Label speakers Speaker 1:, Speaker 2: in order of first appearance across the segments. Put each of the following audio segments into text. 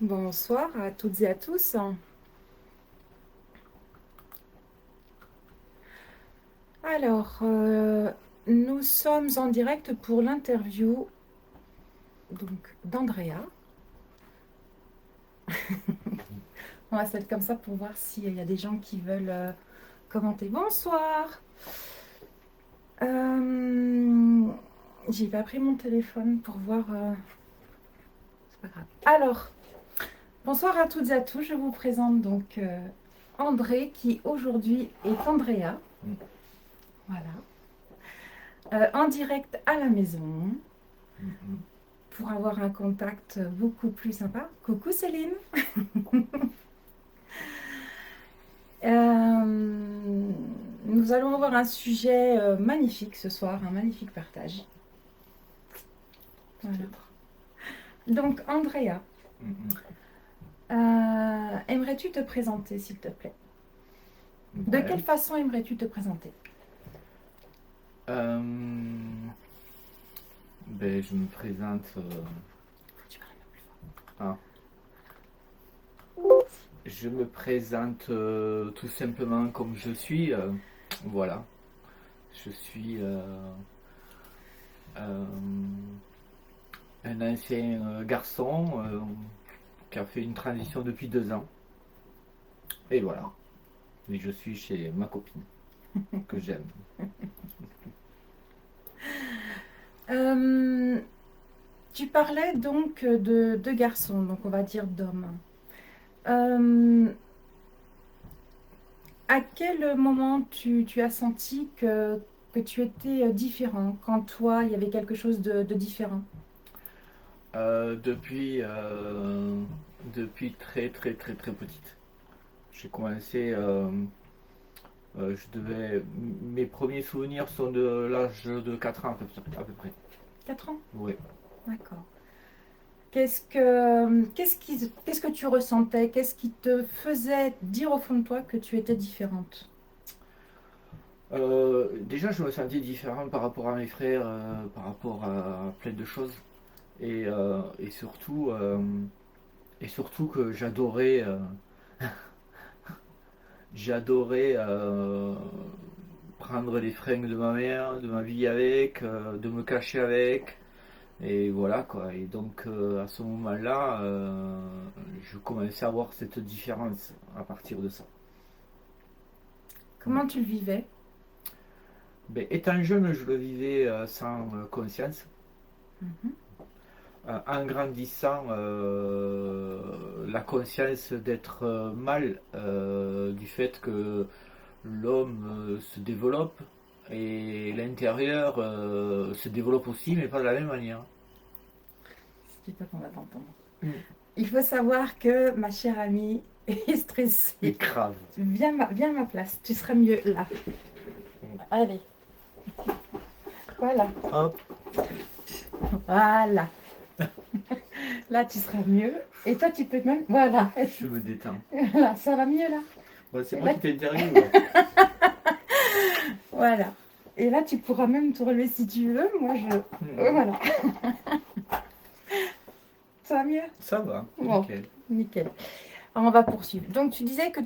Speaker 1: Bonsoir à toutes et à tous. Alors, nous sommes en direct pour l'interview d'Andrea. On va se mettre comme ça pour voir s'il y a des gens qui veulent commenter. Bonsoir. J'ai pas pris mon téléphone pour voir. C'est pas grave. Alors, bonsoir à toutes et à tous. Je vous présente donc André qui aujourd'hui est Andrea. Voilà. En direct à la maison. Pour avoir un contact beaucoup plus sympa. Coucou Céline. Nous allons avoir un sujet magnifique ce soir, un magnifique partage. Voilà. Donc Andrea, aimerais-tu te présenter s'il te plaît? De quelle façon aimerais-tu te présenter?
Speaker 2: Je me présente.
Speaker 1: Tu parles un peu plus fort.
Speaker 2: Je me présente tout simplement comme je suis. Voilà. Je suis un ancien garçon qui a fait une transition depuis 2 ans. Et voilà. Et je suis chez ma copine que j'aime.
Speaker 1: Tu parlais donc de garçons, donc on va dire d'hommes. À quel moment tu as senti que tu étais différent, quand toi, il y avait quelque chose de différent?
Speaker 2: Depuis très très très très petite. J'ai commencé, mes premiers souvenirs sont de l'âge de 4 ans à peu près.
Speaker 1: 4 ans?
Speaker 2: Oui.
Speaker 1: D'accord. Qu'est-ce que tu ressentais? Qu'est-ce qui te faisait dire au fond de toi que tu étais différente?
Speaker 2: Déjà, je me sentais différent par rapport à mes frères, par rapport à plein de choses. Et surtout que j'adorais prendre les fringues de ma mère, de m'habiller avec, de me cacher avec. Et voilà quoi. Et donc à ce moment-là, je commençais à voir cette différence à partir de ça.
Speaker 1: Comment tu le vivais?
Speaker 2: Étant jeune, je le vivais sans conscience.
Speaker 1: Mhm.
Speaker 2: En grandissant, la conscience d'être mal du fait que l'homme se développe et l'intérieur se développe aussi, mais pas de la même manière.
Speaker 1: Je dis pas qu'on va t'entendre. Il faut savoir que ma chère amie est stressée.
Speaker 2: C'est grave.
Speaker 1: Viens à ma place, tu seras mieux là. Allez. Voilà.
Speaker 2: Hop.
Speaker 1: Voilà. Là, tu seras mieux. Et toi, tu peux même. Voilà.
Speaker 2: Je me détends.
Speaker 1: Là, ça va mieux là.
Speaker 2: Ouais, c'est moi qui t'interviewe.
Speaker 1: Voilà. Et là, tu pourras même te relever si tu veux. Moi, voilà. Ça va mieux?
Speaker 2: Ça va.
Speaker 1: Bon,
Speaker 2: Nickel.
Speaker 1: nickel. Alors, on va poursuivre. Donc, tu disais que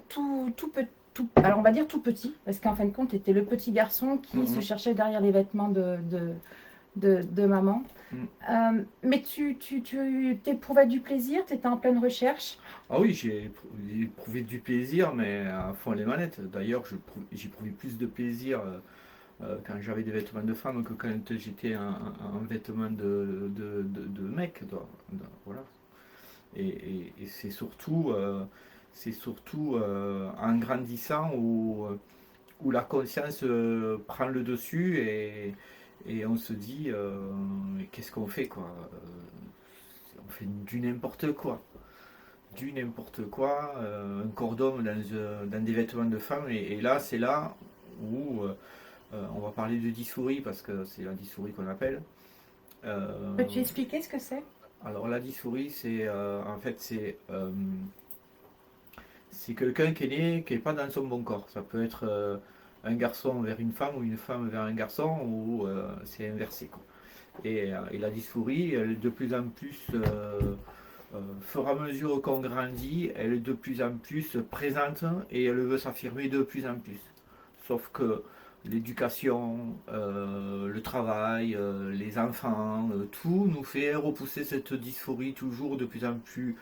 Speaker 1: alors, on va dire tout petit, parce qu'en fin de compte, tu étais le petit garçon qui se cherchait derrière les vêtements de maman. Mais tu éprouvais du plaisir, tu étais en pleine recherche.
Speaker 2: Ah oui, j'ai éprouvé du plaisir, mais à fond les manettes. D'ailleurs, j'ai éprouvé plus de plaisir quand j'avais des vêtements de femme que quand j'étais un vêtement de mec. Voilà. Et c'est surtout en grandissant où la conscience prend le dessus et on se dit mais qu'est-ce qu'on fait quoi. On fait du n'importe quoi. Du n'importe quoi, un corps d'homme dans des vêtements de femme, et là c'est là où on va parler de dysphorie parce que c'est la dysphorie qu'on appelle.
Speaker 1: Peux-tu expliquer ce que c'est?
Speaker 2: Alors la dysphorie c'est en fait c'est quelqu'un qui est né, qui n'est pas dans son bon corps. Ça peut être un garçon vers une femme ou une femme vers un garçon ou c'est inversé quoi. Et la dysphorie elle est de plus en plus fur et à mesure qu'on grandit, elle est de plus en plus présente et elle veut s'affirmer de plus en plus. Sauf que l'éducation, le travail, les enfants, tout nous fait repousser cette dysphorie toujours de plus en plus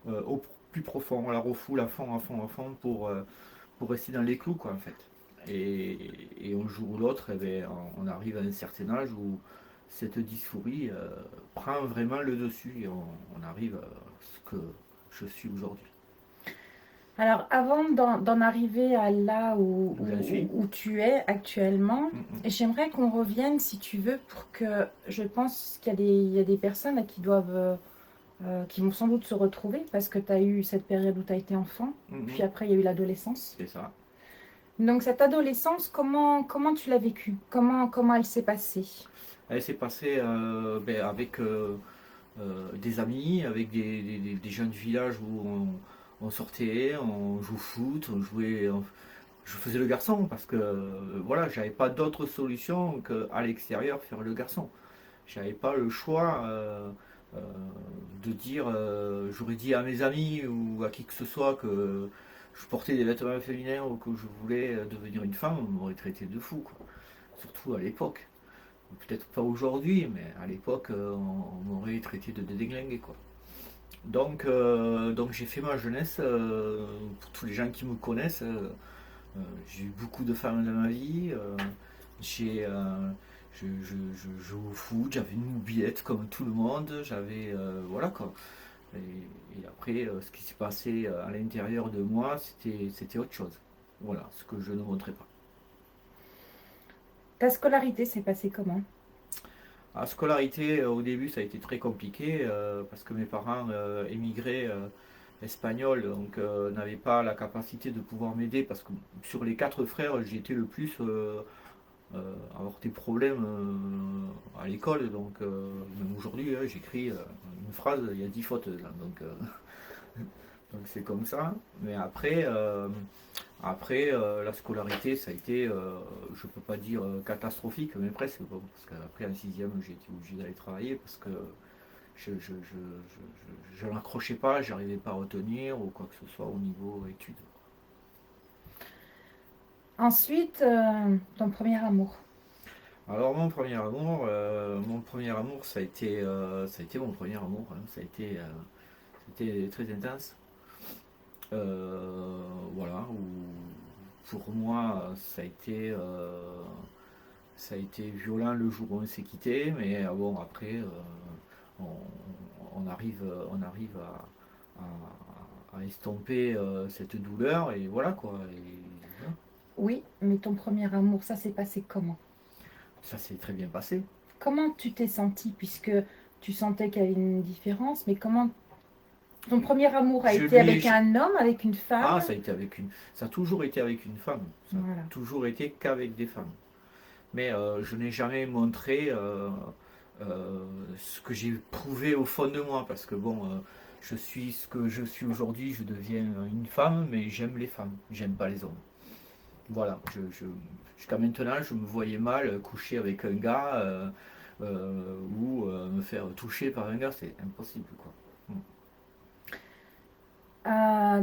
Speaker 2: au plus profond. On la refoule à fond pour rester dans les clous, quoi, en fait. Et un jour ou l'autre, eh ben, on arrive à un certain âge où cette dysphorie prend vraiment le dessus et on arrive à ce que je suis aujourd'hui.
Speaker 1: Alors, avant d'en arriver à là
Speaker 2: Où j'en suis.
Speaker 1: où tu es actuellement,
Speaker 2: Mm, mm.
Speaker 1: j'aimerais qu'on revienne, si tu veux, pour que je pense il y a des personnes là, qui vont sans doute se retrouver parce que tu as eu cette période où tu as été enfant, puis après il y a eu l'adolescence.
Speaker 2: C'est ça.
Speaker 1: Donc, cette adolescence, comment tu l'as vécue? Comment elle s'est passée?
Speaker 2: Elle s'est passée avec des amis, avec des jeunes du village où on sortait, on jouait au foot, je faisais le garçon parce que voilà, j'avais pas d'autre solution qu'à l'extérieur faire le garçon. J'avais pas le choix euh, de dire, j'aurais dit à mes amis ou à qui que ce soit que je portais des vêtements féminins ou que je voulais devenir une femme, on m'aurait traité de fou, quoi. Surtout à l'époque. Peut-être pas aujourd'hui, mais à l'époque, on m'aurait traité de déglingué, quoi. Donc j'ai fait ma jeunesse, pour tous les gens qui me connaissent, j'ai eu beaucoup de femmes dans ma vie, j'ai, je jouais au foot, j'avais une mobilette comme tout le monde, j'avais, voilà quoi. Et après, ce qui s'est passé à l'intérieur de moi, c'était autre chose. Voilà, ce que je ne montrais pas.
Speaker 1: Ta scolarité s'est passée comment?
Speaker 2: La scolarité, au début, ça a été très compliqué parce que mes parents émigraient espagnols, donc n'avaient pas la capacité de pouvoir m'aider parce que sur les quatre frères, j'étais le plus avoir des problèmes à l'école. Donc, même aujourd'hui, j'écris une phrase, il y a 10 fautes dedans. Donc c'est comme ça. Mais après la scolarité, ça a été, je peux pas dire catastrophique, mais presque. Bon, parce qu'après en sixième, j'ai été obligé d'aller travailler parce que je n'accrochais pas, j'arrivais pas à retenir ou quoi que ce soit au niveau études.
Speaker 1: Ensuite, ton premier amour.
Speaker 2: Alors mon premier amour, ça a été mon premier amour, hein. C'était très intense. Voilà, où pour moi, ça a été violent le jour où on s'est quitté, mais bon, après, on, on arrive à estomper cette douleur, et voilà quoi. Et voilà.
Speaker 1: Oui, mais ton premier amour, ça s'est passé comment?
Speaker 2: Ça s'est très bien passé.
Speaker 1: Comment tu t'es sentie puisque tu sentais qu'il y avait une différence, mais comment ton premier amour a
Speaker 2: Je
Speaker 1: été
Speaker 2: lui
Speaker 1: avec
Speaker 2: ai...
Speaker 1: un homme, avec une femme?
Speaker 2: Ah, ça a toujours été avec une femme. Ça a
Speaker 1: Voilà.
Speaker 2: toujours été qu'avec des femmes. Mais je n'ai jamais montré ce que j'ai prouvé au fond de moi, parce que bon, je suis ce que je suis aujourd'hui, je deviens une femme, mais j'aime les femmes, j'aime pas les hommes. Voilà, jusqu'à maintenant, je me voyais mal coucher avec un gars ou me faire toucher par un gars, c'est impossible, quoi.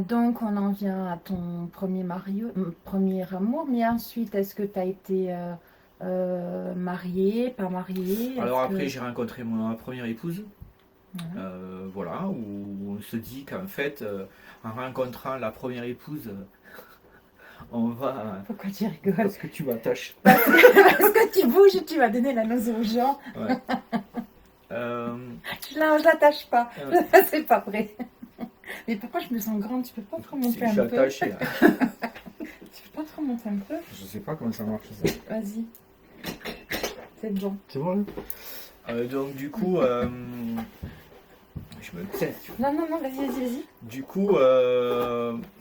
Speaker 1: Donc, on en vient à ton premier amour, mais ensuite, est-ce que tu as été mariée, pas mariée?
Speaker 2: Alors
Speaker 1: Est-ce
Speaker 2: après,
Speaker 1: que...
Speaker 2: j'ai rencontré ma première épouse.
Speaker 1: Voilà.
Speaker 2: Voilà, où on se dit qu'en fait, en rencontrant la première épouse, on va.
Speaker 1: Pourquoi tu rigoles?
Speaker 2: Parce que tu m'attaches.
Speaker 1: Parce que tu bouges et tu vas donner la nausée aux gens.
Speaker 2: Ouais. Euh,
Speaker 1: Je l'attache pas.
Speaker 2: euh,
Speaker 1: C'est pas vrai. Mais pourquoi je me sens grande? Tu peux pas te remonter
Speaker 2: je suis
Speaker 1: un peu?
Speaker 2: attaché là.
Speaker 1: Tu peux pas te remonter un peu?
Speaker 2: Je sais pas comment ça marche ça.
Speaker 1: Vas-y. C'est bon.
Speaker 2: C'est bon là. Donc du coup, je me tais.
Speaker 1: Non, non, non, vas-y.
Speaker 2: Du coup,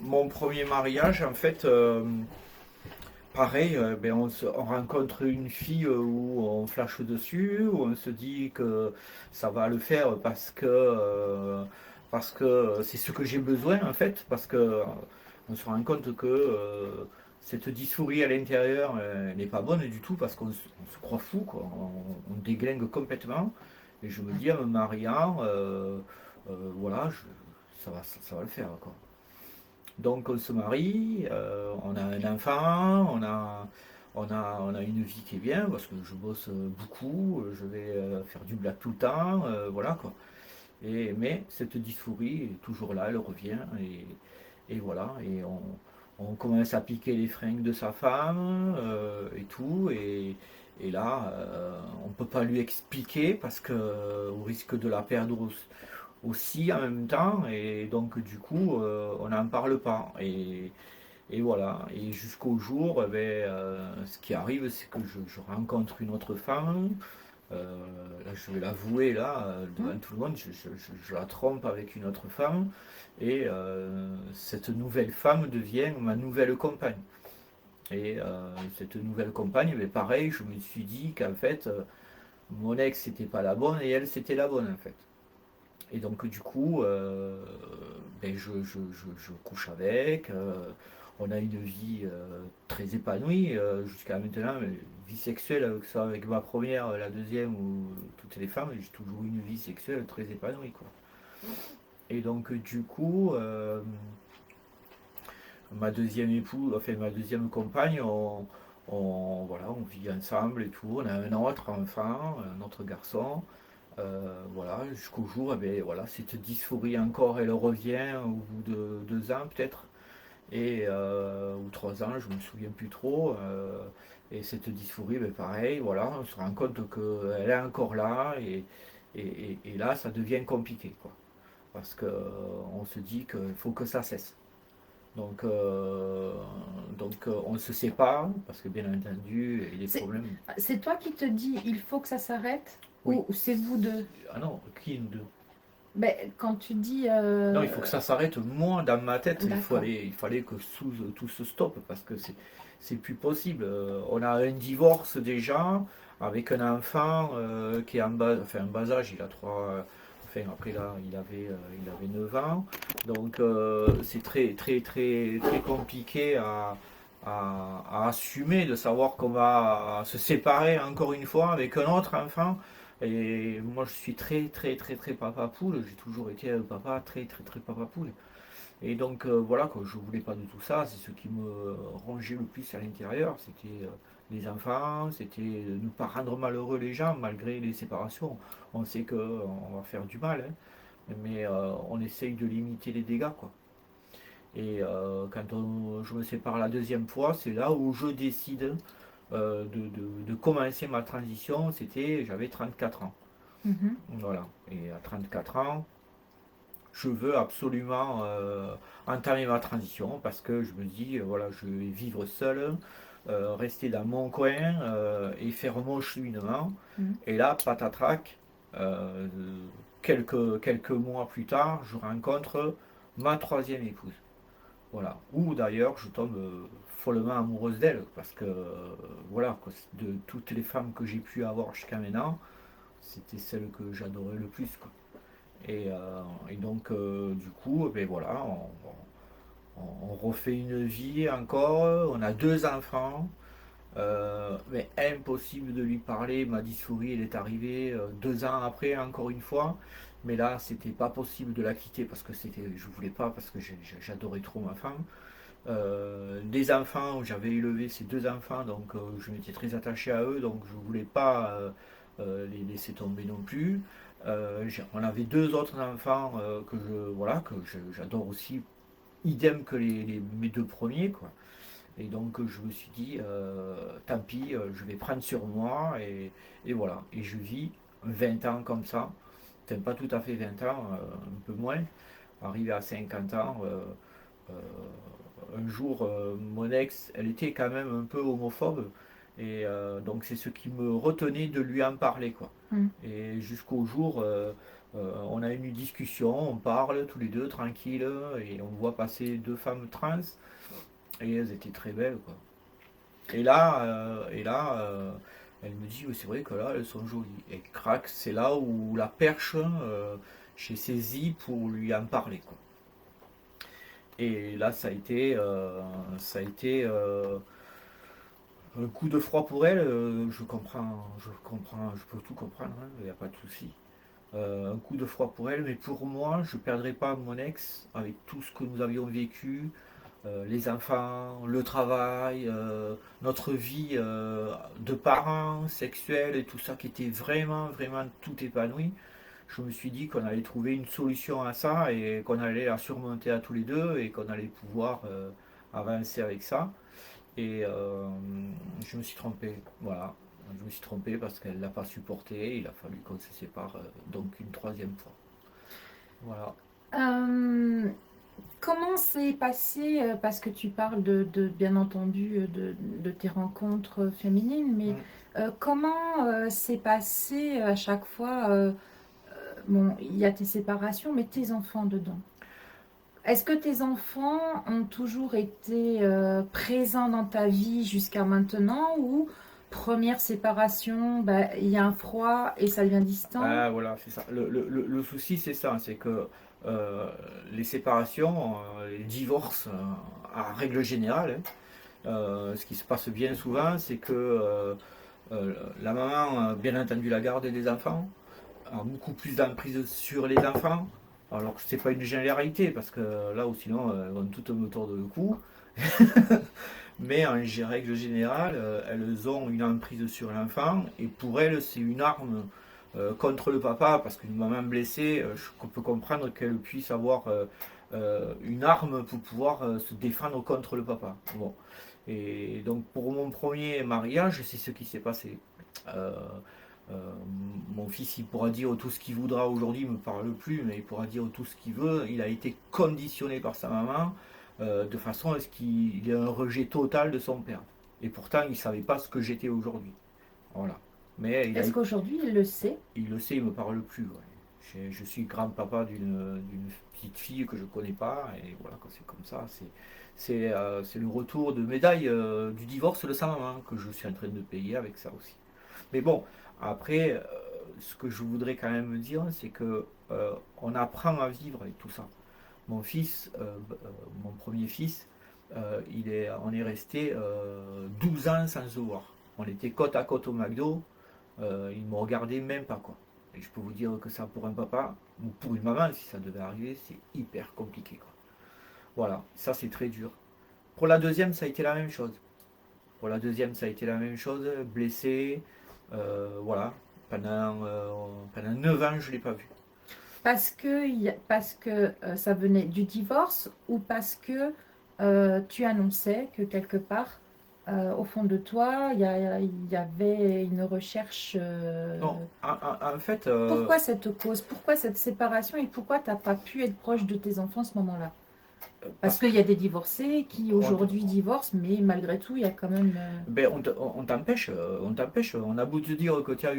Speaker 2: mon premier mariage, en fait, pareil, ben on rencontre une fille où on flash dessus, où on se dit que ça va le faire parce que c'est ce que j'ai besoin en fait, parce que on se rend compte que cette dysphorie à l'intérieur n'est pas bonne du tout, parce on se croit fou, quoi. On déglingue complètement. Et je me dis en me mariant, voilà, ça va le faire, quoi. Donc on se marie, on a un enfant, on a une vie qui est bien parce que je bosse beaucoup, je vais faire du black tout le temps, voilà quoi. Mais cette dysphorie est toujours là, elle revient et voilà. Et on commence à piquer les fringues de sa femme et tout. Et là, on ne peut pas lui expliquer parce que au risque de la perdre aussi en même temps. Et donc, du coup, on n'en parle pas. Et voilà. Et jusqu'au jour, ce qui arrive, c'est que je rencontre une autre femme. Là, je vais l'avouer, là, devant tout le monde, je la trompe avec une autre femme. Et cette nouvelle femme devient ma nouvelle compagne. Et cette nouvelle compagne, mais pareil, je me suis dit qu'en fait, mon ex, c'était pas la bonne et elle, c'était la bonne, en fait. Et donc, du coup, je couche avec. On a une vie très épanouie jusqu'à maintenant. Mais vie sexuelle, que ce soit avec ma première, la deuxième ou toutes les femmes, j'ai toujours eu une vie sexuelle très épanouie, quoi. Et donc, du coup, ma deuxième épouse, enfin ma deuxième compagne, voilà, on vit ensemble et tout. On a un autre enfant, un autre garçon. Voilà, jusqu'au jour, voilà, cette dysphorie encore, elle revient au bout de 2 ans peut-être, ou 3 ans, je me souviens plus trop. Et cette dysphorie, pareil, voilà, on se rend compte qu'elle est encore là, et là, ça devient compliqué, quoi. Parce qu'on se dit qu'il faut que ça cesse. Donc, on se sépare, parce que bien entendu, il y a des problèmes.
Speaker 1: C'est toi qui te dis il faut que ça s'arrête
Speaker 2: Oui.
Speaker 1: ou c'est vous deux?
Speaker 2: Ah non, qui nous deux?
Speaker 1: Quand tu dis...
Speaker 2: Non, il faut que ça s'arrête. Moi, dans ma tête,
Speaker 1: D'accord.
Speaker 2: il fallait que tout se stoppe parce que c'est plus possible. On a un divorce déjà avec un enfant qui est en bas âge. Il a enfin après là, il avait 9 ans. Donc c'est très très très très compliqué à assumer de savoir qu'on va se séparer encore une fois avec un autre enfant. Et moi, je suis très, très, très, très papa poule. J'ai toujours été un papa très, très, très papa poule. Et donc, voilà, quoi, je voulais pas de tout ça. C'est ce qui me rongeait le plus à l'intérieur. C'était les enfants, c'était ne pas rendre malheureux les gens malgré les séparations. On sait qu'on va faire du mal, hein, mais on essaye de limiter les dégâts, quoi. Et quand je me sépare la deuxième fois, c'est là où je décide de commencer ma transition. J'avais 34 ans.
Speaker 1: Mhm.
Speaker 2: Voilà. Et à 34 ans, je veux absolument entamer ma transition parce que je me dis, voilà, je vais vivre seul, rester dans mon coin et faire mon cheminement.
Speaker 1: Mhm.
Speaker 2: Et là, patatrac, euh, quelques mois plus tard, je rencontre ma troisième épouse. Voilà. Ou d'ailleurs, je tombe follement amoureuse d'elle parce que, voilà, quoi, de toutes les femmes que j'ai pu avoir jusqu'à maintenant, c'était celle que j'adorais le plus, quoi. Et donc, du coup, voilà, on refait une vie encore. On a 2 enfants. Mais impossible de lui parler. Ma dysphorie, elle est arrivée 2 ans après, encore une fois. Mais là, c'était pas possible de la quitter parce que je voulais pas, parce que j'adorais trop ma femme. Des enfants, j'avais élevé ces 2 enfants, donc je m'étais très attaché à eux, donc je voulais pas les laisser tomber non plus. On avait 2 autres enfants que j'adore aussi, idem que mes 2 premiers, quoi. Et donc je me suis dit, tant pis, je vais prendre sur moi, et voilà. Et je vis 20 ans comme ça. Enfin, pas tout à fait 20 ans, un peu moins. Arrivé à 50 ans, un jour, mon ex, elle était quand même un peu homophobe. Et donc c'est ce qui me retenait de lui en parler, quoi.
Speaker 1: Mhm.
Speaker 2: Et jusqu'au jour, on a une discussion, on parle tous les deux tranquille, et on voit passer 2 femmes trans, et elles étaient très belles, quoi. Et là, elle me dit, oui, c'est vrai que là, elles sont jolies. Et crac, c'est là où la perche, j'ai saisi pour lui en parler, quoi. Et là, ça a été un coup de froid pour elle. Je comprends, je peux tout comprendre, il n'y a pas de souci. un coup de froid pour elle, mais pour moi, je ne perdrai pas mon ex avec tout ce que nous avions vécu, les enfants, le travail, notre vie de parents, sexuelle et tout ça qui était vraiment, vraiment tout épanoui. Je me suis dit qu'on allait trouver une solution à ça et qu'on allait la surmonter à tous les deux et qu'on allait pouvoir avancer avec ça. Et je me suis trompé, voilà. Je me suis trompé parce qu'elle ne l'a pas supporté. Il a fallu qu'on se sépare donc une troisième fois. Voilà.
Speaker 1: Euh, Comment s'est passé, parce que tu parles bien entendu de tes rencontres féminines, mais
Speaker 2: Mm.
Speaker 1: comment s'est passé à chaque fois, bon, il y a tes séparations, mais tes enfants dedans? Est-ce que tes enfants ont toujours été présents dans ta vie jusqu'à maintenant ou première séparation, bah, il y a un froid et ça devient distant?
Speaker 2: Ah, voilà, c'est ça. Le souci, c'est ça, c'est que euh, les séparations, les divorces, en règle générale, hein, ce qui se passe bien souvent, c'est que la maman, bien entendu, la garde des enfants, a beaucoup plus d'emprise sur les enfants, alors que c'est pas une généralité, parce que là ou sinon, elles vont toutes me tordre le cou. Mais en règle générale, elles ont une emprise sur l'enfant, et pour elles, c'est une arme contre le papa, parce qu'une maman blessée, je peux comprendre qu'elle puisse avoir une arme pour pouvoir se défendre contre le papa. Bon. Et donc pour mon premier mariage, c'est ce qui s'est passé. Euh, euh, Mon fils, il pourra dire tout ce qu'il voudra aujourd'hui, il ne me parle plus, mais il pourra dire tout ce qu'il veut. Il a été conditionné par sa maman de façon à ce qu'il ait un rejet total de son père. Et pourtant, il ne savait pas ce que j'étais aujourd'hui. Voilà. Mais
Speaker 1: Est-ce qu'aujourd'hui il le sait?
Speaker 2: il le sait, il ne me parle plus. Ouais. Je suis grand-papa d'une petite fille que je ne connais pas. Et voilà, c'est comme ça. C'est le retour de médaille du divorce de sa maman que je suis en train de payer avec ça aussi. Mais bon, après, ce que je voudrais quand même dire, c'est que on apprend à vivre avec tout ça. Mon fils, mon premier fils, on est resté 12 ans sans se voir. On était côte à côte au McDo, il me regardait même pas quoi. Et je peux vous dire que ça pour un papa, ou pour une maman, si ça devait arriver, c'est hyper compliqué quoi. Voilà, ça c'est très dur. Pour la deuxième, ça a été la même chose. Pour la deuxième, ça a été la même chose, blessé, voilà. Pendant 9 ans, je ne l'ai pas vu.
Speaker 1: Parce que ça venait du divorce ou parce que tu annonçais que quelque part, au fond de toi, il y avait une recherche.
Speaker 2: Non, en fait,
Speaker 1: Pourquoi cette cause? Pourquoi cette séparation et pourquoi tu n'as pas pu être proche de tes enfants à ce moment-là? Parce
Speaker 2: parce
Speaker 1: qu'il y a des divorcés qui
Speaker 2: qu'on
Speaker 1: aujourd'hui divorcent, mais malgré tout, il y a quand même.
Speaker 2: ben, on t'empêche, on t'empêche. On a beau te dire que tu as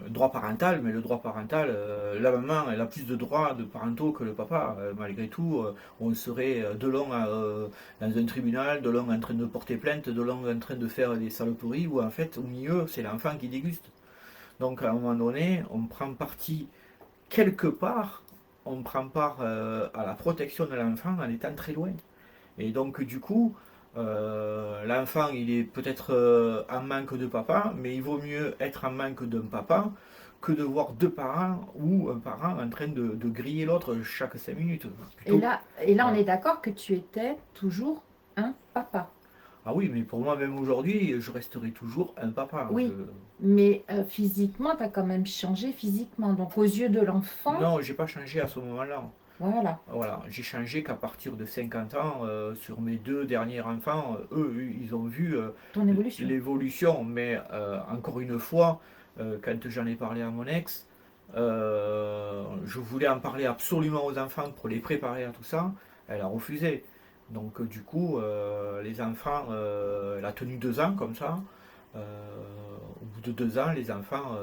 Speaker 2: droit parental, mais le droit parental, la maman, elle a plus de droits de parentaux que le papa. Malgré tout, on serait de long dans un tribunal, de long en train de porter plainte, de long en train de faire des saloperies, où en fait, au milieu, c'est l'enfant qui déguste. Donc, à un moment donné, on prend parti quelque part, on prend part à la protection de l'enfant en étant très loin. Et donc, du coup, l'enfant, il est peut-être en manque de papa, mais il vaut mieux être en manque d'un papa que de voir deux parents ou un parent en train de griller l'autre chaque 5 minutes. Plutôt,
Speaker 1: Et là, on
Speaker 2: voilà.
Speaker 1: est d'accord que tu étais toujours un papa.
Speaker 2: Ah oui, mais pour moi, même aujourd'hui, je resterai toujours un papa.
Speaker 1: Oui, mais physiquement, tu as quand même changé physiquement. Donc, aux yeux de l'enfant,
Speaker 2: Non, j'ai pas changé à ce moment-là.
Speaker 1: voilà,
Speaker 2: Voilà, j'ai changé qu'à partir de 50 ans, sur mes deux derniers enfants, eux, ils ont vu
Speaker 1: ton évolution.
Speaker 2: l'évolution. Mais encore une fois, quand j'en ai parlé à mon ex, je voulais en parler absolument aux enfants pour les préparer à tout ça. Elle a refusé. Donc du coup, les enfants, elle a tenu 2 ans comme ça. Au bout de 2 ans, les enfants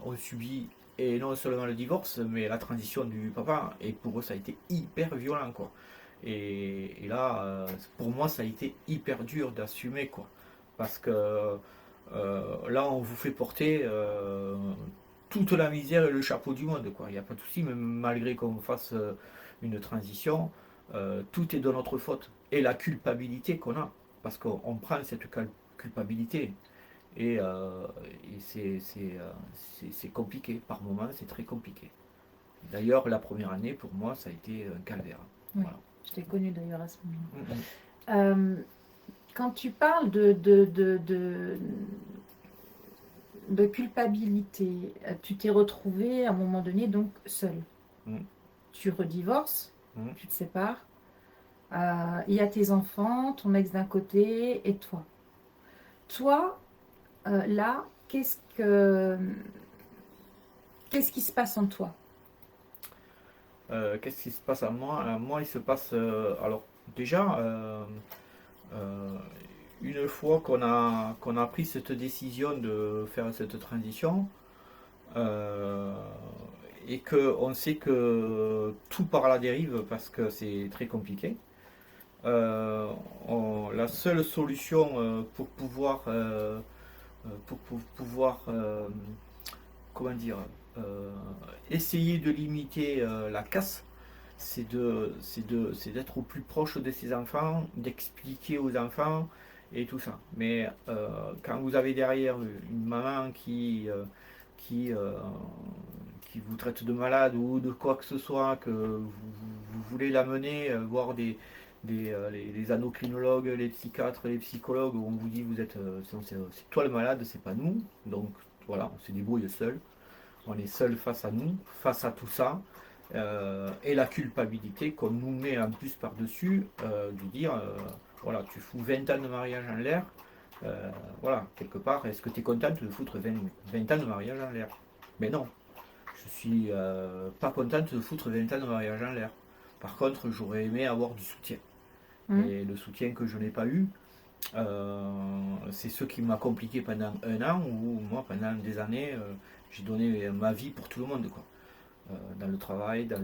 Speaker 2: ont subi et non seulement le divorce, mais la transition du papa. Et pour eux, ça a été hyper violent, quoi. Et là, pour moi, ça a été hyper dur d'assumer, quoi. Parce que là, on vous fait porter toute la misère et le chapeau du monde, quoi. Il n'y a pas de souci, même malgré qu'on fasse une transition, tout est de notre faute. Et la culpabilité qu'on a, parce qu'on prend cette culpabilité. Et c'est compliqué, par moments c'est très compliqué. D'ailleurs, la première année, pour moi, ça a été un calvaire.
Speaker 1: Oui,
Speaker 2: Voilà.
Speaker 1: je t'ai connu d'ailleurs à ce moment-là.
Speaker 2: Mhm.
Speaker 1: Quand tu parles de culpabilité, tu t'es retrouvé à un moment donné donc seul.
Speaker 2: Mhm.
Speaker 1: Tu redivorces,
Speaker 2: Mhm.
Speaker 1: tu te sépares. Il y a tes enfants, ton ex d'un côté et toi. Toi, là, qu'est-ce qui se passe en toi?
Speaker 2: Qu'est-ce qui se passe à moi? Moi, il se passe. Alors, déjà, euh, une fois qu'on a pris cette décision de faire cette transition, euh, et qu'on sait que tout part à la dérive parce que c'est très compliqué, euh, la seule solution pour pouvoir comment dire, euh, essayer de limiter la casse, c'est d'être au plus proche de ses enfants, d'expliquer aux enfants et tout ça. Mais quand vous avez derrière une maman qui, euh, qui vous traite de malade ou de quoi que ce soit, que vous voulez l'amener voir les endocrinologues, les psychiatres, les psychologues, où on vous dit vous êtes, c'est toi le malade, c'est pas nous. Donc voilà, on se débrouille seul. On est seul face à nous, face à tout ça. Et la culpabilité qu'on nous met en plus par-dessus, de dire, voilà, tu fous 20 ans de mariage en l'air, voilà, quelque part, est-ce que tu es contente de foutre 20 ans de mariage en l'air? Mais non, je suis pas contente de foutre 20 ans de mariage en l'air. Par contre, j'aurais aimé avoir du soutien.
Speaker 1: Hum.
Speaker 2: Et le soutien que je n'ai pas eu, c'est ce qui m'a compliqué pendant un an, où moi, pendant des années, j'ai donné ma vie pour tout le monde, quoi. Dans le travail, dans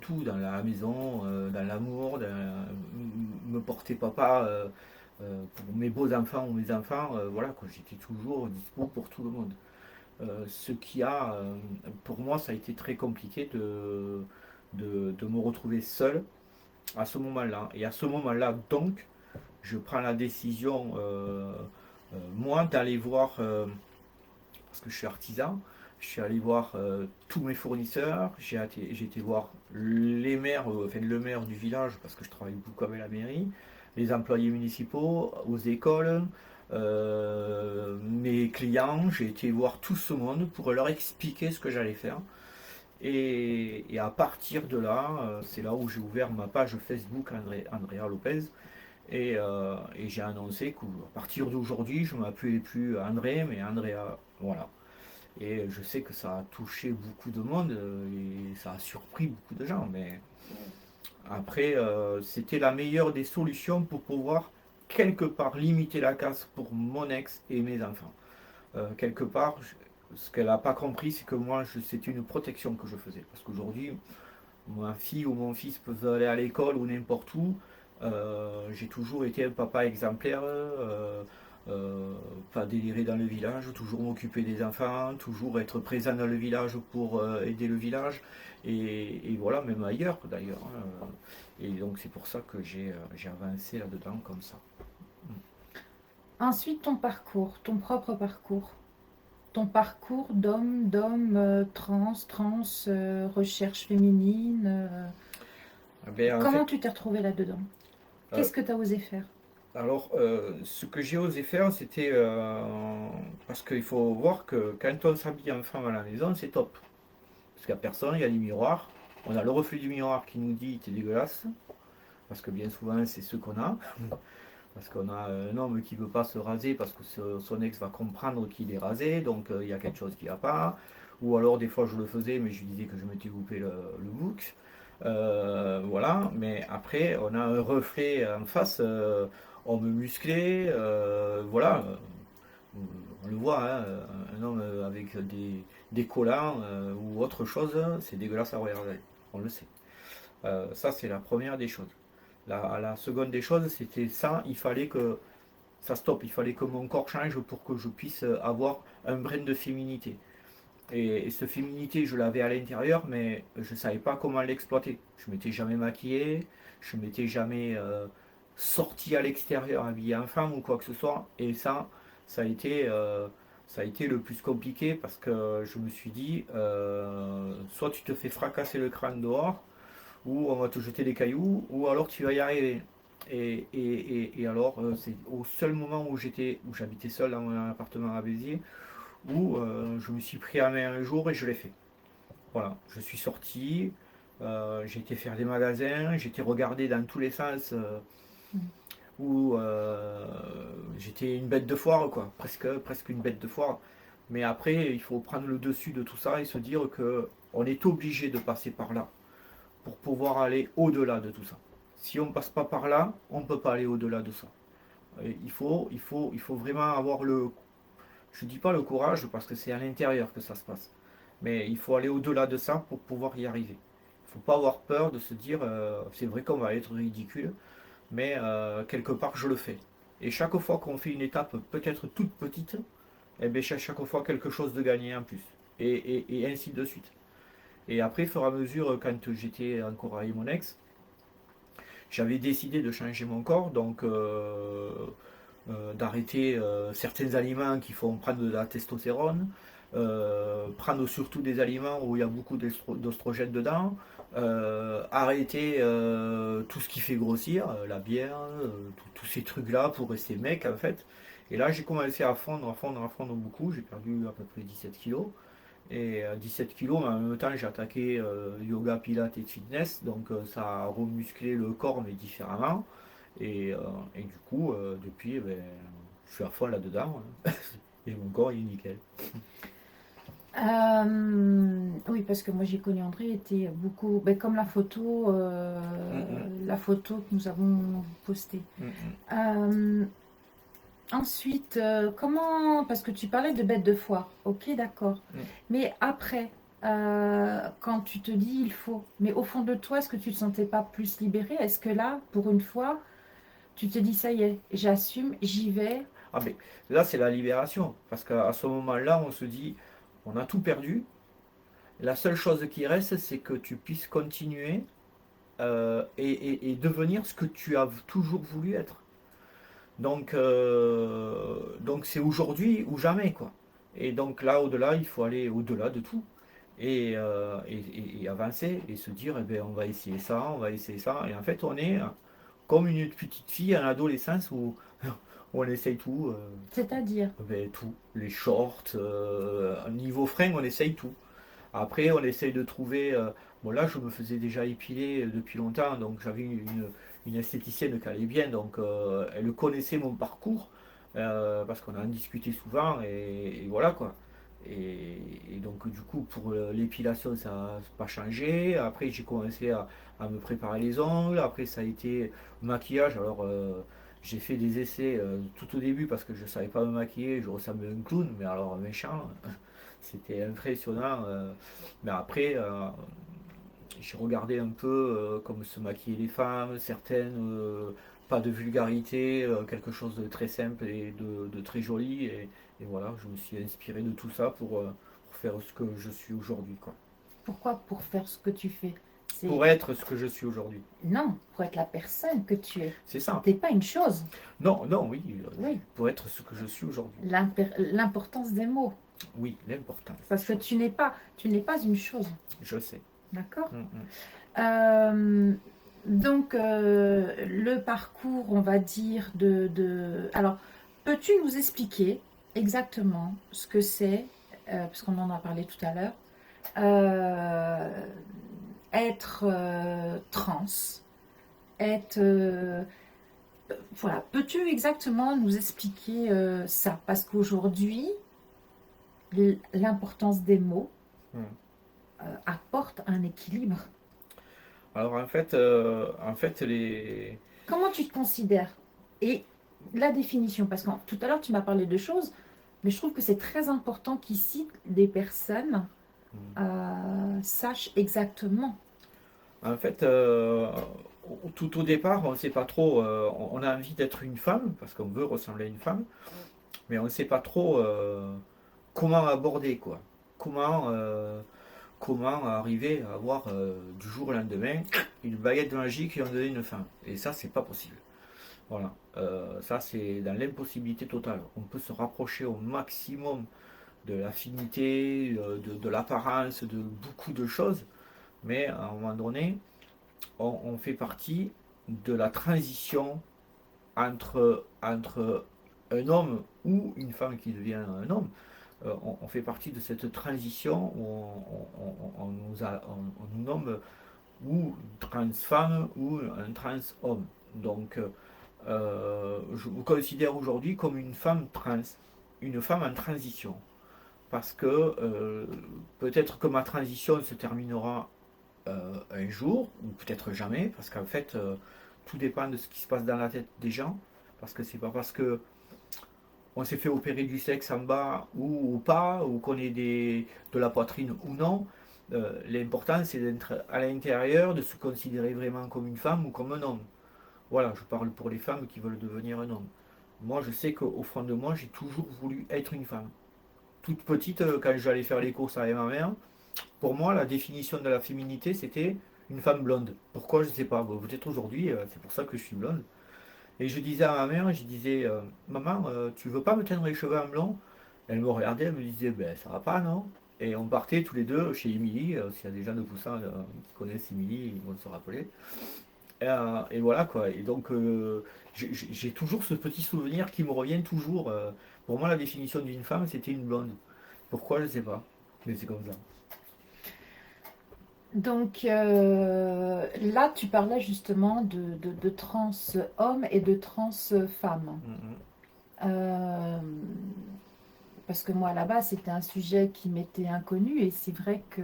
Speaker 2: tout, dans la maison, dans l'amour, me porter papa pour mes beaux enfants ou mes enfants, voilà, quoi, j'étais toujours dispo pour tout le monde. Ce qui a, pour moi, ça a été très compliqué de me retrouver seul à ce moment-là. Et à ce moment-là, donc, je prends la décision, moi, d'aller voir, parce que je suis artisan, je suis allé voir tous mes fournisseurs, j'ai été voir les maires, enfin le maire du village, parce que je travaille beaucoup avec la mairie, les employés municipaux, aux écoles, mes clients, j'ai été voir tout ce monde pour leur expliquer ce que j'allais faire. Et à partir de là, c'est là où j'ai ouvert ma page Facebook Andrea Lopez. Et j'ai annoncé qu'à partir d'aujourd'hui, je ne m'appelais plus André, mais Andrea. Voilà. Et je sais que ça a touché beaucoup de monde et ça a surpris beaucoup de gens. Mais après, c'était la meilleure des solutions pour pouvoir quelque part limiter la casse pour mon ex et mes enfants. Quelque part, ce qu'elle n'a pas compris, c'est que moi, c'était une protection que je faisais. Parce qu'aujourd'hui, ma fille ou mon fils peuvent aller à l'école ou n'importe où. J'ai toujours été un papa exemplaire, pas délirer dans le village, toujours m'occuper des enfants, toujours être présent dans le village pour aider le village, et voilà, même ailleurs d'ailleurs, hein. Et donc c'est pour ça que j'ai avancé là-dedans comme ça.
Speaker 1: Ensuite, ton parcours, ton propre parcours. Ton parcours d'homme, trans, recherche féminine.
Speaker 2: Eh bien, en
Speaker 1: Comment
Speaker 2: fait,
Speaker 1: tu t'es retrouvé là-dedans?
Speaker 2: euh,
Speaker 1: Qu'est-ce que tu as osé faire?
Speaker 2: alors, ce que j'ai osé faire, c'était parce qu'il faut voir que quand on s'habille en femme à la maison, c'est top. Parce qu'il n'y a personne, il y a des miroirs. On a le reflet du miroir qui nous dit t'es dégueulasse. Parce que bien souvent, c'est ce qu'on a. Parce qu'on a un homme qui ne veut pas se raser parce que son ex va comprendre qu'il est rasé, donc il y a quelque chose qui ne va pas. Ou alors, des fois, je le faisais, mais je lui disais que je m'étais coupé le bouc. Voilà, mais après, on a un reflet en face, homme musclé, voilà. On le voit, hein, un homme avec des collants ou autre chose, c'est dégueulasse à regarder. On le sait. Ça, c'est la première des choses. La seconde des choses, c'était ça, il fallait que ça stoppe, il fallait que mon corps change pour que je puisse avoir un brin de féminité. Et cette féminité, je l'avais à l'intérieur, mais je ne savais pas comment l'exploiter. Je m'étais jamais maquillé, je m'étais jamais sorti à l'extérieur habillé en femme ou quoi que ce soit. Et ça a été, ça a été le plus compliqué parce que je me suis dit, soit tu te fais fracasser le crâne dehors, ou on va te jeter des cailloux, ou alors tu vas y arriver. Et alors, c'est au seul moment où j'habitais seul dans mon appartement à Béziers, où je me suis pris à main un jour et je l'ai fait. Voilà, je suis sorti, j'ai été faire des magasins, j'ai été regarder dans tous les sens,
Speaker 1: Mm.
Speaker 2: où j'étais une bête de foire, quoi, presque une bête de foire. Mais après, il faut prendre le dessus de tout ça et se dire que on est obligé de passer par là pour pouvoir aller au-delà de tout ça. Si on ne passe pas par là, on ne peut pas aller au-delà de ça. Et il faut vraiment avoir je ne dis pas le courage parce que c'est à l'intérieur que ça se passe. Mais il faut aller au-delà de ça pour pouvoir y arriver. Il ne faut pas avoir peur de se dire, c'est vrai qu'on va être ridicule, mais quelque part je le fais. Et chaque fois qu'on fait une étape peut-être toute petite, eh bien, chaque fois quelque chose de gagné en plus. Et ainsi de suite. Et après, au fur et à mesure, quand j'étais encore avec mon ex, j'avais décidé de changer mon corps, donc d'arrêter certains aliments qui font prendre de la testostérone, prendre surtout des aliments où il y a beaucoup d'ostrogènes dedans, arrêter tout ce qui fait grossir, la bière, tous ces trucs-là pour rester mec en fait. Et là j'ai commencé à fondre, à fondre, à fondre beaucoup, j'ai perdu à peu près 17 kilos. Et 17 kilos, mais en même temps j'ai attaqué yoga, pilates et fitness, donc ça a remusclé le corps mais différemment. Et du coup, depuis, eh ben, je suis à fond là-dedans, hein. Et mon corps il est nickel.
Speaker 1: Oui, parce que moi j'ai connu André, était beaucoup, ben, comme
Speaker 2: Mm, mm,
Speaker 1: la photo que nous avons postée.
Speaker 2: mm, mm.
Speaker 1: Euh, Ensuite, comment, parce que tu parlais de bête de foire, ok, d'accord.
Speaker 2: Mm.
Speaker 1: Mais après, quand tu te dis il faut, mais au fond de toi, est-ce que tu ne te sentais pas plus libéré? Est-ce que là, pour une fois, tu te dis ça y est, j'assume, j'y vais?
Speaker 2: Ah mais là c'est la libération, parce qu'à ce moment-là on se dit, on a tout perdu, la seule chose qui reste c'est que tu puisses continuer et devenir ce que tu as toujours voulu être. Donc c'est aujourd'hui ou jamais, quoi. Et donc là, au-delà, il faut aller au-delà de tout. Et avancer et se dire, eh ben, on va essayer ça, on va essayer ça. Et en fait, on est comme une petite fille en adolescence où on essaye tout,
Speaker 1: C'est-à-dire,
Speaker 2: ben, tout. Les shorts, niveau fringues, on essaye tout. Après, on essaye de trouver. Bon, là, je me faisais déjà épiler depuis longtemps, donc j'avais une esthéticienne qui allait bien, donc elle connaissait mon parcours, parce qu'on en discutait souvent, et voilà quoi. Et donc, du coup, pour l'épilation, ça n'a pas changé. Après, j'ai commencé à me préparer les ongles. Après, ça a été maquillage. Alors, j'ai fait des essais tout au début parce que je ne savais pas me maquiller, je ressemblais à un clown, mais alors méchant. C'était impressionnant. Mais après, j'ai regardé un peu comme se maquillaient les femmes, certaines, pas de vulgarité, quelque chose de très simple et de très joli. Et voilà, je me suis inspiré de tout ça pour faire ce que je suis aujourd'hui, quoi.
Speaker 1: pourquoi pour faire ce que tu fais? C'est
Speaker 2: Pour être ce que je suis aujourd'hui.
Speaker 1: non, pour être la personne que tu es.
Speaker 2: C'est ça.
Speaker 1: T'es pas une chose.
Speaker 2: Non, non, oui,
Speaker 1: Oui,
Speaker 2: pour être ce que je suis aujourd'hui.
Speaker 1: l'importance des mots.
Speaker 2: Oui, l'importance.
Speaker 1: Parce que tu n'es pas une chose.
Speaker 2: Je sais.
Speaker 1: D'accord?
Speaker 2: Mm, mm.
Speaker 1: Donc, le parcours, on va dire, Alors, peux-tu nous expliquer exactement ce que c'est, parce qu'on en a parlé tout à l'heure, euh, être trans, être... voilà, peux-tu exactement nous expliquer ça? Parce qu'aujourd'hui, l'importance des mots
Speaker 2: Mm.
Speaker 1: apporte un équilibre.
Speaker 2: Alors en fait les...
Speaker 1: Comment tu te considères? Et la définition, parce que tout à l'heure tu m'as parlé de choses, mais je trouve que c'est très important qu'ici des personnes
Speaker 2: Mm.
Speaker 1: sachent exactement.
Speaker 2: En fait, tout au départ, on ne sait pas trop. On a envie d'être une femme parce qu'on veut ressembler à une femme, mais on ne sait pas trop comment aborder quoi. Comment, euh, comment arriver à avoir du jour au lendemain une baguette magique et en donner une femme. Et ça, c'est pas possible. Voilà. Ça, c'est dans l'impossibilité totale. On peut se rapprocher au maximum de l'affinité, de l'apparence, de beaucoup de choses, mais à un moment donné, on fait partie de la transition entre un homme ou une femme qui devient un homme. On fait partie de cette transition où on nous nomme ou trans femme ou un trans homme. Donc, je me considère aujourd'hui comme une femme trans, une femme en transition. Parce que peut-être que ma transition se terminera un jour, ou peut-être jamais, parce qu'en fait, tout dépend de ce qui se passe dans la tête des gens. Parce que c'est pas parce que on s'est fait opérer du sexe en bas ou pas, ou qu'on est de la poitrine ou non. L'important, c'est d'être à l'intérieur, de se considérer vraiment comme une femme ou comme un homme. Voilà, je parle pour les femmes qui veulent devenir un homme. Moi, je sais qu'au fond de moi, j'ai toujours voulu être une femme. Toute petite, quand j'allais faire les courses avec ma mère, pour moi, la définition de la féminité, c'était une femme blonde. Pourquoi, je ne sais pas. Bon, peut-être aujourd'hui, c'est pour ça que je suis blonde. Et je disais à ma mère, je disais, maman, tu veux pas me teindre les cheveux en blond? Elle me regardait, elle me disait, ben ça va pas, non? Et on partait tous les deux chez Émilie. S'il y a des gens de Poussin qui connaissent Émilie, ils vont se rappeler. Et voilà quoi. Et donc, j'ai toujours ce petit souvenir qui me revient toujours. Pour moi, la définition d'une femme, c'était une blonde. Pourquoi, je ne sais pas. Mais c'est comme ça.
Speaker 1: Donc là, tu parlais justement de trans hommes et de trans femmes.
Speaker 2: Mhm.
Speaker 1: Euh, Parce que moi, là-bas, c'était un sujet qui m'était inconnu et c'est vrai que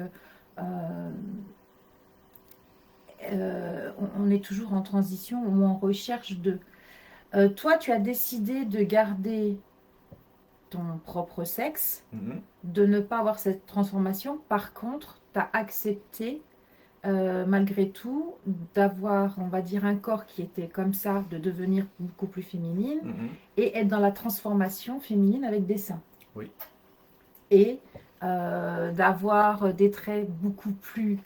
Speaker 1: euh, on est toujours en transition ou en recherche de. Toi, tu as décidé de garder ton propre sexe,
Speaker 2: Mhm.
Speaker 1: de ne pas avoir cette transformation. Par contre, tu as accepté, malgré tout, d'avoir, on va dire, un corps qui était comme ça, de devenir beaucoup plus féminine
Speaker 2: Mhm.
Speaker 1: et être dans la transformation féminine avec des seins.
Speaker 2: Oui.
Speaker 1: Et d'avoir des traits beaucoup plus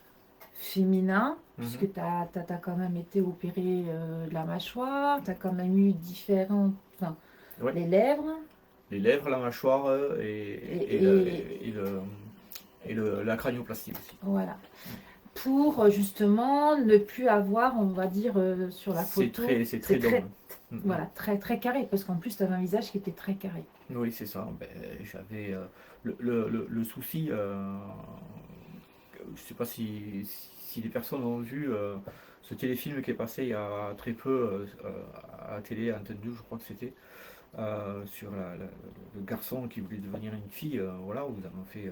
Speaker 1: féminins,
Speaker 2: Mhm.
Speaker 1: puisque tu as quand même été opéré de la mâchoire, tu as quand même eu différentes. Enfin,
Speaker 2: Oui.
Speaker 1: les lèvres,
Speaker 2: Les lèvres, la mâchoire
Speaker 1: et,
Speaker 2: et la cranioplastie aussi.
Speaker 1: voilà. Pour justement ne plus avoir, on va dire, sur la photo,
Speaker 2: C'est très
Speaker 1: c'est très,
Speaker 2: d'homme. Mhm.
Speaker 1: voilà, très, très carré, parce qu'en plus, tu avais un visage qui était très carré.
Speaker 2: Oui, c'est ça. Ben, j'avais le souci. Je ne sais pas si les personnes ont vu ce téléfilm qui est passé il y a très peu à la télé, à Antenne 2, je crois que c'était, sur le garçon qui voulait devenir une fille. Voilà, où ils en ont fait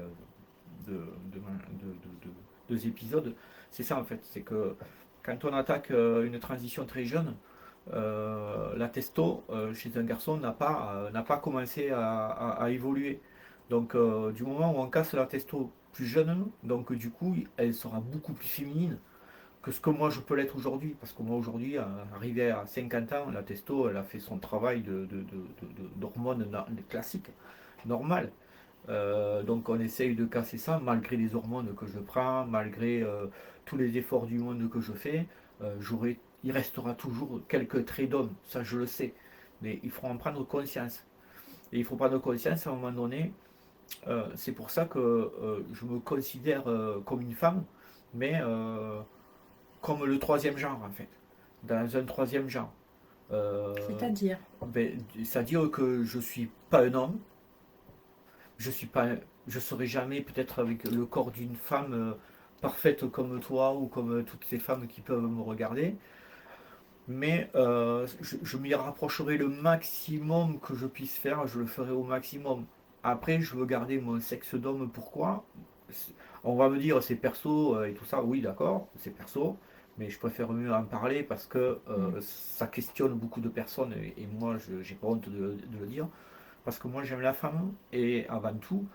Speaker 2: deux épisodes. C'est ça en fait, c'est que quand on attaque une transition très jeune, la testo chez un garçon n'a pas commencé à évoluer. Donc du moment où on casse la testo plus jeune, donc du coup elle sera beaucoup plus féminine que ce que moi je peux l'être aujourd'hui. Parce que moi aujourd'hui, arrivé à 50 ans, la testo elle a fait son travail d'hormones classiques, normal. Donc on essaye de casser ça malgré les hormones que je prends, malgré tous les efforts du monde que je fais. Il restera toujours quelques traits d'homme, ça je le sais. Mais il faut en prendre conscience. Et il faut prendre conscience à un moment donné. C'est pour ça que je me considère comme une femme, mais comme le troisième genre en fait. Dans un troisième genre. Euh,
Speaker 1: C'est-à-dire,
Speaker 2: ben, c'est-à-dire que je suis pas un homme, je suis pas, je serai jamais peut-être avec le corps d'une femme parfaite comme toi ou comme toutes ces femmes qui peuvent me regarder, mais je m'y rapprocherai le maximum que je puisse faire, je le ferai au maximum. Après, je veux garder mon sexe d'homme. Pourquoi? On va me dire c'est perso et tout ça. Oui, d'accord, c'est perso, mais je préfère mieux en parler parce que
Speaker 1: mm,
Speaker 2: ça questionne beaucoup de personnes et moi, je j'ai pas honte de le dire parce que moi j'aime la femme et avant tout,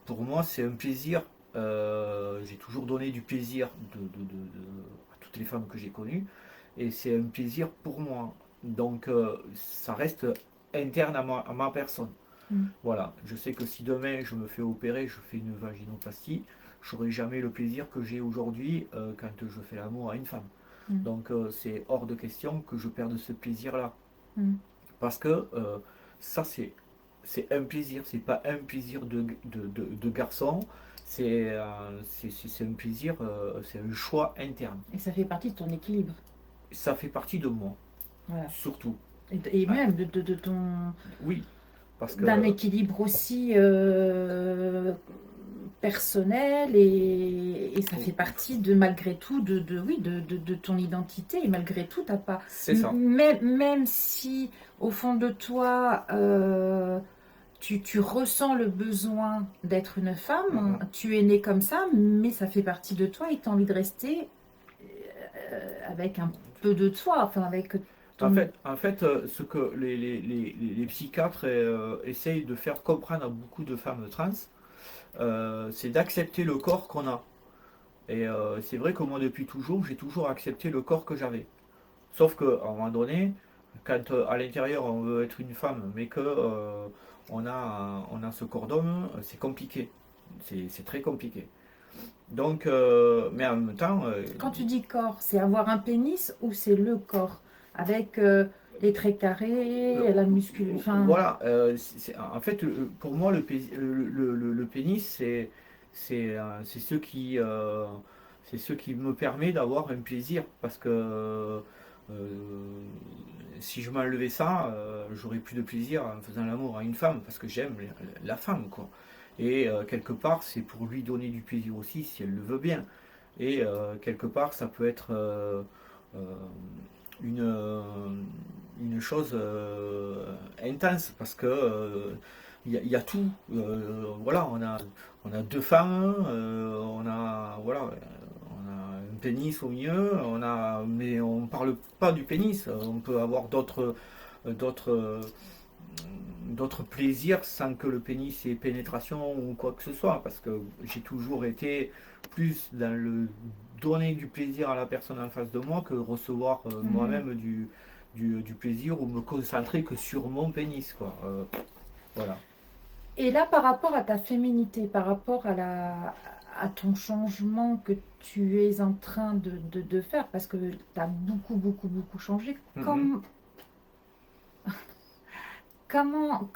Speaker 2: pour moi c'est un plaisir. J'ai toujours donné du plaisir à toutes les femmes que j'ai connues et c'est un plaisir pour moi. Donc ça reste interne à ma personne.
Speaker 1: mm.
Speaker 2: Voilà, je sais que si demain je me fais opérer, je fais une vaginoplastie, j'aurai jamais le plaisir que j'ai aujourd'hui quand je fais l'amour à une femme. Donc c'est hors de question que je perde ce plaisir-là.
Speaker 1: Mm.
Speaker 2: Parce que ça, c'est un plaisir, c'est pas un plaisir de garçon, c'est un plaisir, c'est un choix interne.
Speaker 1: Et ça fait partie de ton équilibre.
Speaker 2: Ça fait partie de moi,
Speaker 1: Voilà.
Speaker 2: surtout.
Speaker 1: Et
Speaker 2: Ouais.
Speaker 1: même de ton...
Speaker 2: Oui, parce
Speaker 1: d'un
Speaker 2: que
Speaker 1: équilibre aussi personnel et ça fait partie de malgré tout oui, de ton identité et malgré tout t'as pas
Speaker 2: c'est ça.
Speaker 1: même si au fond de toi tu ressens le besoin d'être une femme, tu es né comme ça, mais ça fait partie de toi et tu as envie de rester avec un peu de toi, enfin avec ton...
Speaker 2: En fait, ce que les psychiatres essayent de faire comprendre à beaucoup de femmes trans, c'est d'accepter le corps qu'on a. Et c'est vrai que moi, depuis toujours, j'ai toujours accepté le corps que j'avais. Sauf qu'à un moment donné, quand à l'intérieur on veut être une femme, mais que on a ce corps d'homme, c'est compliqué. C'est très compliqué. Donc, mais en même temps,
Speaker 1: Quand tu dis corps, c'est avoir un pénis ou c'est le corps avec les traits carrés, la muscule, enfin...
Speaker 2: voilà. En fait, pour moi, le pénis, c'est c'est ce qui me permet d'avoir un plaisir. Parce que si je m'enlevais ça, j'aurais plus de plaisir en faisant l'amour à une femme. Parce que j'aime la femme, quoi. Et quelque part, c'est pour lui donner du plaisir aussi, si elle le veut bien. Et quelque part, ça peut être euh, une, euh, une chose intense parce que y a tout. Voilà, on a deux femmes, on a un pénis au milieu, mais on parle pas du pénis. On peut avoir d'autres d'autres plaisirs sans que le pénis ait pénétration ou quoi que ce soit, parce que j'ai toujours été plus dans le donner du plaisir à la personne en face de moi que recevoir moi-même du plaisir ou me concentrer que sur mon pénis, quoi. Voilà.
Speaker 1: Et là, par rapport à ta féminité, par rapport à ton changement que tu es en train de faire, parce que tu as beaucoup changé, comment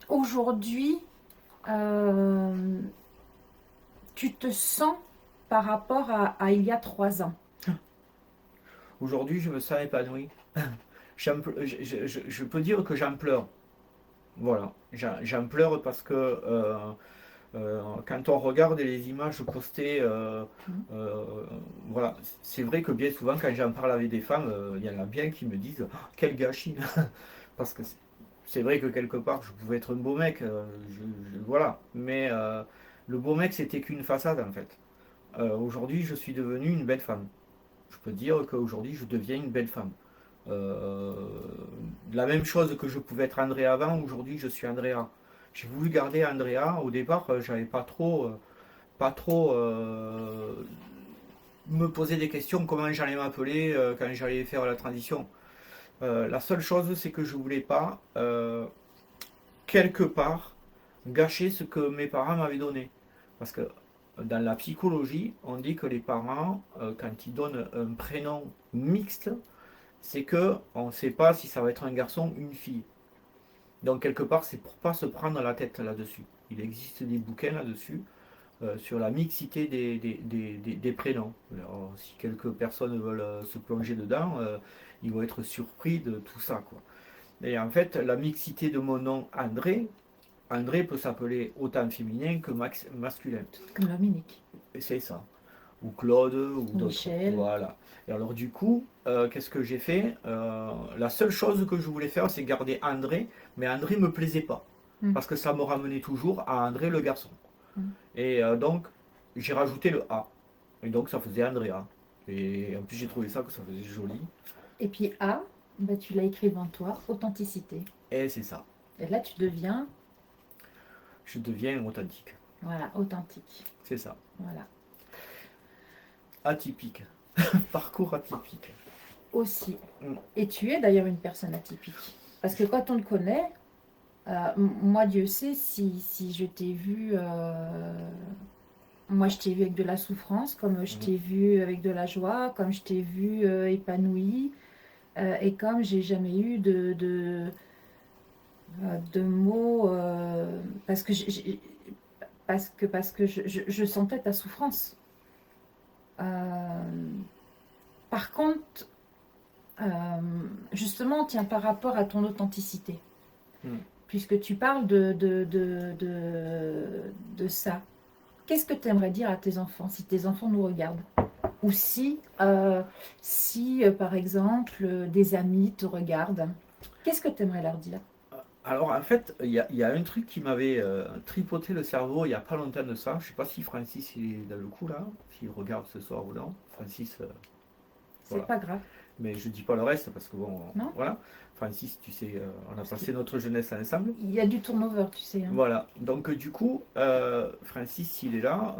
Speaker 1: aujourd'hui tu te sens par rapport à il y a 3 ans?
Speaker 2: Aujourd'hui, je me sens épanoui. Je peux dire que j'en pleure. Voilà. J'en pleure parce que quand on regarde les images postées, voilà, c'est vrai que bien souvent, quand j'en parle avec des femmes, il y en a bien qui me disent oh, quel gâchis. Parce que c'est vrai que quelque part, je pouvais être un beau mec, voilà. Mais le beau mec, c'était qu'une façade en fait. Aujourd'hui, je suis devenu une belle femme. Je peux dire qu'aujourd'hui, je deviens une belle femme. Euh, la même chose que je pouvais être Andrea avant, aujourd'hui, je suis Andrea. J'ai voulu garder Andrea. Au départ, j'avais pas trop me poser des questions comment j'allais m'appeler quand j'allais faire la transition. La seule chose, c'est que je voulais pas quelque part gâcher ce que mes parents m'avaient donné. Parce que dans la psychologie, on dit que les parents, quand ils donnent un prénom mixte, c'est que on ne sait pas si ça va être un garçon ou une fille. Donc quelque part, c'est pour pas se prendre la tête là-dessus. Il existe des bouquins là-dessus sur la mixité des prénoms. Alors, si quelques personnes veulent se plonger dedans, ils vont être surpris de tout ça, quoi. Et en fait, la mixité de mon nom André, André peut s'appeler autant féminin que masculin.
Speaker 1: Comme Dominique.
Speaker 2: Et c'est ça. Ou Claude, ou d'autres.
Speaker 1: Michel.
Speaker 2: Voilà. Et alors du coup, qu'est-ce que j'ai fait la seule chose que je voulais faire, c'est garder André, mais André me plaisait pas. Parce que ça me ramenait toujours à André le garçon. Et donc, j'ai rajouté le A. Et donc, ça faisait Andrea. Et en plus, j'ai trouvé ça que ça faisait joli.
Speaker 1: Et puis A, bah, tu l'as écrit devant toi, authenticité.
Speaker 2: Et c'est ça.
Speaker 1: Et là, tu deviens...
Speaker 2: Je deviens authentique.
Speaker 1: Voilà, authentique.
Speaker 2: C'est ça.
Speaker 1: Voilà.
Speaker 2: Atypique. Parcours atypique.
Speaker 1: Aussi. Et tu es d'ailleurs une personne atypique. Parce que quand on te connaît, moi Dieu sait si je t'ai vu moi, je t'ai vu avec de la souffrance, comme je
Speaker 2: Mm.
Speaker 1: t'ai vu avec de la joie, comme je t'ai vu épanouie, et comme j'ai jamais eu de mots, parce que, parce que je sentais ta souffrance. Euh, Par contre, justement, tiens, par rapport à ton authenticité,
Speaker 2: Mm.
Speaker 1: puisque tu parles de ça, qu'est-ce que tu aimerais dire à tes enfants si tes enfants nous regardent? Ou si par exemple, des amis te regardent, qu'est-ce que tu aimerais leur dire?
Speaker 2: Alors en fait, il y a un truc qui m'avait tripoté le cerveau il n'y a pas longtemps de ça. Je sais pas si Francis il est dans le coup là, s'il regarde ce soir ou non. Francis,
Speaker 1: C'est
Speaker 2: voilà.
Speaker 1: pas grave,
Speaker 2: Mais je dis pas le reste parce que bon,
Speaker 1: non?
Speaker 2: voilà. Francis, tu sais, on a
Speaker 1: Parce
Speaker 2: passé
Speaker 1: qu'il
Speaker 2: notre jeunesse ensemble.
Speaker 1: y a du turnover, tu sais, hein.
Speaker 2: Voilà. Donc du coup, Francis, il est là.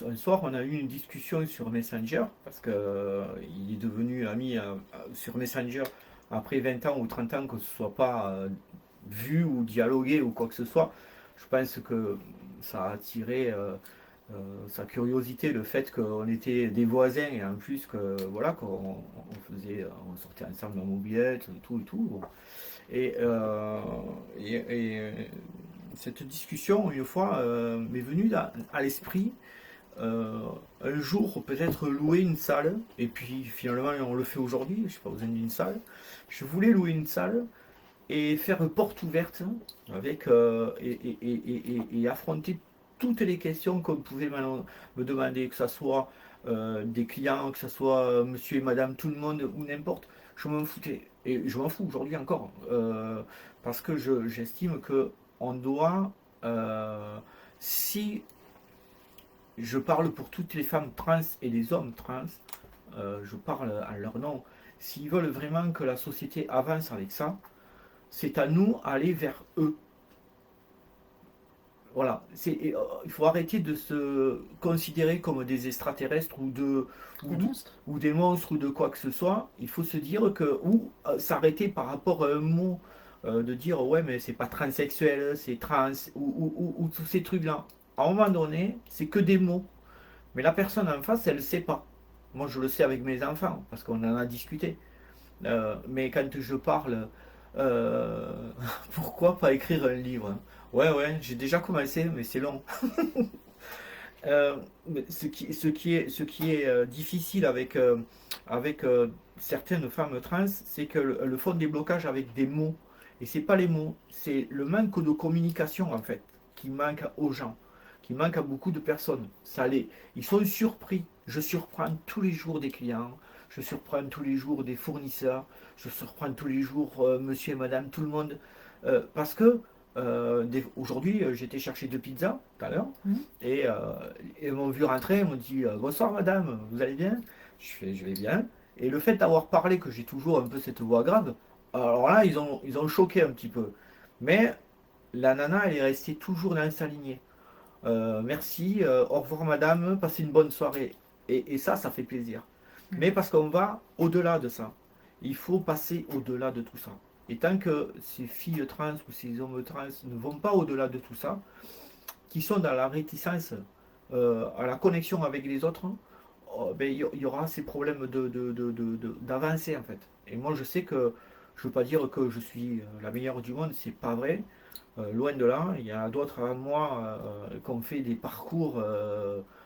Speaker 2: Un soir, on a eu une discussion sur Messenger parce que il est devenu ami sur Messenger après 20 ans ou 30 ans que ce soit pas vu ou dialogué ou quoi que ce soit. Je pense que ça a attiré sa curiosité, le fait qu'on était des voisins et en plus que voilà on sortait ensemble en mobilette, tout et tout. Bon. Et, cette discussion, une fois, m'est venue à l'esprit. euh, un jour, peut-être louer une salle, et puis finalement, on le fait aujourd'hui, je n'ai pas besoin d'une salle. Je voulais louer une salle et faire porte ouverte avec, et affronter toutes les questions qu'on pouvait me demander, que ce soit des clients, que ce soit monsieur et madame, tout le monde ou n'importe. Je m'en foutais. Et je m'en fous aujourd'hui encore. Parce que j'estime que on doit, si je parle pour toutes les femmes trans et les hommes trans, je parle à leur nom, s'ils veulent vraiment que la société avance avec ça, c'est à nous d'aller vers eux. Voilà, il faut arrêter de se considérer comme des extraterrestres ou,
Speaker 1: Des
Speaker 2: de-
Speaker 1: monstres.
Speaker 2: ou des monstres ou de quoi que ce soit. Il faut se dire que, ou s'arrêter par rapport à un mot, de dire ouais, mais c'est pas transsexuel, c'est trans, ou tous ces trucs-là. À un moment donné, c'est que des mots. Mais la personne en face, elle ne sait pas. Moi, je le sais avec mes enfants, parce qu'on en a discuté. Mais quand je parle, euh, pourquoi pas écrire un livre, hein? Ouais, ouais, j'ai déjà commencé, mais c'est long. Mais ce qui est difficile avec certaines femmes trans, c'est qu'elles font des blocages avec des mots. Et c'est pas les mots, c'est le manque de communication en fait, qui manque aux gens, qui manque à beaucoup de personnes. Ils sont surpris. Je surprends tous les jours des clients, je surprends tous les jours des fournisseurs, je surprends tous les jours monsieur et madame, tout le monde. Parce que aujourd'hui, j'étais chercher 2 pizzas tout à l'heure.
Speaker 1: Mhm.
Speaker 2: Et ils m'ont vu rentrer, ils m'ont dit bonsoir madame, vous allez bien? Je vais bien. Et le fait d'avoir parlé, que j'ai toujours un peu cette voix grave, alors là, ils ont choqué un petit peu. Mais la nana, elle est restée toujours dans sa lignée. Merci, au revoir madame, passez une bonne soirée. Et ça fait plaisir.
Speaker 1: Mhm.
Speaker 2: Mais parce qu'on va au-delà de ça. Il faut passer au-delà de tout ça. Et tant que ces filles trans ou ces hommes trans ne vont pas au-delà de tout ça, qui sont dans la réticence à la connexion avec les autres, ben, il y aura ces problèmes d'avancer en fait. Et moi je sais que je ne veux pas dire que je suis la meilleure du monde, c'est pas vrai. Loin de là, il y a d'autres avant moi qui ont fait des parcours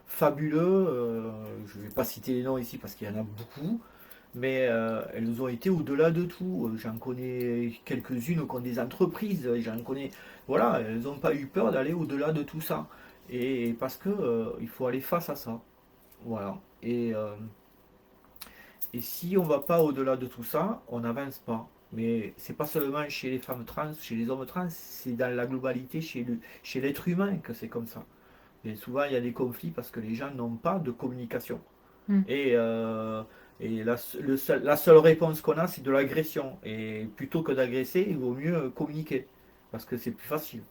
Speaker 2: fabuleux. Je ne vais pas citer les noms ici parce qu'il y en a beaucoup, mais elles ont été au-delà de tout. J'en connais quelques-unes qui ont des entreprises, j'en connais. Voilà, elles n'ont pas eu peur d'aller au-delà de tout ça. Et parce que il faut aller face à ça. Voilà. Et si on va pas au-delà de tout ça, on n'avance pas. Mais c'est pas seulement chez les femmes trans, chez les hommes trans, c'est dans la globalité, chez l'être humain que c'est comme ça. Et souvent, il y a des conflits parce que les gens n'ont pas de communication.
Speaker 1: Mhm.
Speaker 2: Et, la seule réponse qu'on a, c'est de l'agression. Et plutôt que d'agresser, il vaut mieux communiquer. Parce que c'est plus facile.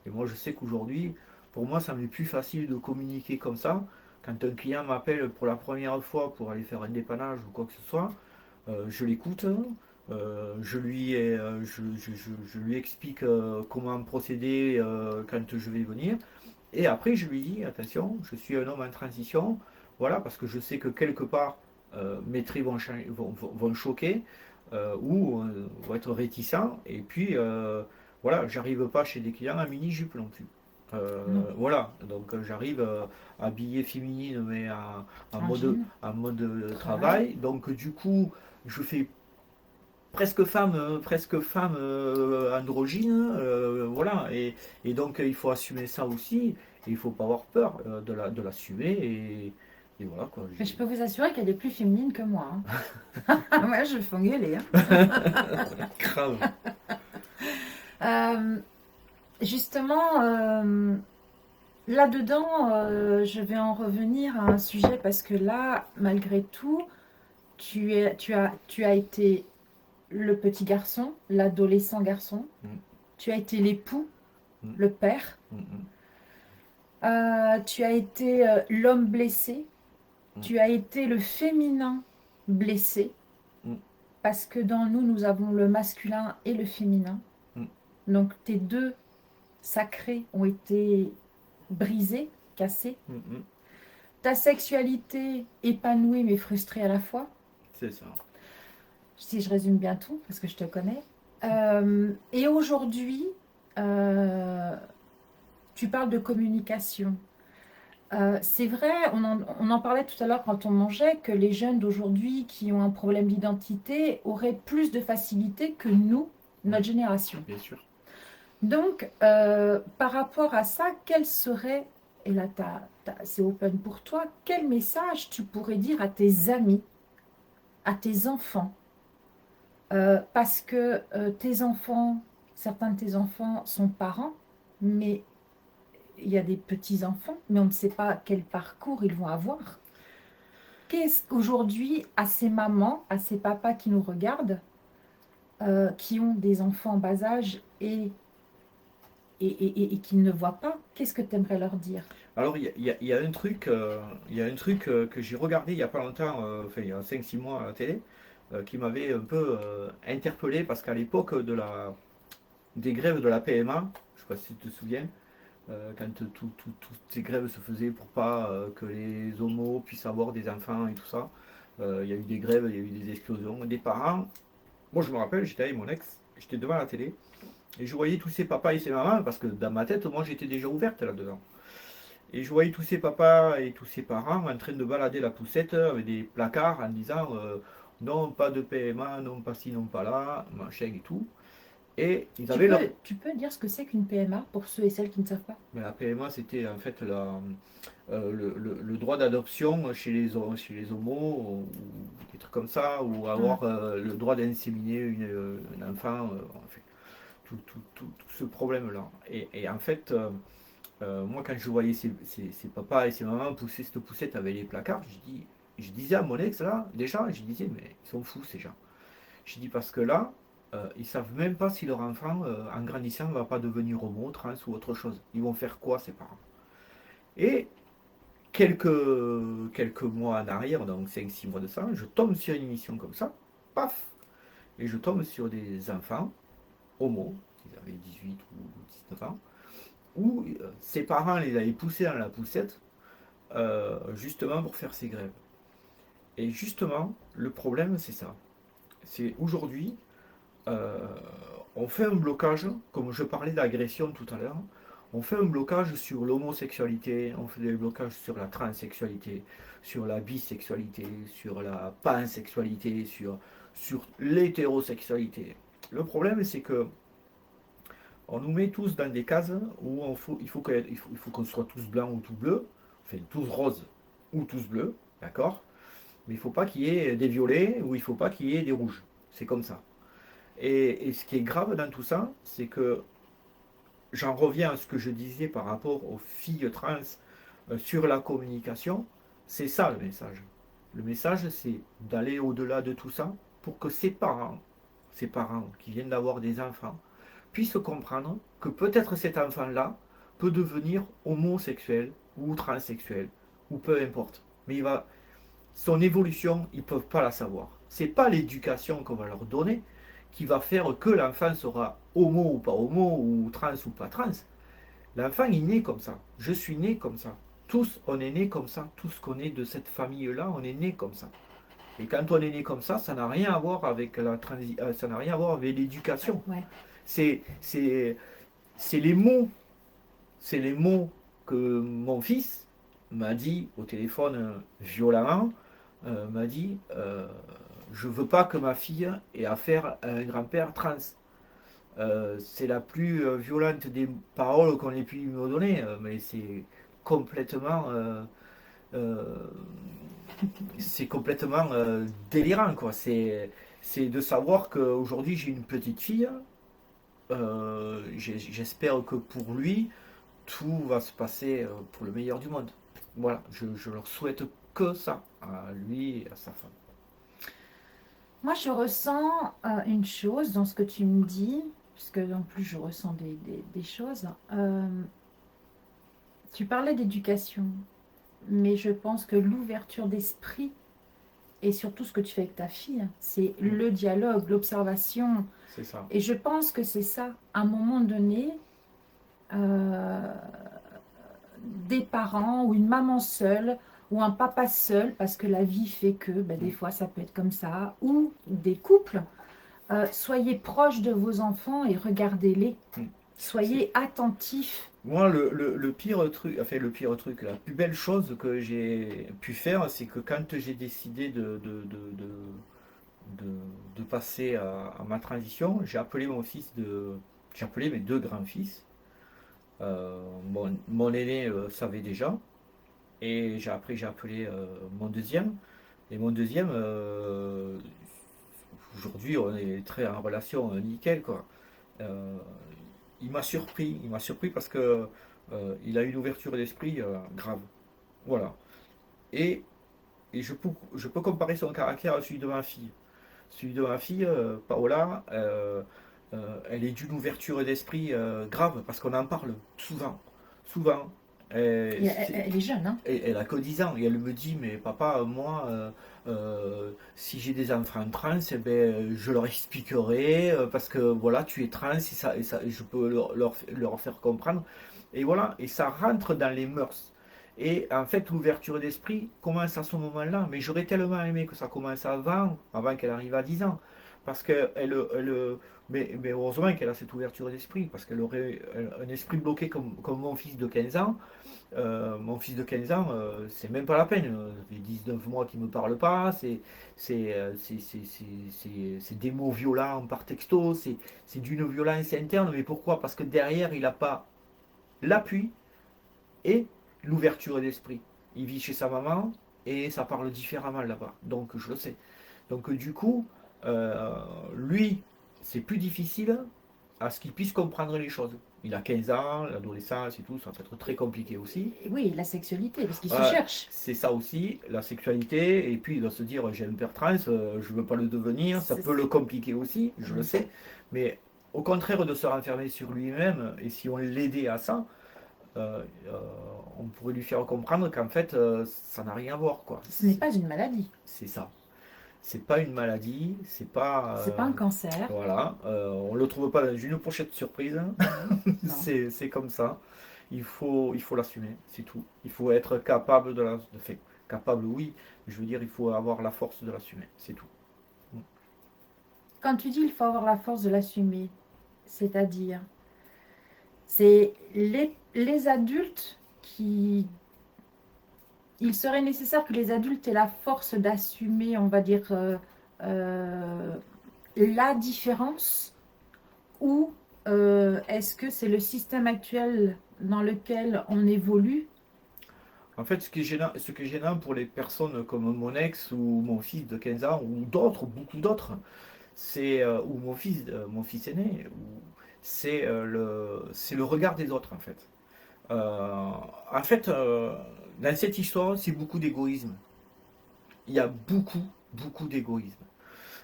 Speaker 2: Et moi, je sais qu'aujourd'hui, pour moi, ça m'est plus facile de communiquer comme ça. Quand un client m'appelle pour la première fois pour aller faire un dépannage ou quoi que ce soit, je l'écoute, je lui explique comment procéder quand je vais venir. Et après, je lui dis, attention, je suis un homme en transition, voilà, parce que je sais que quelque part, mes traits vont choquer ou vont être réticents. Et puis, voilà, j'arrive pas chez des clients en mini-jupe non plus.
Speaker 1: Non,
Speaker 2: Voilà, donc j'arrive habillé féminine, mais
Speaker 1: en jean,
Speaker 2: en mode
Speaker 1: travail.
Speaker 2: travail. Donc, du coup, je fais presque femme androgyne, voilà. Et donc il faut assumer ça aussi. Et il faut pas avoir peur de l'assumer. Et voilà quoi.
Speaker 1: Mais je peux vous assurer qu'elle est plus féminine que moi, hein. Moi, je me fais engueuler, hein.
Speaker 2: Grave.
Speaker 1: Euh, justement, là-dedans, je vais en revenir à un sujet parce que là, malgré tout, tu as été le petit garçon, l'adolescent garçon,
Speaker 2: Mm,
Speaker 1: tu as été l'époux,
Speaker 2: mm,
Speaker 1: le père,
Speaker 2: mm, mm,
Speaker 1: tu as été l'homme blessé,
Speaker 2: mm,
Speaker 1: tu as été le féminin blessé,
Speaker 2: mm,
Speaker 1: parce que dans nous, nous avons le masculin et le féminin.
Speaker 2: mm,
Speaker 1: Donc tes deux sacrés ont été brisés, cassés.
Speaker 2: mm, mm.
Speaker 1: Ta sexualité épanouie mais frustrée à la fois,
Speaker 2: C'est ça.
Speaker 1: si je résume bien tout, parce que je te connais. Et aujourd'hui, euh, tu parles de communication. C'est vrai, on en parlait tout à l'heure quand on mangeait, que les jeunes d'aujourd'hui qui ont un problème d'identité auraient plus de facilité que nous,
Speaker 2: Oui,
Speaker 1: notre génération.
Speaker 2: bien sûr.
Speaker 1: Donc, par rapport à ça, quel serait, et là c'est open pour toi, quel message tu pourrais dire à tes amis, à tes enfants? Parce que tes enfants, certains de tes enfants sont parents, mais il y a des petits-enfants, mais on ne sait pas quel parcours ils vont avoir. Qu'est-ce qu'aujourd'hui, à ces mamans, à ces papas qui nous regardent, qui ont des enfants en bas âge et qui ne voient pas, qu'est-ce que tu aimerais leur dire?
Speaker 2: Alors il y a un truc, que j'ai regardé il y a pas longtemps, enfin il y a 5 6 mois à la télé, qui m'avait un peu interpellé parce qu'à l'époque des grèves de la PMA, je sais pas si tu te souviens, quand toutes ces grèves se faisaient pour pas que les homos puissent avoir des enfants et tout ça. Il y a eu des grèves, il y a eu des explosions. Des parents, moi je me rappelle, j'étais avec mon ex, j'étais devant la télé, et je voyais tous ces papas et ces mamans, parce que dans ma tête, moi j'étais déjà ouverte là-dedans. Et je voyais tous ces papas et tous ces parents en train de balader la poussette avec des placards en disant non, pas de PMA, non, pas ci, non, pas là, machin et tout. Et ils avaient leur,
Speaker 1: Tu peux dire ce que c'est qu'une PMA pour ceux et celles qui ne savent pas?
Speaker 2: mais la PMA, c'était en fait le droit d'adoption chez les homos, ou des trucs comme ça, ou
Speaker 1: Ah,
Speaker 2: avoir le droit d'inséminer un enfant, enfin, tout ce problème-là. Et en fait, moi, quand je voyais ces papas et ces mamans pousser cette poussette avec les placards, je disais à mon ex, là, déjà, je disais, mais ils sont fous, ces gens. Je dis parce que là, ils savent même pas si leur enfant, en grandissant, va pas devenir homo, trans ou autre chose. Ils vont faire quoi, ces parents? Et quelques mois en arrière, donc 5 6 mois de ça, je tombe sur une émission comme ça, paf, et je tombe sur des enfants homo, qui avaient 18 ou 19 ans, où ses parents les avaient poussés dans la poussette, justement pour faire ces grèves. Et justement, le problème, c'est ça. C'est aujourd'hui, euh, on fait un blocage, comme je parlais d'agression tout à l'heure, on fait un blocage sur l'homosexualité, on fait des blocages sur la transsexualité, sur la bisexualité, sur la pansexualité, sur l'hétérosexualité. Le problème, c'est que on nous met tous dans des cases où il faut qu'on soit tous blancs ou tous bleus, enfin tous roses ou tous bleus, d'accord? Mais il ne faut pas qu'il y ait des violets ou il ne faut pas qu'il y ait des rouges. C'est comme ça. Et ce qui est grave dans tout ça, c'est que j'en reviens à ce que je disais par rapport aux filles trans sur la communication. C'est ça le message. Le message, c'est d'aller au-delà de tout ça pour que ces parents qui viennent d'avoir des enfants, puissent comprendre que peut-être cet enfant-là peut devenir homosexuel ou transsexuel, ou peu importe. Mais son évolution, ils ne peuvent pas la savoir. Ce n'est pas l'éducation qu'on va leur donner qui va faire que l'enfant sera homo ou pas homo, ou trans ou pas trans. L'enfant est né comme ça. Je suis né comme ça. Tous, on est né comme ça. Tous qu'on est de cette famille-là, on est né comme ça. Et quand on est né comme ça n'a rien à voir avec ça n'a rien à voir avec l'éducation.
Speaker 1: Ouais.
Speaker 2: C'est, c'est, c'est les mots, c'est les mots que mon fils m'a dit au téléphone violemment, m'a dit, je veux pas que ma fille ait affaire à un grand-père trans. C'est la plus violente des paroles qu'on ait pu me donner, mais complètement, euh, euh, c'est complètement délirant, quoi. C'est de savoir qu'aujourd'hui j'ai une petite fille. J'espère que pour lui, tout va se passer pour le meilleur du monde. Voilà, je leur souhaite que ça, à lui et à sa femme.
Speaker 1: Moi, je ressens une chose dans ce que tu me dis, puisque en plus je ressens des choses. Tu parlais d'éducation, mais je pense que l'ouverture d'esprit et surtout ce que tu fais avec ta fille, c'est le dialogue, l'observation.
Speaker 2: C'est ça.
Speaker 1: Et je pense que c'est ça, à un moment donné, euh, des parents ou une maman seule ou un papa seul, parce que la vie fait que des fois ça peut être comme ça, ou des couples, soyez proches de vos enfants et regardez-les. Soyez attentifs.
Speaker 2: Moi, le pire truc, enfin le pire truc, la plus belle chose que j'ai pu faire, c'est que quand j'ai décidé de passer à ma transition, j'ai appelé j'ai appelé mes deux grands-fils. Mon aîné savait déjà, et j'ai appelé mon deuxième. Et mon deuxième, aujourd'hui, on est très en relation nickel, quoi. Euh, il m'a surpris parce que il a une ouverture d'esprit grave. Voilà. Et, et je peux comparer son caractère à celui de ma fille. Celui de ma fille, Paola, elle est d'une ouverture d'esprit grave parce qu'on en parle souvent. Souvent.
Speaker 1: Elle est jeune, hein?
Speaker 2: Elle a que 10 ans et elle me dit, mais papa, moi, si j'ai des enfants trans, eh ben, je leur expliquerai parce que voilà, tu es trans et je peux leur faire comprendre. Et voilà, et ça rentre dans les mœurs. Et en fait, l'ouverture d'esprit commence à ce moment-là. Mais j'aurais tellement aimé que ça commence avant qu'elle arrive à 10 ans. Parce mais heureusement qu'elle a cette ouverture d'esprit, parce qu'elle aurait un esprit bloqué comme mon fils de 15 ans. Mon fils de 15 ans, c'est même pas la peine. Ça fait 19 mois qu'il me parle pas. C'est des mots violents par texto. C'est d'une violence interne. Mais pourquoi? Parce que derrière, il n'a pas l'appui et l'ouverture d'esprit. Il vit chez sa maman et ça parle différemment là-bas. Donc je le sais. Donc du coup, euh, lui, c'est plus difficile à ce qu'il puisse comprendre les choses. Il a 15 ans, l'adolescence et tout, ça peut être très compliqué aussi.
Speaker 1: Oui, la sexualité, parce qu'il se cherche.
Speaker 2: C'est ça aussi, la sexualité, et puis il doit se dire j'ai un père trans, je ne veux pas le devenir, ça peut le compliquer aussi, je le sais, mais au contraire de se renfermer sur lui-même, et si on l'aidait à ça, euh, euh, on pourrait lui faire comprendre qu'en fait ça n'a rien à voir, quoi.
Speaker 1: Ce n'est pas une maladie.
Speaker 2: C'est ça. C'est pas une maladie,
Speaker 1: C'est pas un cancer.
Speaker 2: voilà, on le trouve pas dans une pochette surprise.
Speaker 1: Non.
Speaker 2: C'est comme ça. Il faut l'assumer, c'est tout. Il faut être capable capable, oui, je veux dire, il faut avoir la force de l'assumer, c'est tout.
Speaker 1: Quand tu dis il faut avoir la force de l'assumer, c'est-à-dire, c'est les adultes qui... Il serait nécessaire que les adultes aient la force d'assumer, on va dire, euh, la différence, ou est-ce que c'est le système actuel dans lequel on évolue?
Speaker 2: En fait, ce qui est gênant pour les personnes comme mon ex ou mon fils de 15 ans ou d'autres, beaucoup d'autres, ou mon fils aîné, c'est le regard des autres en fait. En fait, dans cette histoire, c'est beaucoup d'égoïsme. Il y a beaucoup d'égoïsme.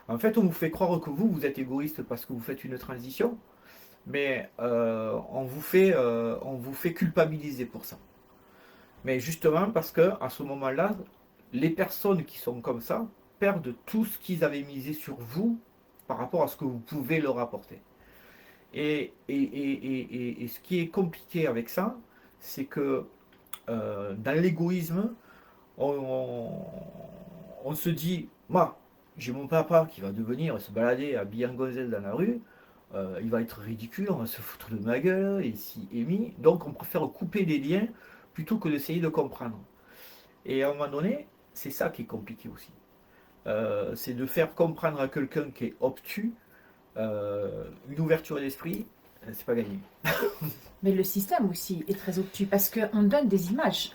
Speaker 2: En fait, on vous fait croire que vous êtes égoïste parce que vous faites une transition, mais on vous fait culpabiliser pour ça. Mais justement parce que à ce moment-là, les personnes qui sont comme ça perdent tout ce qu'ils avaient misé sur vous par rapport à ce que vous pouvez leur apporter. Et ce qui est compliqué avec ça, c'est que dans l'égoïsme, on, on se dit, moi, j'ai mon papa qui va devenir se balader habillé en gonzesse dans la rue, il va être ridicule, on va se foutre de ma gueule, et si, et mi. Donc on préfère couper les liens plutôt que d'essayer de comprendre. Et à un moment donné, c'est ça qui est compliqué aussi. C'est de faire comprendre à quelqu'un qui est obtus une ouverture d'esprit, c'est pas gagné.
Speaker 1: Mais le système aussi est très obtus parce qu'on donne des images.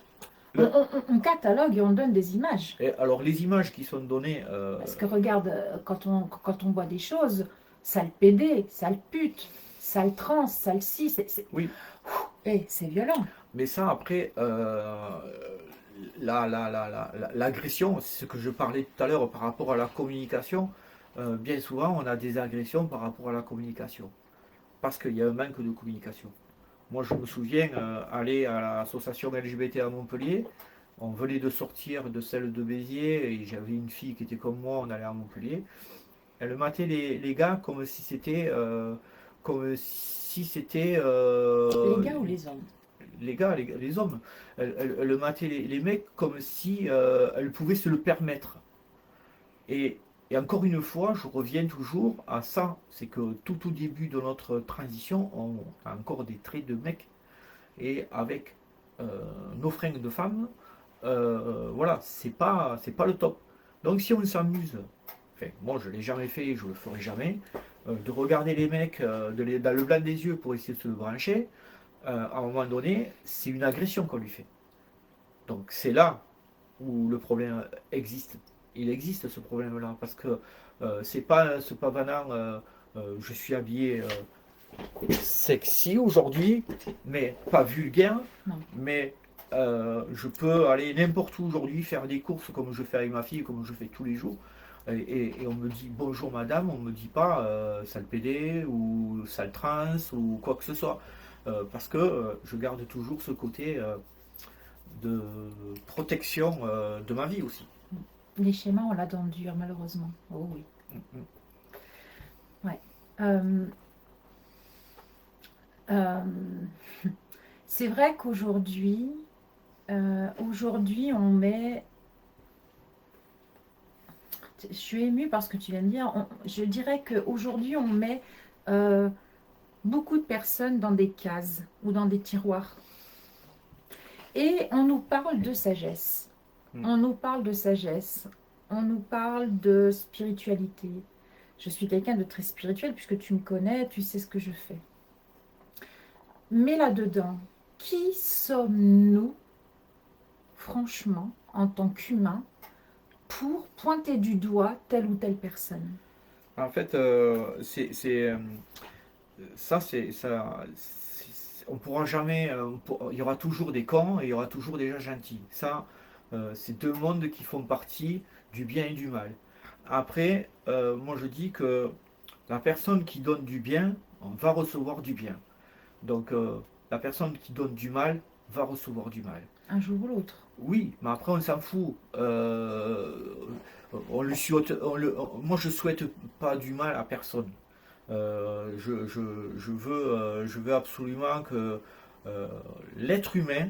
Speaker 2: Le-
Speaker 1: On catalogue et on donne des images.
Speaker 2: Et alors les images qui sont données,
Speaker 1: Parce que regarde, quand on voit des choses, sale PD, sale pute, sale trans, sale ci,
Speaker 2: oui,
Speaker 1: c'est violent.
Speaker 2: mais ça après, l'agression, c'est ce que je parlais tout à l'heure par rapport à la communication. Bien souvent, on a des agressions par rapport à la communication, parce qu'il y a un manque de communication. Moi, je me souviens aller à l'association LGBT à Montpellier. On venait de sortir de celle de Béziers et j'avais une fille qui était comme moi, on allait à Montpellier. Elle matait les gars comme si c'était
Speaker 1: Les gars ou les hommes?
Speaker 2: les gars, les hommes. Elle matait les mecs comme si elle pouvait se le permettre. Et, et encore une fois, je reviens toujours à ça, c'est que tout au début de notre transition, on a encore des traits de mec et avec nos fringues de femmes, voilà, c'est pas le top. Donc si on s'amuse, enfin, moi je l'ai jamais fait et je le ferai jamais, de regarder les mecs dans le blanc des yeux pour essayer de se le brancher, à un moment donné, c'est une agression qu'on lui fait. Donc c'est là où le problème existe. Il existe ce problème-là parce que c'est pas ce pavanant, je suis habillé sexy aujourd'hui, mais pas vulgaire,
Speaker 1: Non.
Speaker 2: mais je peux aller n'importe où aujourd'hui faire des courses comme je fais avec ma fille, comme je fais tous les jours. Et on me dit bonjour madame, on me dit pas sale PD ou sale trans ou quoi que ce soit. Parce que je garde toujours ce côté de protection de ma vie aussi.
Speaker 1: Les schémas, on l'a dans le dur, malheureusement. Oh oui. Ouais. C'est vrai qu'aujourd'hui, on met... Je suis émue par ce que tu viens de dire. Je dirais qu'aujourd'hui, on met beaucoup de personnes dans des cases ou dans des tiroirs. Et on nous parle de sagesse. On nous parle de sagesse. On nous parle de spiritualité. Je suis quelqu'un de très spirituel puisque tu me connais, tu sais ce que je fais. Mais là-dedans, qui sommes-nous, franchement, en tant qu'humains, pour pointer du doigt telle ou telle personne?
Speaker 2: En fait, ça, on pourra jamais. Il y aura toujours des cons et il y aura toujours des gens gentils. Ça, c'est deux mondes qui font partie du bien et du mal. Après, moi je dis que la personne qui donne du bien va recevoir du bien. Donc, la personne qui donne du mal va recevoir du mal.
Speaker 1: Un jour ou l'autre.
Speaker 2: Oui, mais après on s'en fout. Moi je souhaite pas du mal à personne. Je veux absolument que euh, l'être humain,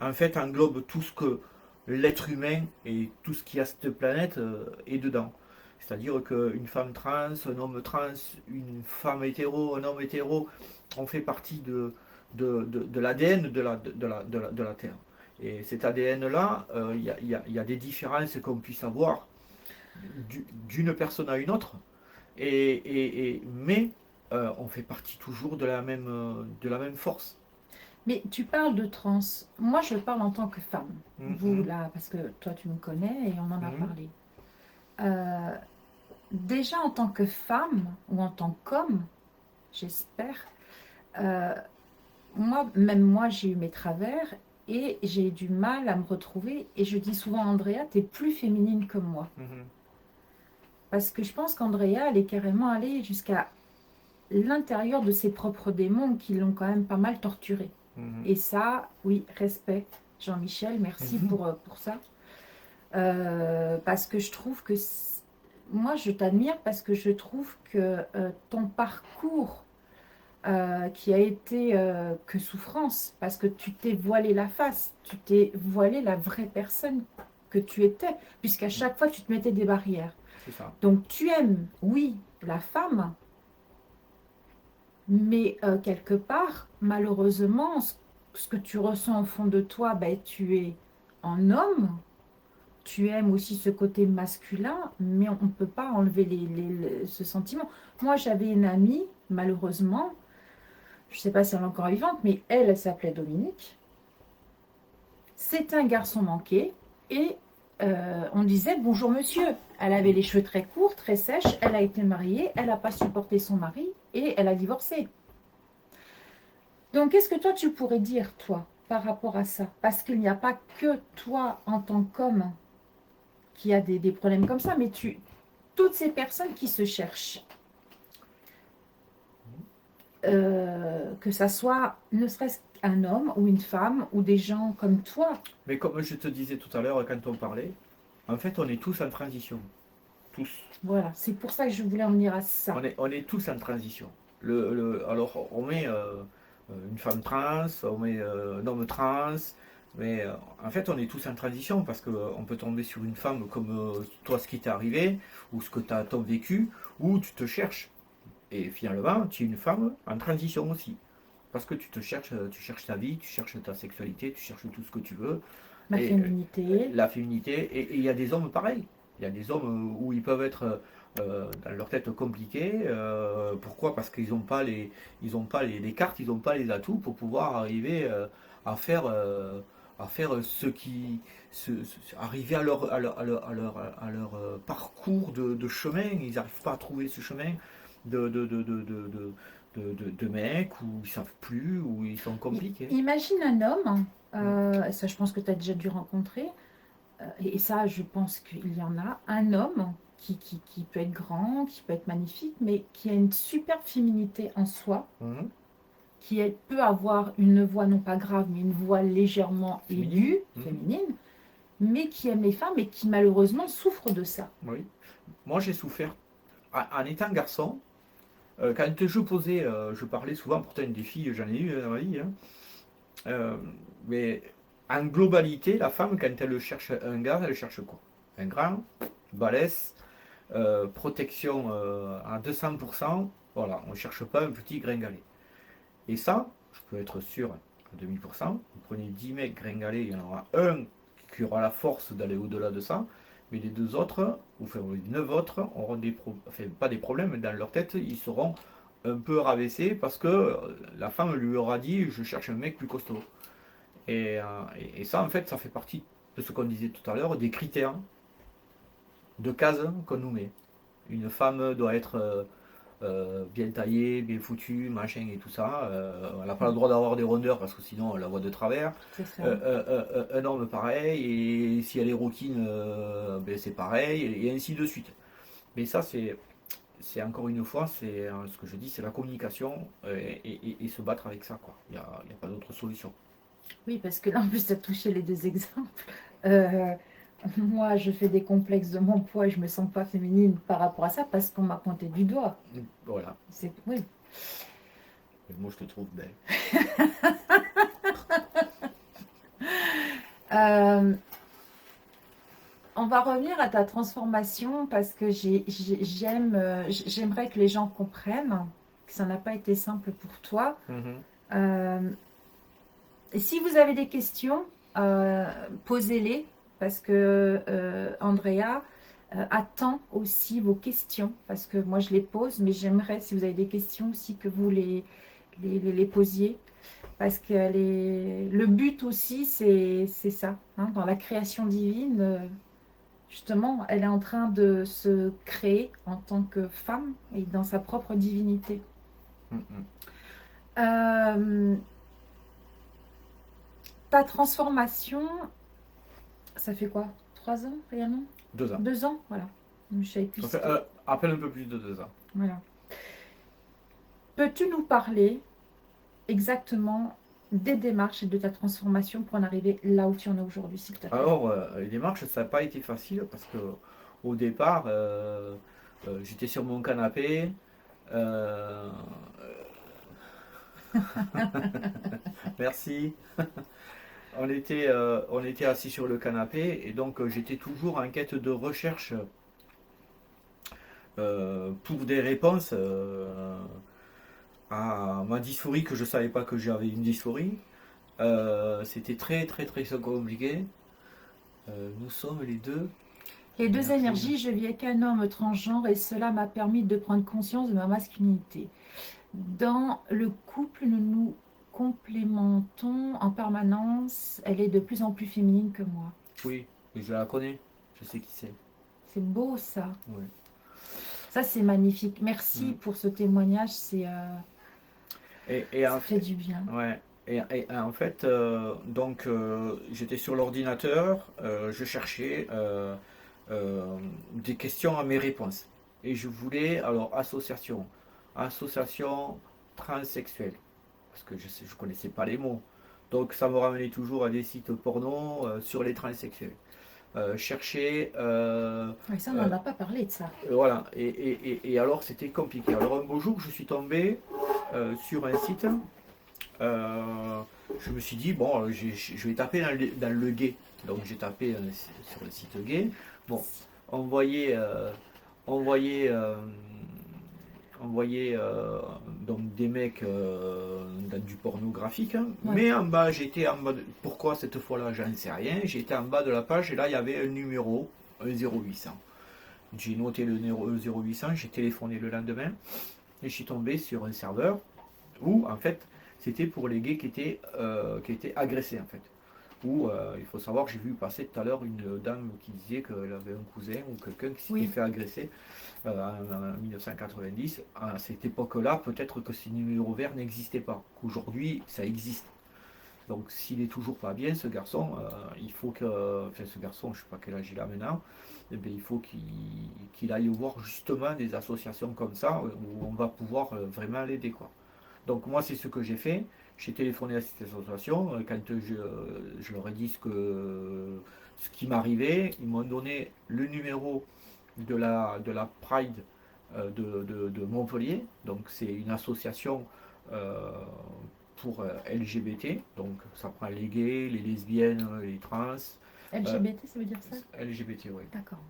Speaker 2: en fait, englobe tout ce que l'être humain et tout ce qui a cette planète est dedans. C'est-à-dire qu'une femme trans, un homme trans, une femme hétéro, un homme hétéro, on fait partie de l'ADN de la Terre. Et cet ADN-là, il y a des différences qu'on puisse avoir d'une personne à une autre, mais on fait partie toujours de la même force.
Speaker 1: Mais tu parles de trans. Moi, je parle en tant que femme. Vous,
Speaker 2: Mhm.
Speaker 1: là, parce que toi, tu me connais et on en a
Speaker 2: Mhm.
Speaker 1: parlé. Déjà, en tant que femme ou en tant qu'homme, j'espère, euh, même moi, j'ai eu mes travers et j'ai du mal à me retrouver. Et je dis souvent, Andrea, t'es plus féminine que moi.
Speaker 2: Mhm.
Speaker 1: Parce que je pense qu'Andrea, elle est carrément allée jusqu'à l'intérieur de ses propres démons qui l'ont quand même pas mal torturée.
Speaker 2: Mhm.
Speaker 1: Et ça, oui, respect. Jean-Michel, merci
Speaker 2: Mhm.
Speaker 1: pour ça. Parce que je trouve que... Moi, je t'admire parce que je trouve que ton parcours qui a été que souffrance, parce que tu t'es voilé la face, tu t'es voilé la vraie personne que tu étais, puisqu'à chaque fois, tu te mettais des barrières.
Speaker 2: C'est ça.
Speaker 1: Donc, tu aimes, oui, la femme, mais quelque part, malheureusement, ce que tu ressens au fond de toi, ben, tu es en homme, tu aimes aussi ce côté masculin, mais on ne peut pas enlever ce sentiment. Moi, j'avais une amie, malheureusement, je ne sais pas si elle est encore vivante, mais elle s'appelait Dominique. C'est un garçon manqué et on disait bonjour monsieur. Elle avait les cheveux très courts, très sèches, elle a été mariée, elle n'a pas supporté son mari et elle a divorcé. Donc qu'est-ce que toi tu pourrais dire, toi, par rapport à ça? Parce qu'il n'y a pas que toi en tant qu'homme qui a des problèmes comme ça, mais toutes ces personnes qui se cherchent. Que ça soit ne serait-ce qu'un homme ou une femme ou des gens comme toi.
Speaker 2: Mais comme je te disais tout à l'heure quand on parlait, en fait, on est tous en transition. Tous.
Speaker 1: Voilà, c'est pour ça que je voulais en venir à ça.
Speaker 2: On est tous en transition. Alors, on met une femme trans, on met un homme trans, mais en fait, on est tous en transition parce qu'on peut tomber sur une femme comme toi, ce qui t'est arrivé, ou ce que tu as ton vécu, ou tu te cherches. Et finalement, tu es une femme en transition aussi. Parce que tu cherches ta vie, tu cherches ta sexualité, tu cherches tout ce que tu veux.
Speaker 1: Ma
Speaker 2: Et
Speaker 1: féminité.
Speaker 2: la féminité, et il y a des hommes pareils. Il y a des hommes où ils peuvent être dans leur tête compliqués. Pourquoi? Parce qu'ils n'ont pas les cartes, ils n'ont pas les atouts pour pouvoir arriver à faire, ce qui. Arriver à leur parcours de chemin. Ils n'arrivent pas à trouver ce chemin de, de, de, de, de, de, de mecs où ils savent plus, où ils sont compliqués.
Speaker 1: Imagine un homme, ça je pense que tu as déjà dû rencontrer, et ça je pense qu'il y en a, un homme qui peut être grand, qui peut être magnifique, mais qui a une super féminité en soi,
Speaker 2: Mhm.
Speaker 1: peut avoir une voix non pas grave, mais une voix légèrement aiguë,
Speaker 2: Mhm.
Speaker 1: féminine, mais qui aime les femmes et qui malheureusement souffre de ça.
Speaker 2: Oui. Moi, j'ai souffert en étant garçon. Quand je posais, je parlais souvent, pourtant des filles, j'en ai eu dans ma vie, hein. Mais en globalité, la femme, quand elle cherche un gars, elle cherche quoi? Un grand, balèze, protection à 200%. Voilà, on ne cherche pas un petit gringalet. Et ça, je peux être sûr à 2000%. Vous prenez 10 mecs gringalés, il y en aura un qui aura la force d'aller au-delà de ça. Mais les deux autres, ou enfin les 9 autres, auront enfin, pas des problèmes, mais dans leur tête, ils seront un peu rabaissés parce que la femme lui aura dit je cherche un mec plus costaud. Et ça, en fait, ça fait partie de ce qu'on disait tout à l'heure, des critères de cases qu'on nous met. Une femme doit être bien taillée, bien foutue, machin et tout ça. Elle n'a pas le droit d'avoir des rondeurs parce que sinon elle la voit de travers.
Speaker 1: C'est ça.
Speaker 2: Un homme pareil, et si elle est roquine, ben c'est pareil, et ainsi de suite. Mais ça, c'est encore une fois, c'est ce que je dis, c'est la communication et se battre avec ça, quoi. Il y a pas d'autre solution.
Speaker 1: Oui, parce que là, en plus, tu as touché les deux exemples. Euh, Moi, je fais des complexes de mon poids et je me sens pas féminine par rapport à ça parce qu'on m'a pointé du doigt.
Speaker 2: Voilà.
Speaker 1: Oui.
Speaker 2: Et moi, je te trouve belle.
Speaker 1: Euh, on va revenir à ta transformation parce que j'aimerais que les gens comprennent que ça n'a pas été simple pour toi.
Speaker 2: Mhm.
Speaker 1: Euh, et si vous avez des questions, posez-les parce que Andrea attend aussi vos questions parce que moi je les pose, mais j'aimerais si vous avez des questions aussi que vous les posiez parce que le but aussi c'est ça, hein, dans la création divine, justement, elle est en train de se créer en tant que femme et dans sa propre divinité.
Speaker 2: Mhm.
Speaker 1: Euh, Ta transformation, ça fait quoi? 3 ans réellement?
Speaker 2: 2 ans.
Speaker 1: 2 ans, voilà. Je savais plus
Speaker 2: Ça
Speaker 1: ce
Speaker 2: fait
Speaker 1: que-
Speaker 2: à peine un peu plus de 2 ans.
Speaker 1: Voilà. Peux-tu nous parler exactement des démarches et de ta transformation pour en arriver là où tu en es aujourd'hui, s'il te plaît?
Speaker 2: Alors, les démarches, ça n'a pas été facile parce que au départ, j'étais sur mon canapé. euh, Merci. On était assis sur le canapé et donc j'étais toujours en quête de recherche pour des réponses à ma dysphorie que je savais pas que j'avais une dysphorie. C'était très très très compliqué. Nous sommes les deux
Speaker 1: Les deux
Speaker 2: énergies.
Speaker 1: énergies, je vis avec un homme transgenre et cela m'a permis de prendre conscience de ma masculinité. Dans le couple, nous nous complémentons en permanence. Elle est de plus en plus féminine que moi.
Speaker 2: Oui, et je la connais. Je sais qui c'est.
Speaker 1: C'est beau ça.
Speaker 2: Oui.
Speaker 1: Ça, c'est magnifique. Merci
Speaker 2: Mm.
Speaker 1: pour ce témoignage.
Speaker 2: Et
Speaker 1: Ça fait du bien.
Speaker 2: ouais. Et en fait, donc j'étais sur l'ordinateur, je cherchais des questions à mes réponses. Et je voulais, alors, association transsexuelle, parce que je connaissais pas les mots. Donc ça me ramenait toujours à des sites porno sur les transsexuels. Chercher,
Speaker 1: Mais ça, on
Speaker 2: euh,
Speaker 1: n'en a pas parlé de ça.
Speaker 2: voilà, et alors c'était compliqué. Alors un beau jour, je suis tombé sur un site. Je me suis dit, bon, je vais taper dans le gay. Donc j'ai tapé sur le site gay. Bon, on voyait, on voyait, on voyait donc des mecs dans du pornographique. Hein.
Speaker 1: Ouais.
Speaker 2: Mais en bas, j'étais en bas. Pourquoi cette fois-là, j'en sais rien. J'étais en bas de la page et là, il y avait un numéro, un 0800. J'ai noté le numéro 0800, j'ai téléphoné le lendemain et je suis tombé sur un serveur où, en fait, c'était pour les gays qui étaient agressés, en fait. Où, il faut savoir que j'ai vu passer tout à l'heure une dame qui disait qu'elle avait un cousin ou quelqu'un qui s'était fait agresser en 1990. À cette époque-là, peut-être que ces numéros verts n'existaient pas. Qu'aujourd'hui, ça existe. Donc, s'il est toujours pas bien, ce garçon, il faut que. Enfin, ce garçon, je sais pas quel âge il a maintenant, eh bien, il faut qu'il aille voir justement des associations comme ça où on va pouvoir vraiment l'aider, quoi. Donc, moi, c'est ce que j'ai fait. J'ai téléphoné à cette association. Quand je leur ai dit ce qui m'arrivait, ils m'ont donné le numéro de la Pride de Montpellier. Donc, c'est une association euh, pour LGBT. Donc, ça prend les gays, les lesbiennes, les trans.
Speaker 1: LGBT, ça veut dire ça?
Speaker 2: LGBT, oui.
Speaker 1: D'accord.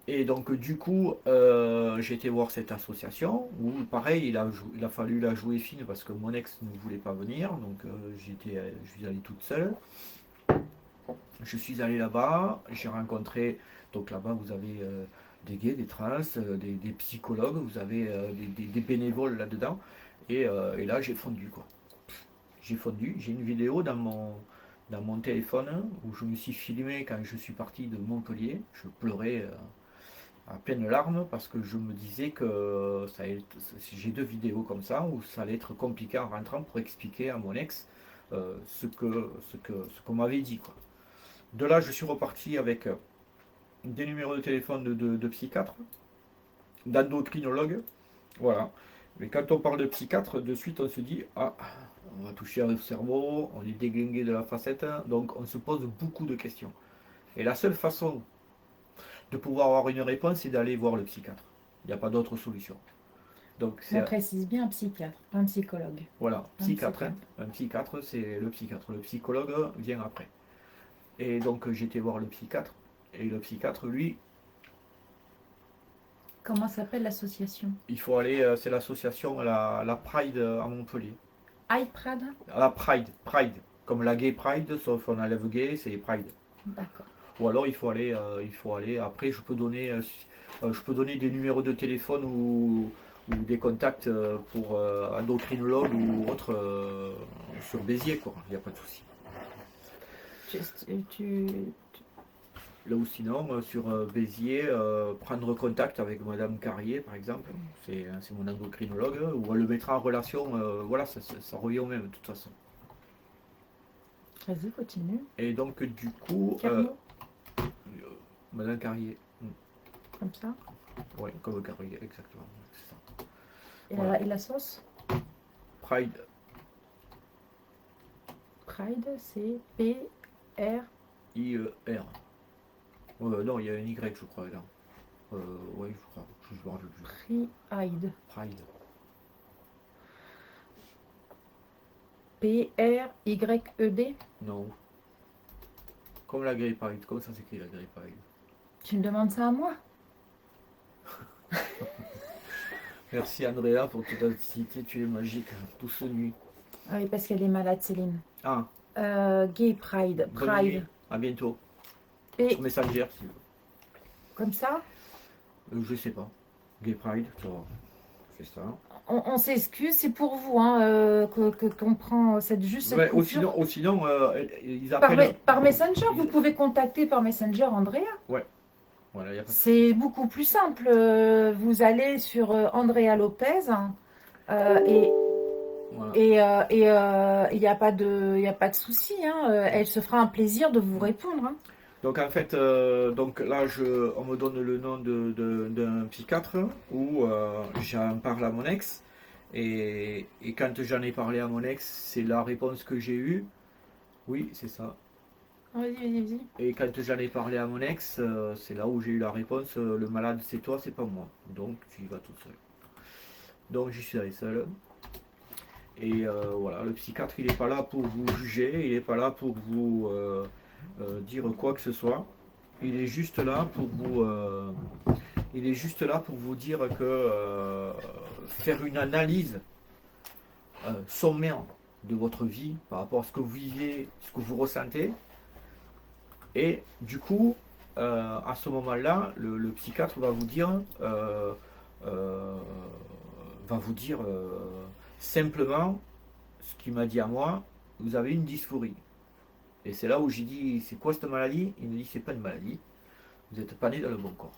Speaker 2: Et donc, du coup, j'ai été voir cette association où, pareil, il a fallu la jouer fine parce que mon ex ne voulait pas venir. Donc, je suis allé toute seule. Je suis allé là-bas, j'ai rencontré. Donc, là-bas, vous avez des gays, des trans, des psychologues, vous avez des bénévoles là-dedans. Et là, j'ai fondu, quoi. J'ai fondu. J'ai une vidéo dans mon téléphone où je me suis filmé quand je suis parti de Montpellier. Je pleurais à pleine larmes parce que je me disais que j'ai deux vidéos comme ça où ça allait être compliqué en rentrant pour expliquer à mon ex ce qu'on m'avait dit, quoi. De là, je suis reparti avec des numéros de téléphone de psychiatres, d'endocrinologues, voilà. Mais quand on parle de psychiatre, de suite on se dit, ah, on va toucher au cerveau, on est déglingué de la facette, donc on se pose beaucoup de questions. Et la seule façon de pouvoir avoir une réponse, c'est d'aller voir le psychiatre. Il n'y a pas d'autre solution. Donc
Speaker 1: On précise bien un psychiatre, pas un psychologue.
Speaker 2: voilà, psychiatre. Un psychiatre, c'est le psychiatre. Le psychologue vient après. Et donc j'étais voir le psychiatre. Et le psychiatre, lui,
Speaker 1: comment s'appelle l'association?
Speaker 2: il faut aller, c'est l'association la Pride à Montpellier.
Speaker 1: iPrad?
Speaker 2: La Pride. Comme la Gay Pride, sauf on enlève gay, c'est Pride.
Speaker 1: D'accord.
Speaker 2: Ou alors il faut aller. Après, je peux donner des numéros de téléphone ou des contacts pour endocrinologue ou autre sur Béziers, quoi. Il n'y a pas de souci. Là ou sinon, sur Béziers, prendre contact avec Madame Carrier, par exemple, c'est mon endocrinologue, ou elle le mettra en relation, voilà, ça revient au même de toute façon.
Speaker 1: Vas-y, continue.
Speaker 2: Et donc, du coup, Madame Carrier.
Speaker 1: Comme ça?
Speaker 2: Oui, comme Carrier, exactement. C'est ça.
Speaker 1: Et,
Speaker 2: Voilà.
Speaker 1: et la sauce?
Speaker 2: Pride.
Speaker 1: Pride, c'est P-R.
Speaker 2: I-E-R. Non, il y a un Y, je crois, là. Oui, je crois. Je me rappelle plus.
Speaker 1: Pride.
Speaker 2: Pride.
Speaker 1: P-R-Y-E-D.
Speaker 2: Non. Comme la grippe, comme ça s'écrit la grippe.
Speaker 1: Tu me demandes ça à moi?
Speaker 2: Merci Andrea pour toute activité, tu es magique, douce nuit.
Speaker 1: Oui, parce qu'elle est malade, Céline.
Speaker 2: Ah,
Speaker 1: Gay Pride.
Speaker 2: bonne nuit,
Speaker 1: Pride.
Speaker 2: à bientôt.
Speaker 1: Et
Speaker 2: Sur Messenger, si tu veux.
Speaker 1: comme ça,
Speaker 2: Je sais pas. Gay Pride, ça va. C'est ça.
Speaker 1: on s'excuse, c'est pour vous hein, qu'on prend juste cette
Speaker 2: Ouais, ou
Speaker 1: coupure.
Speaker 2: sinon, ils appellent.
Speaker 1: Par Messenger, vous pouvez contacter par Messenger Andrea.
Speaker 2: Ouais, voilà, y a pas de...
Speaker 1: C'est beaucoup plus simple. Vous allez sur Andrea Lopez hein, et
Speaker 2: Voilà.
Speaker 1: il n'y a pas de souci. Hein, elle se fera un plaisir de vous répondre. Hein.
Speaker 2: Donc en fait, donc là, on me donne le nom d'un psychiatre où j'en parle à mon ex. Et quand j'en ai parlé à mon ex, c'est la réponse que j'ai eue. Oui, c'est ça.
Speaker 1: Vas-y, vas-y, vas-y.
Speaker 2: Et quand j'en ai parlé à mon ex, c'est là où j'ai eu la réponse, le malade c'est toi, c'est pas moi. Donc tu y vas tout seul. Donc j'y suis allé seul. Et voilà, le psychiatre il n'est pas là pour vous juger, il n'est pas là pour vous dire quoi que ce soit. Il est juste là pour vous, il est juste là pour vous dire que faire une analyse sommaire de votre vie par rapport à ce que vous vivez, ce que vous ressentez. Et du coup, à ce moment-là, le psychiatre va vous dire, euh, simplement ce qu'il m'a dit à moi, vous avez une dysphorie. Et c'est là où j'ai dit, c'est quoi cette maladie? Il me dit, c'est pas une maladie, vous n'êtes pas né dans le bon corps.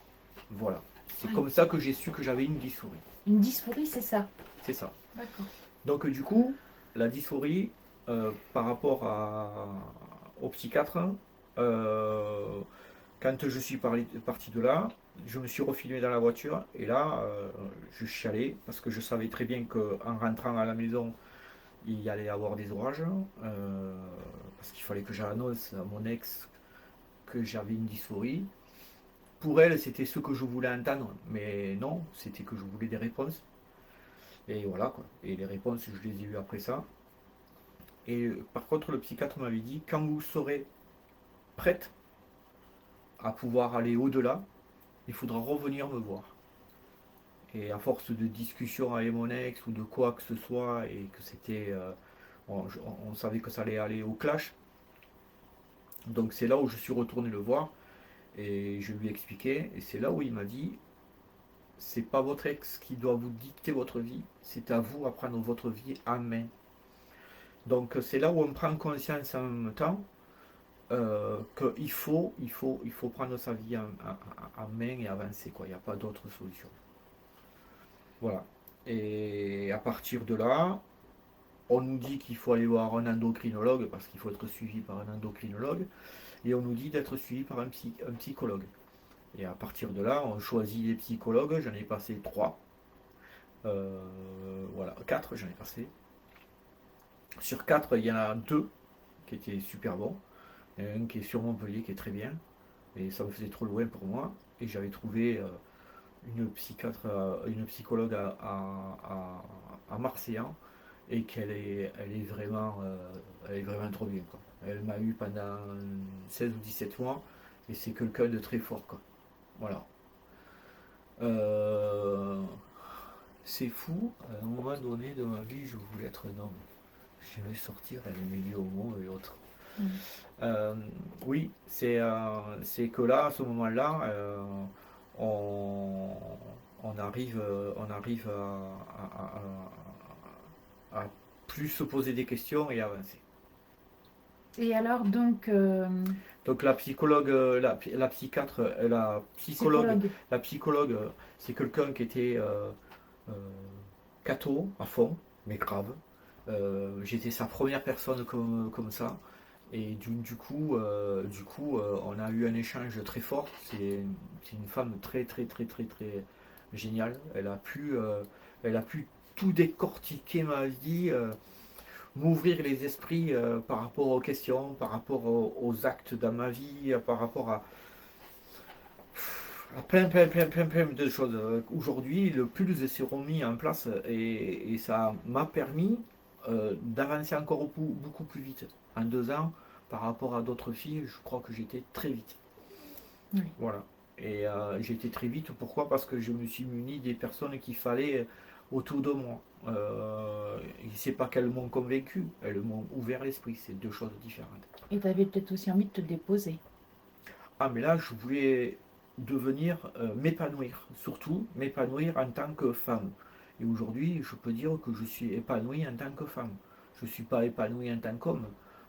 Speaker 2: Voilà. C'est comme ça que j'ai su que j'avais une dysphorie.
Speaker 1: Une dysphorie, c'est ça.
Speaker 2: C'est ça.
Speaker 1: D'accord.
Speaker 2: Donc du coup, la dysphorie, par rapport au psychiatre, quand je suis parti de là, je me suis refilmé dans la voiture et là, je chialais parce que je savais très bien qu'en rentrant à la maison, il y allait avoir des orages, parce qu'il fallait que j'annonce à mon ex que j'avais une dysphorie. Pour elle, c'était ce que je voulais entendre, mais non, c'était que je voulais des réponses. Et voilà quoi. Et les réponses, je les ai eues après ça. Et par contre, le psychiatre m'avait dit, quand vous serez prête à pouvoir aller au-delà, il faudra revenir me voir. Et à force de discussion avec mon ex ou de quoi que ce soit, et que c'était... on savait que ça allait aller au clash. Donc c'est là où je suis retourné le voir et je lui ai expliqué. Et c'est là où il m'a dit, c'est pas votre ex qui doit vous dicter votre vie, c'est à vous à prendre votre vie en main. Donc c'est là où on prend conscience en même temps qu'il faut prendre sa vie en main et avancer, quoi. Il n'y a pas d'autre solution. Voilà. Et à partir de là, on nous dit qu'il faut aller voir un endocrinologue parce qu'il faut être suivi par un endocrinologue. Et on nous dit d'être suivi par un psychologue. Et à partir de là, on choisit les psychologues. J'en ai passé 3. Voilà, 4 j'en ai passé. Sur 4, il y en a 2 qui étaient super bons. Il y en a un qui est sur Montpellier qui est très bien. Et ça me faisait trop loin pour moi. Et j'avais trouvé une psychologue à Marseillan. Et elle est vraiment trop bien, quoi. Elle m'a eu pendant 16 ou 17 mois. Et c'est quelqu'un de très fort, quoi. Voilà. C'est fou. À un moment donné de ma vie, je voulais être un homme. Je vais sortir dans les milieux homo et autres. Oui, c'est que là, à ce moment-là, on arrive à plus se poser des questions et avancer.
Speaker 1: Et alors, donc...
Speaker 2: Donc la psychologue, la psychiatre, la psychologue, c'est quelqu'un qui était catho à fond, mais grave. J'étais sa première personne comme ça. Et du coup, on a eu un échange très fort. C'est une femme très très très très très géniale. Elle a pu tout décortiquer ma vie, m'ouvrir les esprits par rapport aux questions, par rapport aux actes dans ma vie, par rapport à plein de choses. Aujourd'hui, le plus s'est remis en place et ça m'a permis d'avancer encore beaucoup plus vite. En 2 ans, par rapport à d'autres filles, je crois que j'étais très vite.
Speaker 1: Oui.
Speaker 2: Voilà. Et j'étais très vite. Pourquoi? Parce que je me suis muni des personnes qu'il fallait autour de moi. C'est pas qu'elles m'ont convaincu, elles m'ont ouvert l'esprit. C'est deux choses différentes.
Speaker 1: Et tu avais peut-être aussi envie de te déposer.
Speaker 2: Ah, mais là, je voulais devenir, m'épanouir. Surtout, m'épanouir en tant que femme. Et aujourd'hui, je peux dire que je suis épanoui en tant que femme. Je ne suis pas épanoui en tant qu'homme.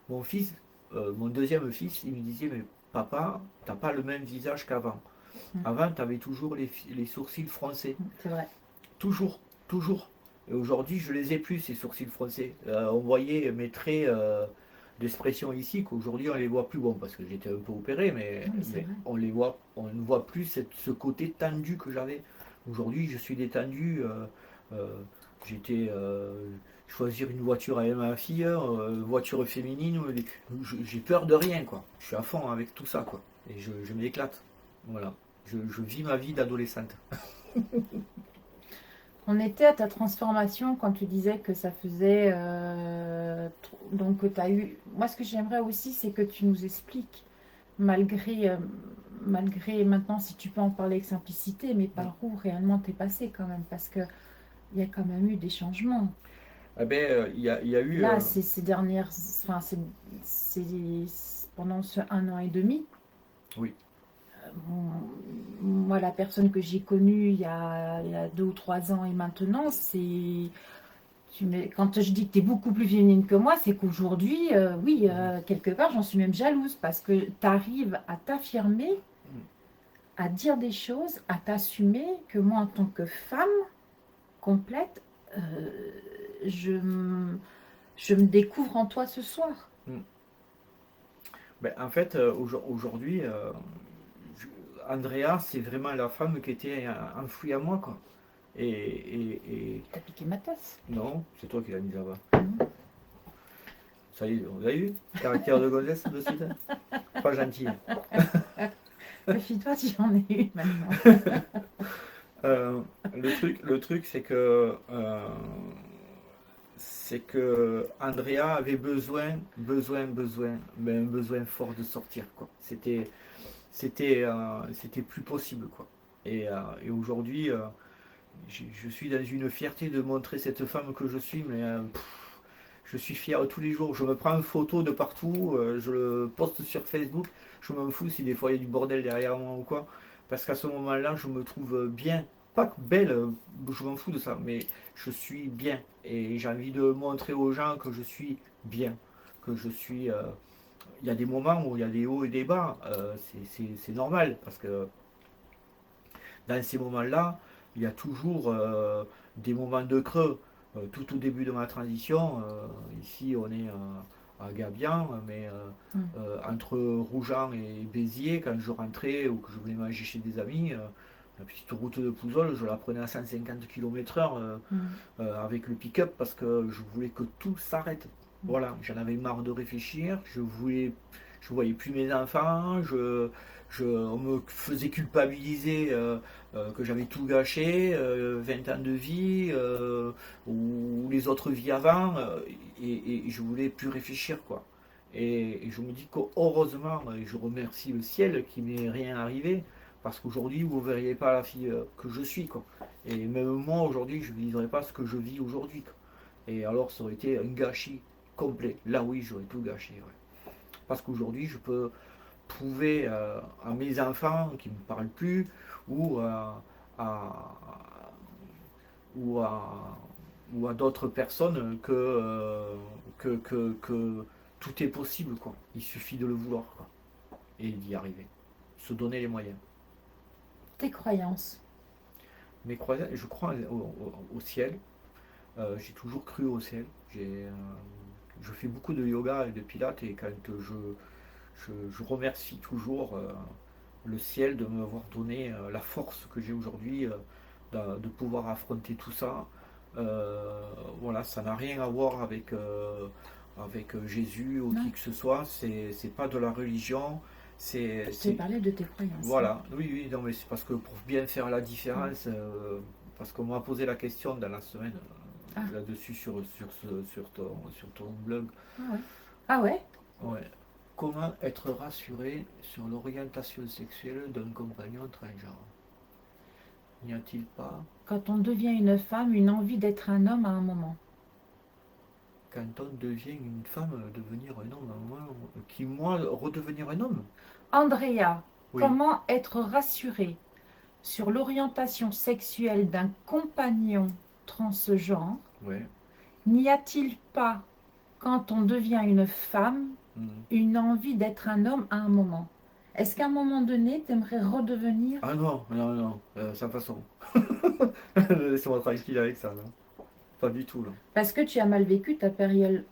Speaker 2: Mon fils, mon deuxième fils, il me disait, mais papa, t'as pas le même visage qu'avant. Avant, tu avais toujours les sourcils froncés.
Speaker 1: C'est vrai.
Speaker 2: Toujours, toujours. Et aujourd'hui, je les ai plus, ces sourcils froncés. On voyait mes traits d'expression ici, qu'aujourd'hui, on les voit plus. Bon, parce que j'étais un peu opéré, mais on les voit, on ne voit plus ce côté tendu que j'avais. Aujourd'hui, je suis détendu. J'étais choisir une voiture avec ma fille, voiture féminine. J'ai peur de rien, quoi. Je suis à fond avec tout ça, quoi. Et je m'éclate. Voilà. Je vis ma vie d'adolescente.
Speaker 1: On était à ta transformation quand tu disais que ça faisait... donc, tu as eu... Moi, ce que j'aimerais aussi, c'est que tu nous expliques, malgré maintenant, si tu peux en parler avec simplicité, mais par où réellement t'es passé quand même, parce que il y a quand même eu des changements.
Speaker 2: Eh ben, il y a eu...
Speaker 1: Là, ces dernières... Enfin, pendant ce 1 an et demi.
Speaker 2: Oui.
Speaker 1: Moi, la personne que j'ai connue il y a 2 ou 3 ans et maintenant, c'est... Quand je dis que tu es beaucoup plus féminine que moi, c'est qu'aujourd'hui, oui, quelque part, j'en suis même jalouse parce que tu arrives à t'affirmer, à dire des choses, à t'assumer que moi, en tant que femme complète, je me découvre en toi ce soir.
Speaker 2: Ben, en fait, aujourd'hui, Andrea, c'est vraiment la femme qui était enfouie à moi, quoi. Et...
Speaker 1: T'as piqué ma tasse?
Speaker 2: Non, c'est toi qui l'as mise là-bas. Ça y est, vous avez vu? Caractère de gonzesse de suite. Pas gentil.
Speaker 1: Méfie-toi si j'en ai une maintenant.
Speaker 2: Le truc, c'est que Andrea avait besoin, mais un besoin fort de sortir, quoi. C'était plus possible, quoi. Et aujourd'hui, je suis dans une fierté de montrer cette femme que je suis, mais je suis fier tous les jours. Je me prends une photo de partout, je le poste sur Facebook. Je m'en fous si des fois il y a du bordel derrière moi ou quoi, parce qu'à ce moment-là, je me trouve bien. Pas belle, je m'en fous de ça, mais je suis bien. Et j'ai envie de montrer aux gens que je suis bien, que je suis... il y a des moments où il y a des hauts et des bas, c'est normal, parce que dans ces moments-là, il y a toujours des moments de creux. Tout au début de ma transition, ici on est à Gabian, mais entre Rougeant et Béziers, quand je rentrais ou que je voulais manger chez des amis, la petite route de Pouzol, je la prenais à 150 km/h avec le pick-up parce que je voulais que tout s'arrête. Voilà, j'en avais marre de réfléchir, je voyais plus mes enfants, on me faisait culpabiliser que j'avais tout gâché, 20 ans de vie, ou les autres vies avant, et je voulais plus réfléchir, quoi. Et je me dis que heureusement, et je remercie le ciel qui m'est rien arrivé, parce qu'aujourd'hui, vous ne verriez pas la fille que je suis, quoi. Et même moi, aujourd'hui, je ne vivrais pas ce que je vis aujourd'hui, quoi. Et alors, ça aurait été un gâchis complet. Là, oui, j'aurais tout gâché, ouais. Parce qu'aujourd'hui, je peux prouver à mes enfants qui ne me parlent plus, ou ou à, ou à d'autres personnes que tout est possible, quoi. Il suffit de le vouloir, quoi, et d'y arriver. Se donner les moyens.
Speaker 1: Tes croyances?
Speaker 2: Mes croyances, je crois au ciel. J'ai toujours cru au ciel. Je fais beaucoup de yoga et de pilates, et quand je remercie toujours le ciel de m'avoir donné la force que j'ai aujourd'hui de pouvoir affronter tout ça. Voilà, ça n'a rien à voir avec Jésus ou qui que ce soit. C'est pas de la religion.
Speaker 1: Tu parlais de tes croyances.
Speaker 2: Voilà, oui, non, mais c'est parce que pour bien faire la différence, parce qu'on m'a posé la question dans la semaine,
Speaker 1: Ah,
Speaker 2: là-dessus sur ton blog.
Speaker 1: ah ouais. Ah ouais?
Speaker 2: Ouais. Comment être rassuré sur l'orientation sexuelle d'un compagnon transgenre? N'y a-t-il pas,
Speaker 1: Quand on devient une femme, une envie d'être un homme à un moment.
Speaker 2: quand on devient une femme, devenir un homme, moi, redevenir un homme?
Speaker 1: Andrea,
Speaker 2: Oui,
Speaker 1: comment être rassurée sur l'orientation sexuelle d'un compagnon transgenre?
Speaker 2: ouais.
Speaker 1: N'y a-t-il pas, quand on devient une femme,
Speaker 2: Mhm.
Speaker 1: une envie d'être un homme à un moment? Est-ce qu'à un moment donné, tu aimerais redevenir...
Speaker 2: Ah non, non, non, sans façon. Laissez-moi tranquille avec ça, non. Pas du tout, là.
Speaker 1: Parce que tu as mal vécu ta période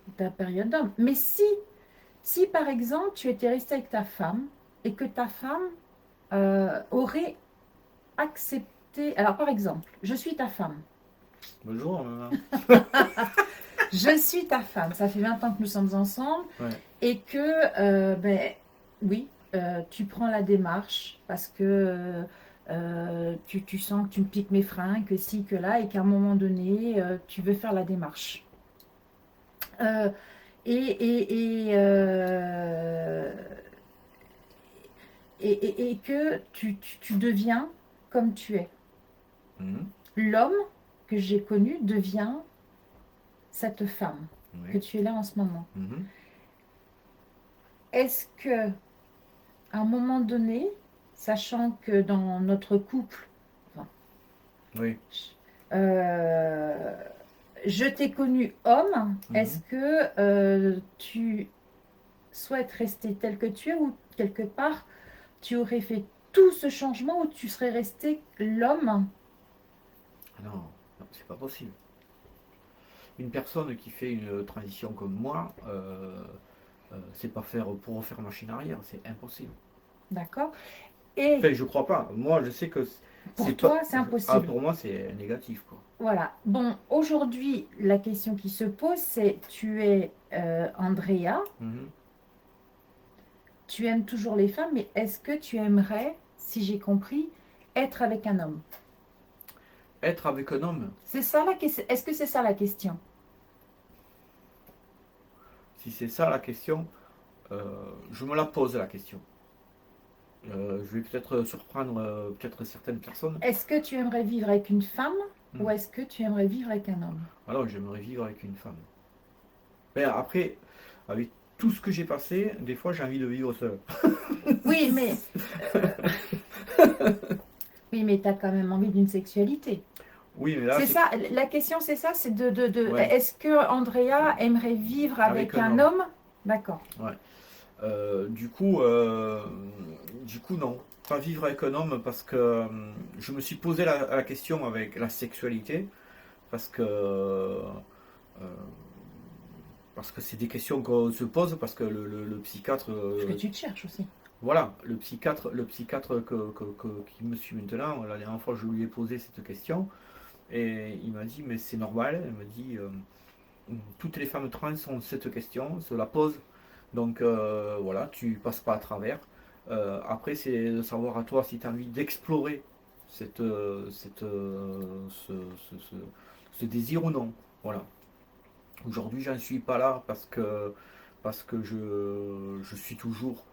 Speaker 1: d'homme. Mais si par exemple, tu étais resté avec ta femme et que ta femme aurait accepté... Alors par exemple, je suis ta femme.
Speaker 2: Bonjour, maman.
Speaker 1: Je suis ta femme. Ça fait 20 ans que nous sommes ensemble
Speaker 2: Ouais.
Speaker 1: et que, ben, oui, tu prends la démarche parce que tu sens que tu me piques mes freins, que si, que là, et qu'à un moment donné, tu veux faire la démarche. Euh, et, et que tu deviens comme tu es.
Speaker 2: Mhm.
Speaker 1: L'homme que j'ai connu devient cette femme que
Speaker 2: Ouais.
Speaker 1: tu es là en ce moment.
Speaker 2: Mhm.
Speaker 1: Est-ce que à un moment donné, sachant que dans notre couple, enfin,
Speaker 2: Oui.
Speaker 1: euh, je t'ai connu homme, est-ce
Speaker 2: Mhm.
Speaker 1: que tu souhaites rester tel que tu es ou quelque part tu aurais fait tout ce changement ou tu serais resté l'homme?
Speaker 2: Ah non, non, c'est pas possible. Une personne qui fait une transition comme moi, c'est pas faire pour refaire machine arrière, c'est impossible.
Speaker 1: D'accord? Et
Speaker 2: Enfin, je crois pas. Moi, je sais que c'est
Speaker 1: pour
Speaker 2: pas.
Speaker 1: toi, c'est
Speaker 2: Ah,
Speaker 1: impossible.
Speaker 2: pour moi, c'est négatif, quoi.
Speaker 1: Voilà. Bon, aujourd'hui, la question qui se pose, c'est tu es Andrea,
Speaker 2: Mhm.
Speaker 1: tu aimes toujours les femmes, mais est-ce que tu aimerais, si j'ai compris, être avec un homme?
Speaker 2: Être avec un homme,
Speaker 1: C'est ça la question. Est-ce que c'est ça la question?
Speaker 2: si c'est ça la question, je me la pose la question. Je vais peut-être surprendre peut-être certaines personnes.
Speaker 1: Est-ce que tu aimerais vivre avec une femme ou
Speaker 2: Hmm.
Speaker 1: est-ce que tu aimerais vivre avec un homme?
Speaker 2: Alors, j'aimerais vivre avec une femme. Mais après, avec tout ce que j'ai passé, des fois, j'ai envie de vivre seul.
Speaker 1: Oui, mais oui, mais tu as quand même envie d'une sexualité.
Speaker 2: Oui, mais là,
Speaker 1: C'est
Speaker 2: c'est.
Speaker 1: ça, la question c'est ça, c'est
Speaker 2: Ouais,
Speaker 1: est-ce que Andrea aimerait vivre
Speaker 2: avec
Speaker 1: avec
Speaker 2: un
Speaker 1: un
Speaker 2: homme.
Speaker 1: homme? D'accord.
Speaker 2: Ouais. Euh, du coup, non. Pas vivre avec un homme parce que je me suis posé la question avec la sexualité parce que c'est des questions qu'on se pose parce que le psychiatre,
Speaker 1: Parce que tu te cherches aussi.
Speaker 2: voilà, le psychiatre qui me suit maintenant, la dernière fois je lui ai posé cette question et il m'a dit mais c'est normal, il m'a dit toutes les femmes trans ont cette question, se la posent. Donc voilà, tu passes pas à travers. Après, c'est de savoir à toi si tu as envie d'explorer ce désir ou non. Voilà. Aujourd'hui, j'en suis pas là parce que je suis toujours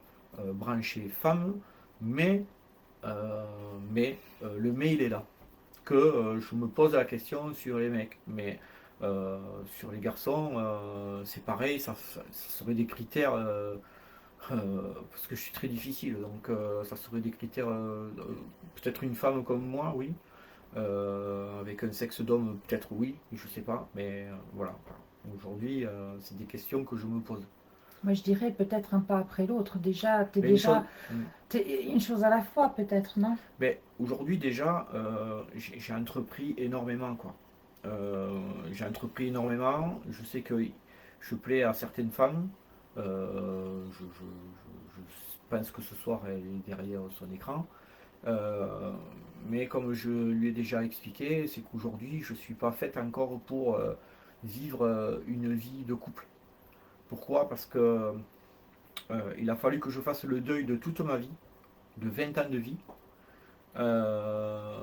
Speaker 2: branché femme, mais, euh, le mais il est là que je me pose la question sur les mecs. Mais sur les garçons, c'est pareil, ça serait des critères, parce que je suis très difficile, donc ça serait des critères, peut-être une femme comme moi, oui. Avec un sexe d'homme, peut-être oui, je sais pas, mais voilà. Aujourd'hui, c'est des questions que je me pose.
Speaker 1: Moi je dirais peut-être un pas après l'autre. Déjà,
Speaker 2: Mais une chose, hmm.
Speaker 1: t'es une chose à la fois peut-être, non?
Speaker 2: Mais aujourd'hui déjà, j'ai entrepris énormément quoi. J'ai entrepris énormément. Je sais que je plais à certaines femmes. Je pense que ce soir elle est derrière son écran. Euh, mais comme je lui ai déjà expliqué, c'est qu'aujourd'hui je suis pas faite encore pour vivre une vie de couple. Pourquoi? Parce que il a fallu que je fasse le deuil de toute ma vie, de 20 ans de vie. Euh,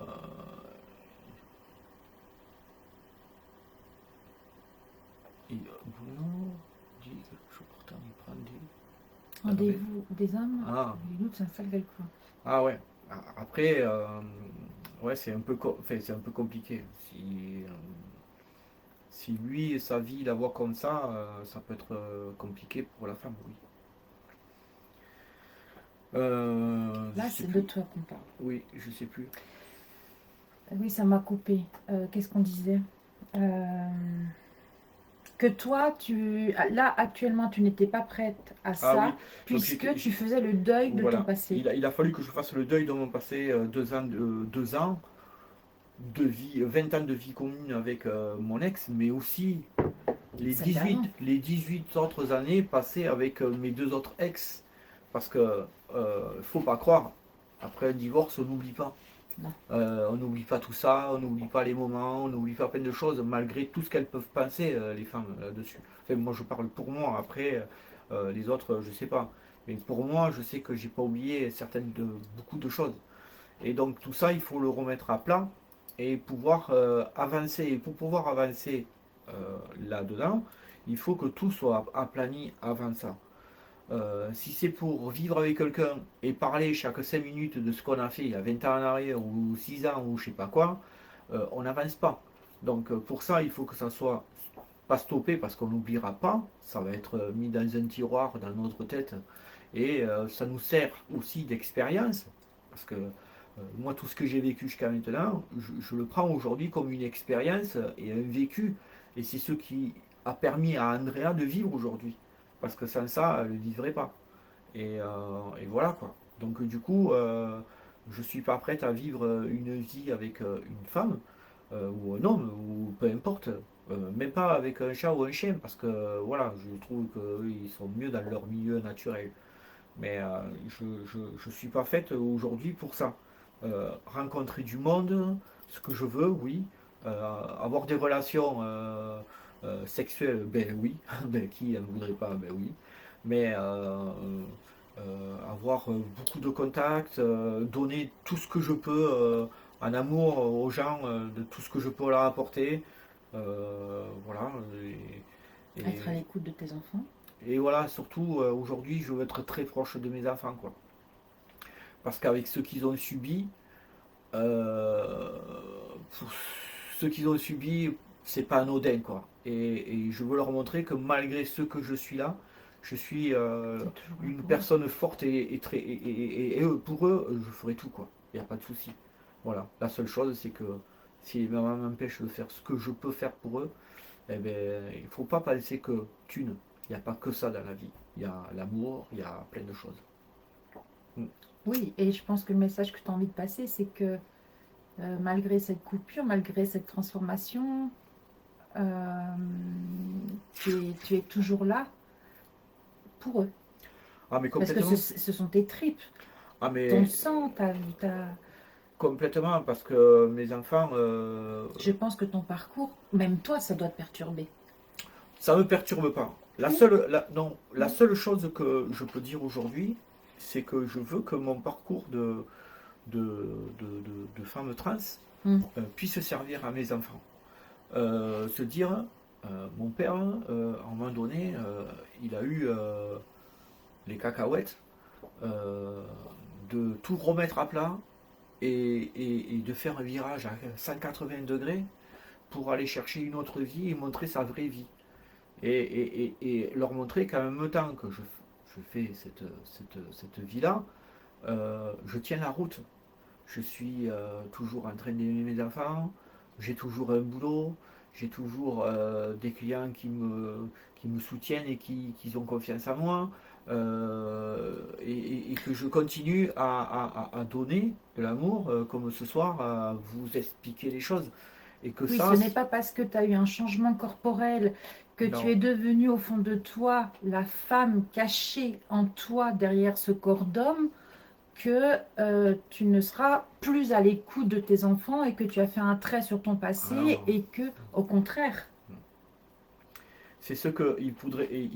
Speaker 1: Rendez-vous des hommes,
Speaker 2: Ah,
Speaker 1: une autre, c'est un sale quoi.
Speaker 2: ah ouais. Après, ouais, c'est un peu, enfin, c'est un peu compliqué. Si lui, sa vie, la voit comme ça peut être compliqué pour la femme, oui.
Speaker 1: Là,
Speaker 2: Je sais
Speaker 1: c'est de
Speaker 2: plus.
Speaker 1: toi qu'on parle.
Speaker 2: Oui, je sais plus.
Speaker 1: Oui, ça m'a coupé. Qu'est-ce qu'on disait? Euh, que toi, là, actuellement, tu n'étais pas prête à
Speaker 2: Ah
Speaker 1: ça,
Speaker 2: oui, donc
Speaker 1: puisque tu faisais le deuil de ton
Speaker 2: voilà.
Speaker 1: passé.
Speaker 2: Il a fallu que je fasse le deuil de mon passé, 2 ans de vie, 20 ans de vie commune avec mon ex, mais aussi
Speaker 1: Celle d'avant.
Speaker 2: les 18 autres années passées avec mes 2 autres ex. Parce que, faut pas croire, après un divorce, on n'oublie pas.
Speaker 1: Non.
Speaker 2: On n'oublie pas tout ça, on n'oublie pas les moments, on n'oublie pas plein de choses, malgré tout ce qu'elles peuvent penser, les femmes, là-dessus. Enfin, moi, je parle pour moi, après, les autres, je sais pas. Mais pour moi, je sais que j'ai pas oublié beaucoup de choses. Et donc, tout ça, il faut le remettre à plat et pouvoir avancer. Et pour pouvoir avancer là-dedans, il faut que tout soit aplani avant ça. Si c'est pour vivre avec quelqu'un et parler chaque 5 minutes de ce qu'on a fait il y a 20 ans en arrière ou 6 ans ou je sais pas quoi, on n'avance pas. Donc pour ça, il faut que ça soit pas stoppé parce qu'on n'oubliera pas, ça va être mis dans un tiroir dans notre tête et ça nous sert aussi d'expérience parce que moi tout ce que j'ai vécu jusqu'à maintenant, je le prends aujourd'hui comme une expérience et un vécu et c'est ce qui a permis à Andrea de vivre aujourd'hui parce que sans ça, elle ne vivrait pas. Et voilà quoi. Donc du coup, je suis pas prête à vivre une vie avec une femme ou un homme ou peu importe. Même pas avec un chat ou un chien parce que voilà, je trouve qu'ils sont mieux dans leur milieu naturel. Mais je suis pas faite aujourd'hui pour ça. Rencontrer du monde, ce que je veux, oui. Avoir des relations sexuelles, ben oui. Ben, qui ne voudrait pas, ben oui. Mais avoir beaucoup de contacts, donner tout ce que je peux en amour aux gens, de tout ce que je peux leur apporter. Voilà.
Speaker 1: Être à
Speaker 2: Et,
Speaker 1: l'écoute de tes enfants.
Speaker 2: et voilà, surtout aujourd'hui, je veux être très proche de mes enfants, quoi. Parce qu'avec ce qu'ils ont subi, euh, pour ce qu'ils ont subi, c'est pas anodin, quoi. Et je veux leur montrer que malgré ce que je suis là, je suis
Speaker 1: C'est toujours là
Speaker 2: une
Speaker 1: pour eux.
Speaker 2: personne forte pour eux, je ferai tout, quoi. Il n'y a pas de souci. Voilà. La seule chose, c'est que si les mamans m'empêchent de faire ce que je peux faire pour eux, eh ben, il ne faut pas penser que thune. Il n'y a pas que ça dans la vie. Il y a l'amour, il y a plein de choses. Mm.
Speaker 1: Oui, et je pense que le message que tu as envie de passer, c'est que malgré cette coupure, malgré cette transformation, euh, tu es toujours là pour eux.
Speaker 2: Ah mais
Speaker 1: Parce que ce,
Speaker 2: complètement.
Speaker 1: ce sont tes tripes,
Speaker 2: Ah
Speaker 1: ton
Speaker 2: mais
Speaker 1: sang,
Speaker 2: complètement parce que mes enfants,
Speaker 1: je pense que ton parcours, même toi, ça doit te perturber.
Speaker 2: ça me perturbe pas.
Speaker 1: Oui,
Speaker 2: Non, la
Speaker 1: oui.
Speaker 2: seule chose que je peux dire aujourd'hui, c'est que je veux que mon parcours de femme trans
Speaker 1: Mm.
Speaker 2: puisse servir à mes enfants. Se dire, mon père, à un moment donné, il a eu les cacahuètes euh, de tout remettre à plat et de faire un virage à 180 degrés pour aller chercher une autre vie et montrer sa vraie vie. Et leur montrer qu'en même temps que je fais cette vie-là, je tiens la route. Je suis toujours en train d'aimer mes enfants, j'ai toujours un boulot, j'ai toujours des clients qui me soutiennent et qui ont confiance en moi, et que je continue à donner de l'amour, comme ce soir, à vous expliquer les choses. Et que
Speaker 1: Oui,
Speaker 2: ça,
Speaker 1: ce n'est pas parce que tu as eu un changement corporel, que tu
Speaker 2: non,
Speaker 1: es devenue au fond de toi la femme cachée en toi derrière ce corps d'homme, que tu ne seras plus à l'écoute de tes enfants et que tu as fait un trait sur ton
Speaker 2: ah non,
Speaker 1: passé
Speaker 2: non.
Speaker 1: et que, au contraire,
Speaker 2: C'est ce qu'il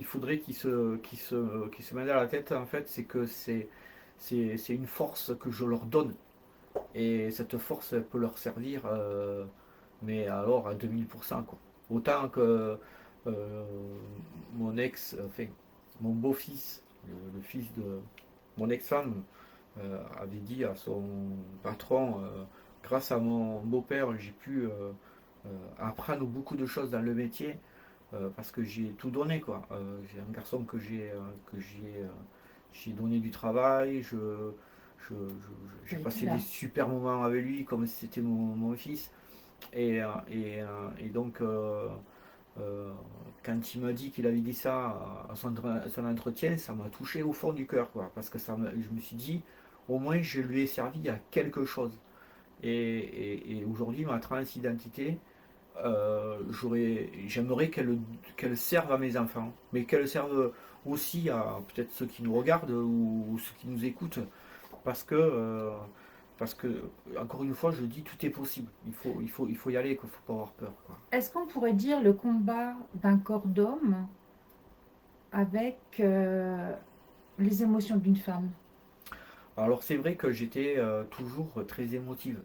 Speaker 2: faudrait qu'il se mette à la tête, en fait, c'est que c'est une force que je leur donne. Et cette force elle peut leur servir, mais alors à 2000%, quoi. Autant que euh, mon ex, enfin, mon beau-fils, le fils de mon ex-femme, avait dit à son patron, grâce à mon beau-père, j'ai pu apprendre beaucoup de choses dans le métier parce que j'ai tout donné quoi. J'ai un garçon j'ai donné du travail, j'ai passé des super moments avec lui comme si c'était mon fils. Et donc, quand il m'a dit qu'il avait dit ça à son entretien, ça m'a touché au fond du cœur, quoi, parce que je me suis dit, au moins je lui ai servi à quelque chose. Et aujourd'hui, ma transidentité, j'aimerais qu'elle serve à mes enfants, mais qu'elle serve aussi à peut-être ceux qui nous regardent ou ceux qui nous écoutent, parce que, euh, parce que encore une fois, je dis tout est possible. Il faut y aller, il faut pas avoir peur, quoi.
Speaker 1: Est-ce qu'on pourrait dire le combat d'un corps d'homme avec les émotions d'une femme?
Speaker 2: Alors c'est vrai que j'étais toujours très émotive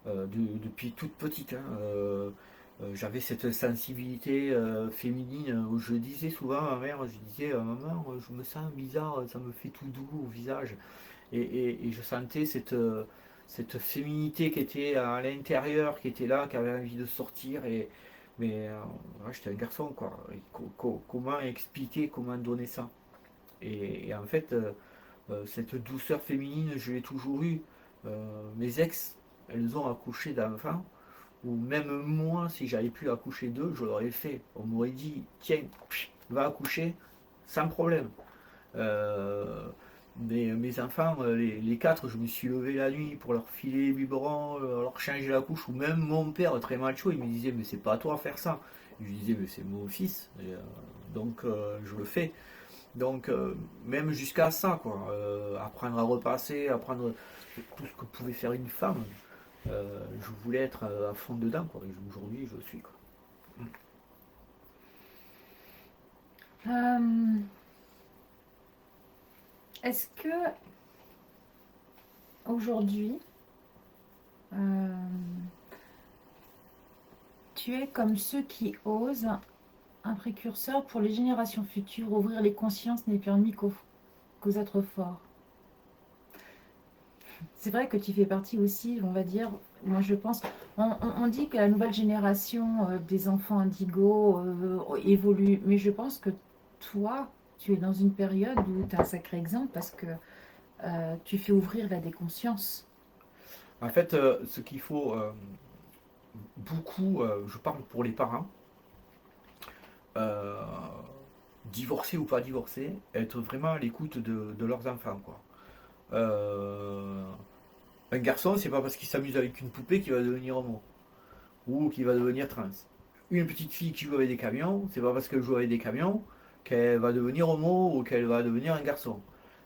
Speaker 2: depuis toute petite, hein. J'avais cette sensibilité féminine où je disais souvent à ma mère, je disais maman, je me sens bizarre, ça me fait tout doux au visage. Et je sentais cette féminité qui était à l'intérieur, qui était là, qui avait envie de sortir. Mais ouais, j'étais un garçon, quoi. Et comment expliquer, comment donner ça? Et en fait, cette douceur féminine, je l'ai toujours eue. Mes ex, elles ont accouché d'enfants, ou même moi, si j'avais pu accoucher d'eux, je l'aurais fait. On m'aurait dit, tiens, va accoucher, sans problème. Euh, mes enfants, les quatre, je me suis levé la nuit pour leur filer les biberons, leur changer la couche, ou même mon père, très macho, il me disait, mais c'est pas à toi à faire ça. Je lui disais, mais c'est mon fils, donc je le fais. Donc, même jusqu'à ça, quoi. Apprendre à repasser, apprendre tout ce que pouvait faire une femme. Je voulais être à fond dedans, quoi. Et aujourd'hui, je suis, quoi.
Speaker 1: Euh, Est-ce que aujourd'hui, euh, tu es comme ceux qui osent, un précurseur pour les générations futures, ouvrir les consciences n'est permis qu'aux êtres forts? C'est vrai que tu fais partie aussi, on va dire, moi je pense, on dit que la nouvelle génération des enfants indigos évolue, mais je pense que toi, tu es dans une période où tu as un sacré exemple parce que tu fais ouvrir là des consciences.
Speaker 2: En fait, ce qu'il faut beaucoup, je parle pour les parents, euh, divorcés ou pas divorcés, être vraiment à l'écoute de leurs enfants, quoi. Euh, un garçon, c'est pas parce qu'il s'amuse avec une poupée qu'il va devenir homo ou qu'il va devenir trans. Une petite fille qui joue avec des camions, c'est pas parce qu'elle joue avec des camions qu'elle va devenir homo ou qu'elle va devenir un garçon.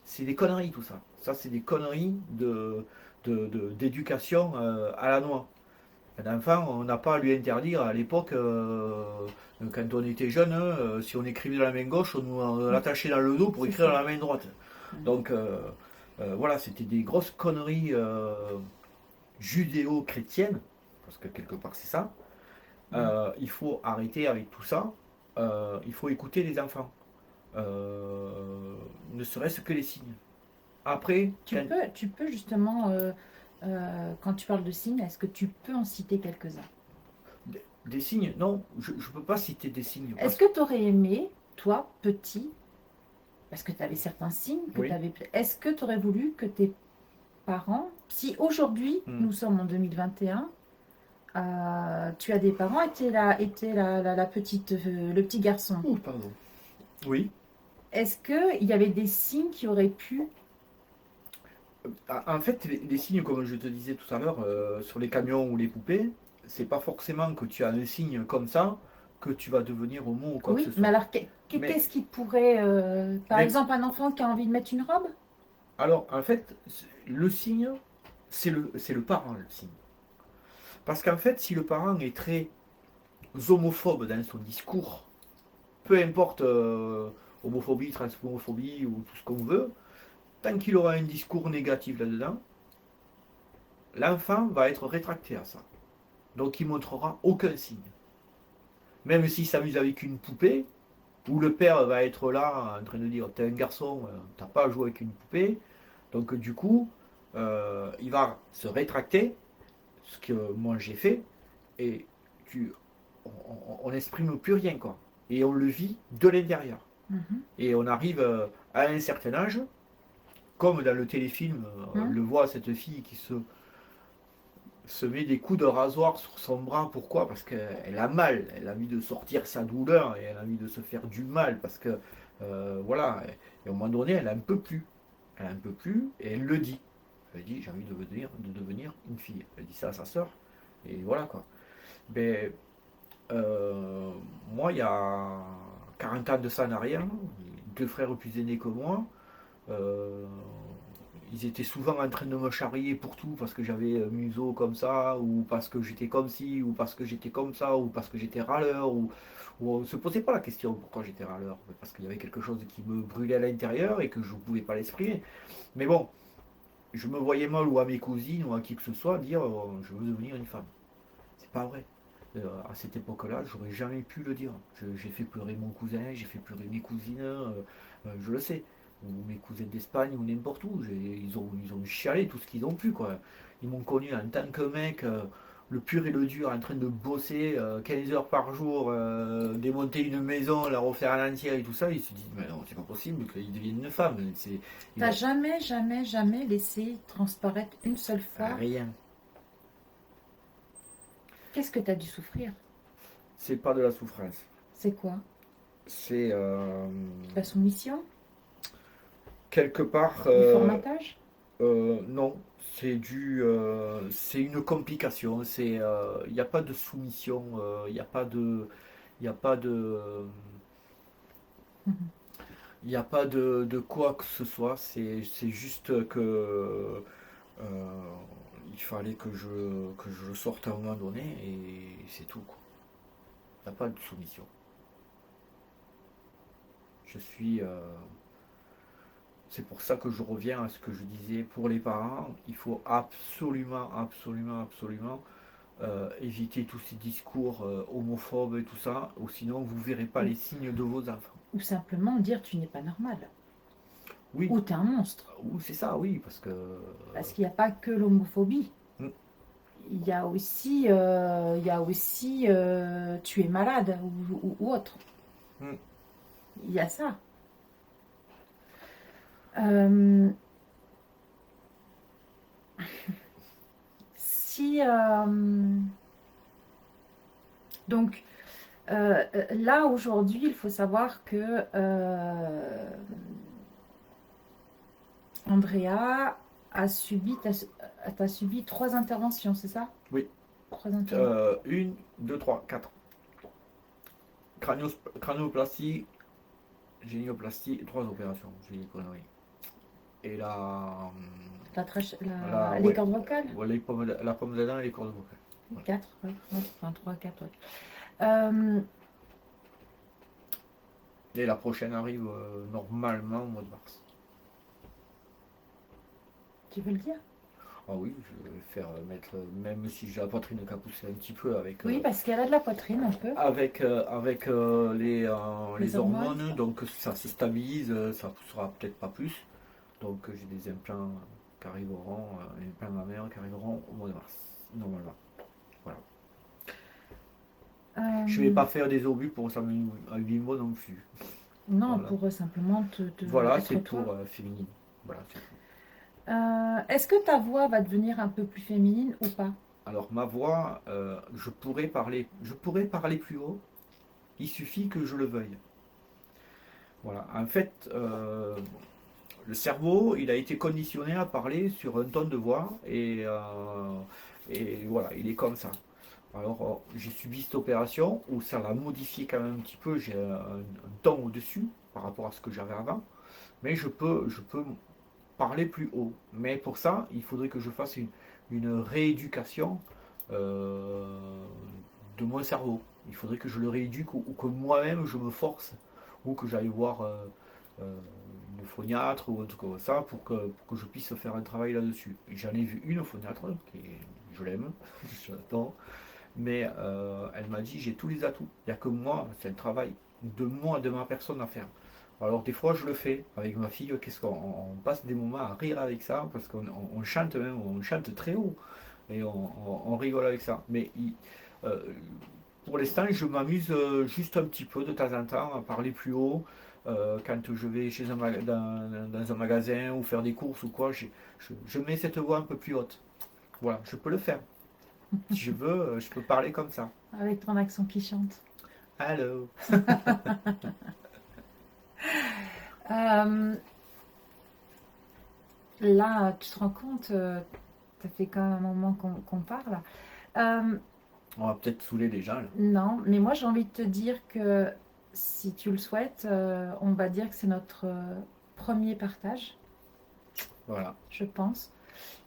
Speaker 2: C'est des conneries tout ça. Ça, c'est des conneries d'éducation à la noix. Un enfant, on n'a pas à lui interdire. À l'époque, quand on était jeune, si on écrivait dans la main gauche, on l'attachait dans le dos pour écrire dans la main droite. Donc voilà, c'était des grosses conneries judéo-chrétiennes, parce que quelque part c'est ça. Il faut arrêter avec tout ça. Il faut écouter les enfants. Ne serait-ce que les signes. Après,
Speaker 1: Tu peux justement, quand tu parles de signes, est-ce que tu peux en citer quelques-uns?
Speaker 2: des signes, non, je ne peux pas citer des signes.
Speaker 1: Est-ce que tu aurais aimé, toi, petit, parce que tu avais certains signes que
Speaker 2: Oui.
Speaker 1: tu avais. Est-ce que tu aurais voulu que tes parents, si aujourd'hui, nous sommes en 2021, tu as des parents, était la petite, le petit garçon.
Speaker 2: Oh, pardon. Oui.
Speaker 1: Est-ce qu'il y avait des signes qui auraient pu.
Speaker 2: En fait, les signes, comme je te disais tout à l'heure, sur les camions ou les poupées, c'est pas forcément que tu as un signe comme ça que tu vas devenir homo ou quoi que
Speaker 1: Oui,
Speaker 2: ce soit.
Speaker 1: mais alors qu'est-ce qui pourrait. Par
Speaker 2: Mais-
Speaker 1: exemple, un enfant qui a envie de mettre une robe?
Speaker 2: Alors, en fait, le signe, c'est le parent, le signe. Parce qu'en fait, si le parent est très homophobe dans son discours, peu importe homophobie, transhomophobie ou tout ce qu'on veut, tant qu'il aura un discours négatif là-dedans, l'enfant va être rétracté à ça. Donc il montrera aucun signe. Même s'il s'amuse avec une poupée, Ou le père va être là en train de dire, t'es un garçon, t'as pas à jouer avec une poupée. Donc du coup, il va se rétracter, ce que moi j'ai fait, et tu, on n'exprime plus rien, quoi. Et on le vit de l'intérieur.
Speaker 1: Mhm.
Speaker 2: Et on arrive à un certain âge, comme dans le téléfilm, on
Speaker 1: Mhm.
Speaker 2: le voit, cette fille qui se met des coups de rasoir sur son bras. Pourquoi? Parce qu'elle a mal, elle a envie de sortir sa douleur et elle a envie de se faire du mal. Parce que, voilà, et à un moment donné, elle en peut plus. Elle en peut plus et elle le dit. Elle dit, j'ai envie de devenir une fille. Elle dit ça à sa sœur. Et voilà quoi. Ben, moi, il y a 40 ans de ça en arrière, deux frères plus aînés que moi, euh, ils étaient souvent en train de me charrier pour tout parce que j'avais museau comme ça, ou parce que j'étais comme ci, ou parce que j'étais comme ça, ou parce que j'étais râleur, ou on ne se posait pas la question pourquoi j'étais râleur, parce qu'il y avait quelque chose qui me brûlait à l'intérieur et que je ne pouvais pas l'exprimer. Mais bon, je me voyais mal ou à mes cousines ou à qui que ce soit dire je veux devenir une femme. C'est pas vrai. À cette époque-là, j'aurais jamais pu le dire. J'ai fait pleurer mon cousin, j'ai fait pleurer mes cousines, je le sais. Ou mes cousines d'Espagne ou n'importe où. Ils ont chialé tout ce qu'ils ont pu, quoi. Ils m'ont connu en tant que mec, le pur et le dur, en train de bosser 15 heures par jour, démonter une maison, la refaire à l'entière et tout ça. Ils se disent, mais non, c'est pas possible qu'ils deviennent une femme.
Speaker 1: T'as jamais, jamais, jamais laissé transparaître une seule fois.
Speaker 2: Rien.
Speaker 1: Qu'est-ce que t'as dû souffrir?
Speaker 2: C'est pas de la souffrance.
Speaker 1: C'est quoi?
Speaker 2: C'est
Speaker 1: La soumission?
Speaker 2: quelque part.
Speaker 1: Du formatage?
Speaker 2: Non, c'est une complication. Il n'y a pas de soumission, il n'y a pas de, il y a pas de,
Speaker 1: Mhm.
Speaker 2: il n'y a pas de quoi que ce soit. C'est juste que il fallait que je sorte à un moment donné et c'est tout, quoi. Il n'y a pas de soumission. Je suis, c'est pour ça que je reviens à ce que je disais pour les parents. Il faut absolument, absolument, absolument éviter tous ces discours homophobes et tout ça, ou sinon vous ne verrez pas
Speaker 1: Ou,
Speaker 2: les signes de vos enfants.
Speaker 1: ou simplement dire tu n'es pas normal.
Speaker 2: Oui,
Speaker 1: Ou t'es un monstre.
Speaker 2: ou c'est ça, oui, parce que.
Speaker 1: Parce qu'il n'y a pas que l'homophobie.
Speaker 2: Mm,
Speaker 1: Il y a aussi tu es malade ou autre.
Speaker 2: mm.
Speaker 1: Il y a ça. Euh, si donc là aujourd'hui, il faut savoir que Andrea t'as subi 3 interventions, c'est ça?
Speaker 2: Oui.
Speaker 1: 3 interventions.
Speaker 2: Une, deux, trois, quatre. Cranioplastie, génioplastie, trois opérations. J'ai dit conneries. Et
Speaker 1: Les
Speaker 2: ouais,
Speaker 1: cordes vocales?
Speaker 2: la pomme de dents et les cordes vocales. Voilà.
Speaker 1: 4, ouais, enfin 3, 4, ouais. Euh,
Speaker 2: Et la prochaine arrive normalement au mois de mars.
Speaker 1: tu veux le dire?
Speaker 2: Ah oui, je vais faire mettre, même si j'ai la poitrine capoussée un petit peu avec,
Speaker 1: Oui, parce qu'elle a de la poitrine un peu.
Speaker 2: les
Speaker 1: hormones.
Speaker 2: hormones, donc ça se stabilise, ça ne poussera peut-être pas plus. Donc j'ai des implants qui arriveront, des implants mammaires qui arriveront au mois de mars, normalement. Voilà. Je ne vais
Speaker 1: Euh,
Speaker 2: pas faire des obus pour ça à 8 mois non plus.
Speaker 1: non,
Speaker 2: Voilà,
Speaker 1: pour simplement
Speaker 2: voilà,
Speaker 1: être
Speaker 2: c'est
Speaker 1: toi.
Speaker 2: pour féminine. Voilà, c'est tout.
Speaker 1: Est-ce que ta voix va devenir un peu plus féminine ou pas?
Speaker 2: Alors ma voix, je pourrais parler plus haut, il suffit que je le veuille. Voilà. En fait, le cerveau, il a été conditionné à parler sur un ton de voix et voilà, il est comme ça. Alors, j'ai subi cette opération où ça l'a modifié quand même un petit peu. J'ai un ton au-dessus par rapport à ce que j'avais avant, mais je peux parler plus haut. Mais pour ça, il faudrait que je fasse une rééducation euh, de mon cerveau. Il faudrait que je le rééduque ou que moi-même je me force ou que j'aille voir euh, une phoniatre ou un truc comme ça pour que je puisse faire un travail là-dessus. J'en ai vu une phoniatre, je l'aime, j'attends, mais elle m'a dit j'ai tous les atouts. Il n'y a que moi, c'est un travail. de moi, de ma personne à faire. Alors des fois je le fais avec ma fille, qu'est-ce qu'on on passe des moments à rire avec ça, parce qu'on chante même, on chante très haut, et on rigole avec ça. Mais euh, pour l'instant, je m'amuse juste un petit peu de temps en temps à parler plus haut. Quand je vais chez dans un magasin ou faire des courses ou quoi, je mets cette voix un peu plus haute. Voilà, je peux le faire. Si je veux, je peux parler comme ça.
Speaker 1: Avec ton accent qui chante.
Speaker 2: Allô.
Speaker 1: Euh, Là, tu te rends compte, ça fait quand même un moment qu'on parle. Euh,
Speaker 2: On va peut-être saouler les gens là.
Speaker 1: non, mais moi j'ai envie de te dire que si tu le souhaites, on va dire que c'est notre premier partage,
Speaker 2: Voilà.
Speaker 1: je pense.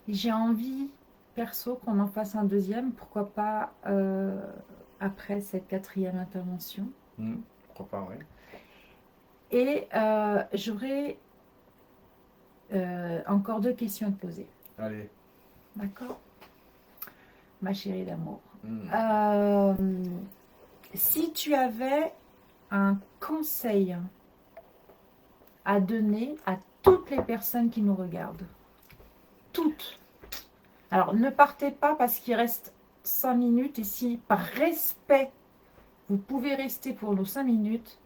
Speaker 1: Et j'ai envie, perso, qu'on en fasse un deuxième, pourquoi pas après cette quatrième intervention.
Speaker 2: Pourquoi pas, ouais.
Speaker 1: Et j'aurais encore deux questions à te poser.
Speaker 2: Allez.
Speaker 1: D'accord? Ma chérie d'amour.
Speaker 2: Hmm.
Speaker 1: Si tu avais un conseil à donner à toutes les personnes qui nous regardent, toutes. Alors ne partez pas parce qu'il reste 5 minutes et si par respect vous pouvez rester pour nos 5 minutes,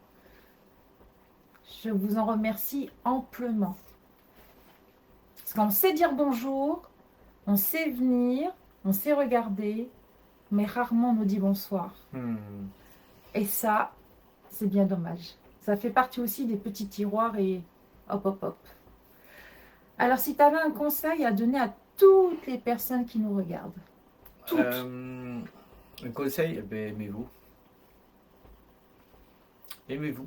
Speaker 1: je vous en remercie amplement. Parce qu'on sait dire bonjour, on sait venir, on sait regarder, mais rarement on nous dit bonsoir. Et ça, c'est bien dommage. Ça fait partie aussi des petits tiroirs et hop, hop, hop. Alors, si tu avais un conseil à donner à toutes les personnes qui nous regardent, toutes.
Speaker 2: Un conseil, eh ben, aimez-vous. Aimez-vous.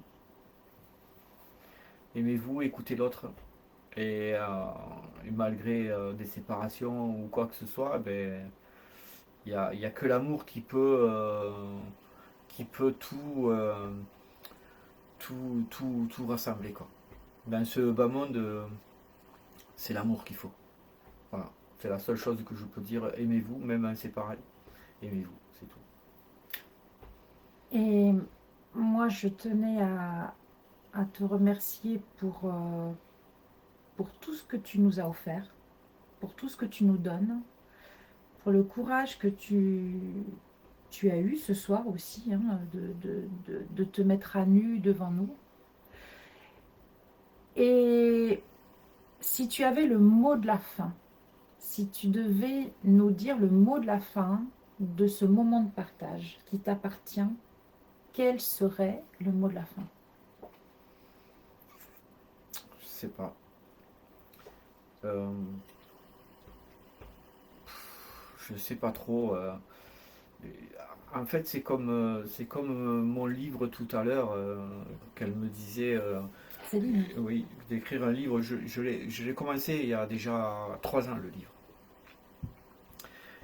Speaker 2: Aimez-vous, écoutez l'autre. Et malgré des séparations ou quoi que ce soit, ben, il y a que l'amour qui peut tout rassembler, quoi. Dans ce bas monde, c'est l'amour qu'il faut. Voilà. C'est la seule chose que je peux dire. Aimez-vous, même inséparés. Aimez-vous, c'est tout.
Speaker 1: Et moi, je tenais à te remercier pour tout ce que tu nous as offert, pour tout ce que tu nous donnes, pour le courage que tu as eu ce soir aussi, hein, de te mettre à nu devant nous. Et si tu avais le mot de la fin, si tu devais nous dire le mot de la fin de ce moment de partage qui t'appartient, quel serait le mot de la fin?
Speaker 2: Je sais pas. Euh, je sais pas trop. En fait, c'est comme mon livre tout à l'heure, qu'elle me disait,
Speaker 1: Céline.
Speaker 2: oui, d'écrire un livre. Je l'ai commencé il y a déjà 3 ans, le livre.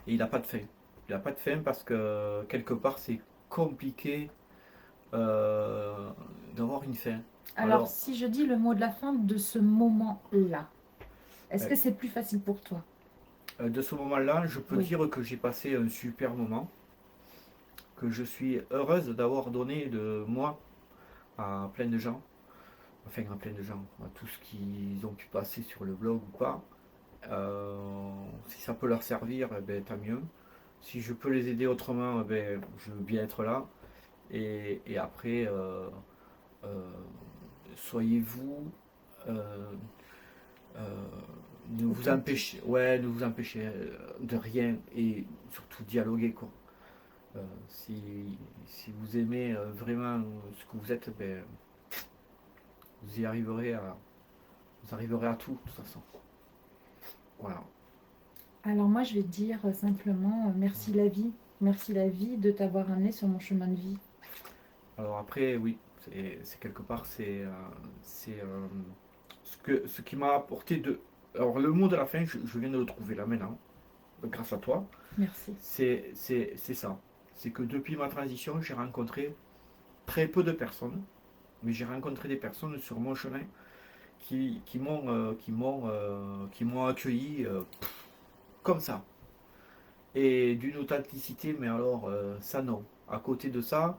Speaker 2: Et il n'a pas de fin. Il n'a pas de fin parce que quelque part, c'est compliqué d'avoir une fin.
Speaker 1: Alors, si je dis le mot de la fin de ce moment-là, est-ce que c'est plus facile pour toi?
Speaker 2: De ce moment-là, je peux
Speaker 1: Oui.
Speaker 2: dire que j'ai passé un super moment, que je suis heureuse d'avoir donné de moi à plein de gens, enfin à plein de gens, à tout ce qu'ils ont pu passer sur le blog ou pas. Si ça peut leur servir, eh ben, tant mieux. Si je peux les aider autrement, eh ben, je veux bien être là. Et après, soyez-vous, euh, euh, ne vous empêchez de rien et surtout dialoguer, quoi. Si vous aimez vraiment ce que vous êtes, ben, vous y arriverez vous arriverez à tout, de toute façon. Voilà.
Speaker 1: Alors moi, je vais te dire simplement merci la vie. Merci la vie de t'avoir amené sur mon chemin de vie.
Speaker 2: Alors après, oui, c'est quelque part, c'est ce qui m'a apporté de. Alors le mot de la fin, je viens de le trouver là maintenant, grâce à toi.
Speaker 1: Merci.
Speaker 2: C'est ça. C'est que depuis ma transition, j'ai rencontré très peu de personnes, mais j'ai rencontré des personnes sur mon chemin qui m'ont accueilli comme ça. Et d'une authenticité, mais alors ça non. À côté de ça,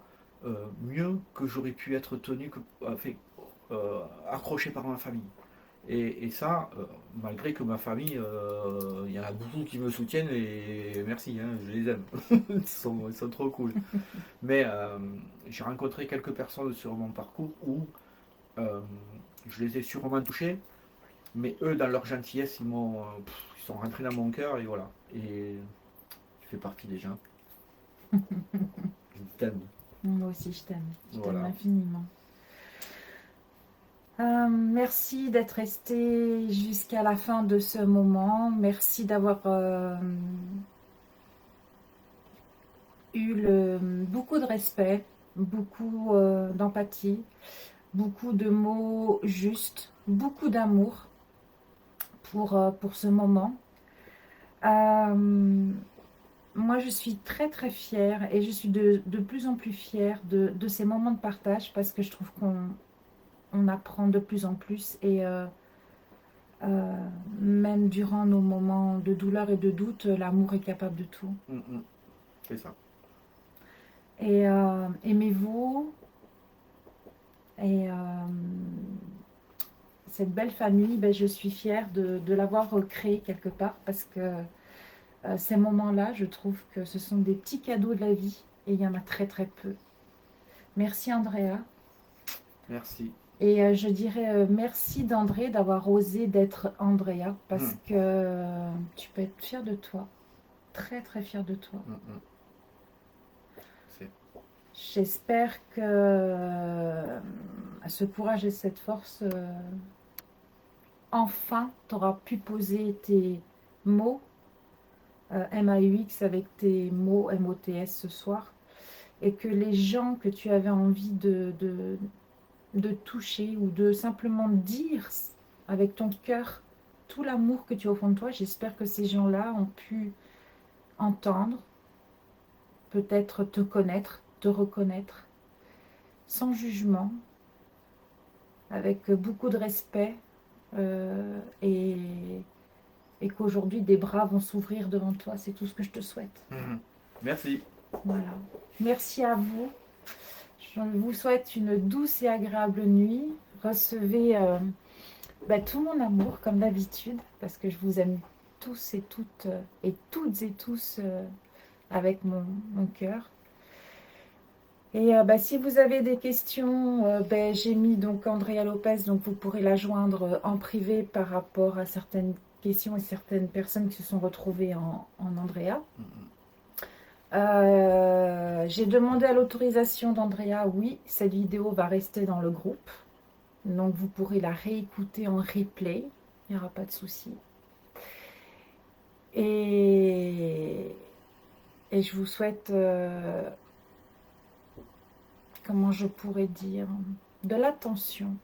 Speaker 2: mieux que j'aurais pu être tenu, accroché par ma famille. Et ça, malgré que ma famille, il y en a beaucoup qui me soutiennent et merci, hein, je les aime. Ils sont trop cool. Mais j'ai rencontré quelques personnes sur mon parcours où euh, je les ai sûrement touchés, mais eux, dans leur gentillesse, ils sont rentrés dans mon cœur et voilà. Et je fais partie des gens. Je t'aime.
Speaker 1: Moi aussi, je t'aime. Je t'aime
Speaker 2: Voilà.
Speaker 1: infiniment. Merci d'être resté jusqu'à la fin de ce moment. Merci d'avoir eu beaucoup de respect, beaucoup d'empathie, beaucoup de mots justes, beaucoup d'amour pour ce moment. Moi, je suis très très fière et je suis de plus en plus fière de ces moments de partage parce que je trouve qu'on apprend de plus en plus et même durant nos moments de douleur et de doute, l'amour est capable de tout.
Speaker 2: C'est ça.
Speaker 1: Et aimez-vous et cette belle famille, ben, je suis fière de l'avoir recréée quelque part parce que ces moments-là, je trouve que ce sont des petits cadeaux de la vie et il y en a très très peu. Merci Andrea.
Speaker 2: Merci.
Speaker 1: Et je dirais merci d'André d'avoir osé d'être Andrea parce que tu peux être fière de toi, très très fière de toi. J'espère que ce courage et cette force, enfin, tu auras pu poser tes mots MAUX avec tes mots MOTS ce soir et que les gens que tu avais envie de toucher ou de simplement dire avec ton cœur tout l'amour que tu as au fond de toi, j'espère que ces gens-là ont pu entendre, peut-être te connaître, te reconnaître, sans jugement, avec beaucoup de respect et qu'aujourd'hui des bras vont s'ouvrir devant toi. C'est tout ce que je te souhaite.
Speaker 2: Merci.
Speaker 1: Voilà. Merci à vous. Je vous souhaite une douce et agréable nuit. Recevez tout mon amour comme d'habitude parce que je vous aime tous et toutes et tous avec mon cœur. Et si vous avez des questions, j'ai mis donc Andrea Lopez, donc vous pourrez la joindre en privé par rapport à certaines questions et certaines personnes qui se sont retrouvées en Andrea. J'ai demandé à l'autorisation d'Andrea, oui, cette vidéo va rester dans le groupe. Donc vous pourrez la réécouter en replay, il n'y aura pas de souci. Et je vous souhaite, comment je pourrais dire, de l'attention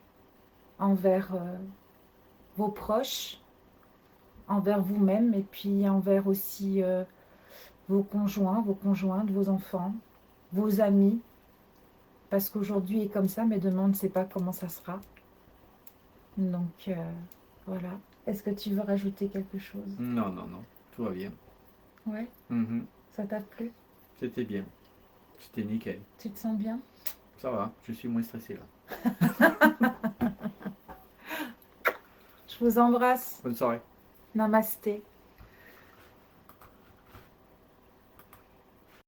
Speaker 1: envers vos proches, envers vous-même et puis envers aussi vos conjoints, vos conjointes, vos enfants, vos amis. Parce qu'aujourd'hui est comme ça, mais demain on ne sait pas comment ça sera. Donc voilà. Est-ce que tu veux rajouter quelque chose?
Speaker 2: Non, non, non. Tout va bien.
Speaker 1: Ouais. Ça t'a plu?
Speaker 2: C'était bien. C'était nickel.
Speaker 1: Tu te sens bien?
Speaker 2: Ça va, je suis moins stressé là.
Speaker 1: Je vous embrasse.
Speaker 2: Bonne soirée.
Speaker 1: Namasté.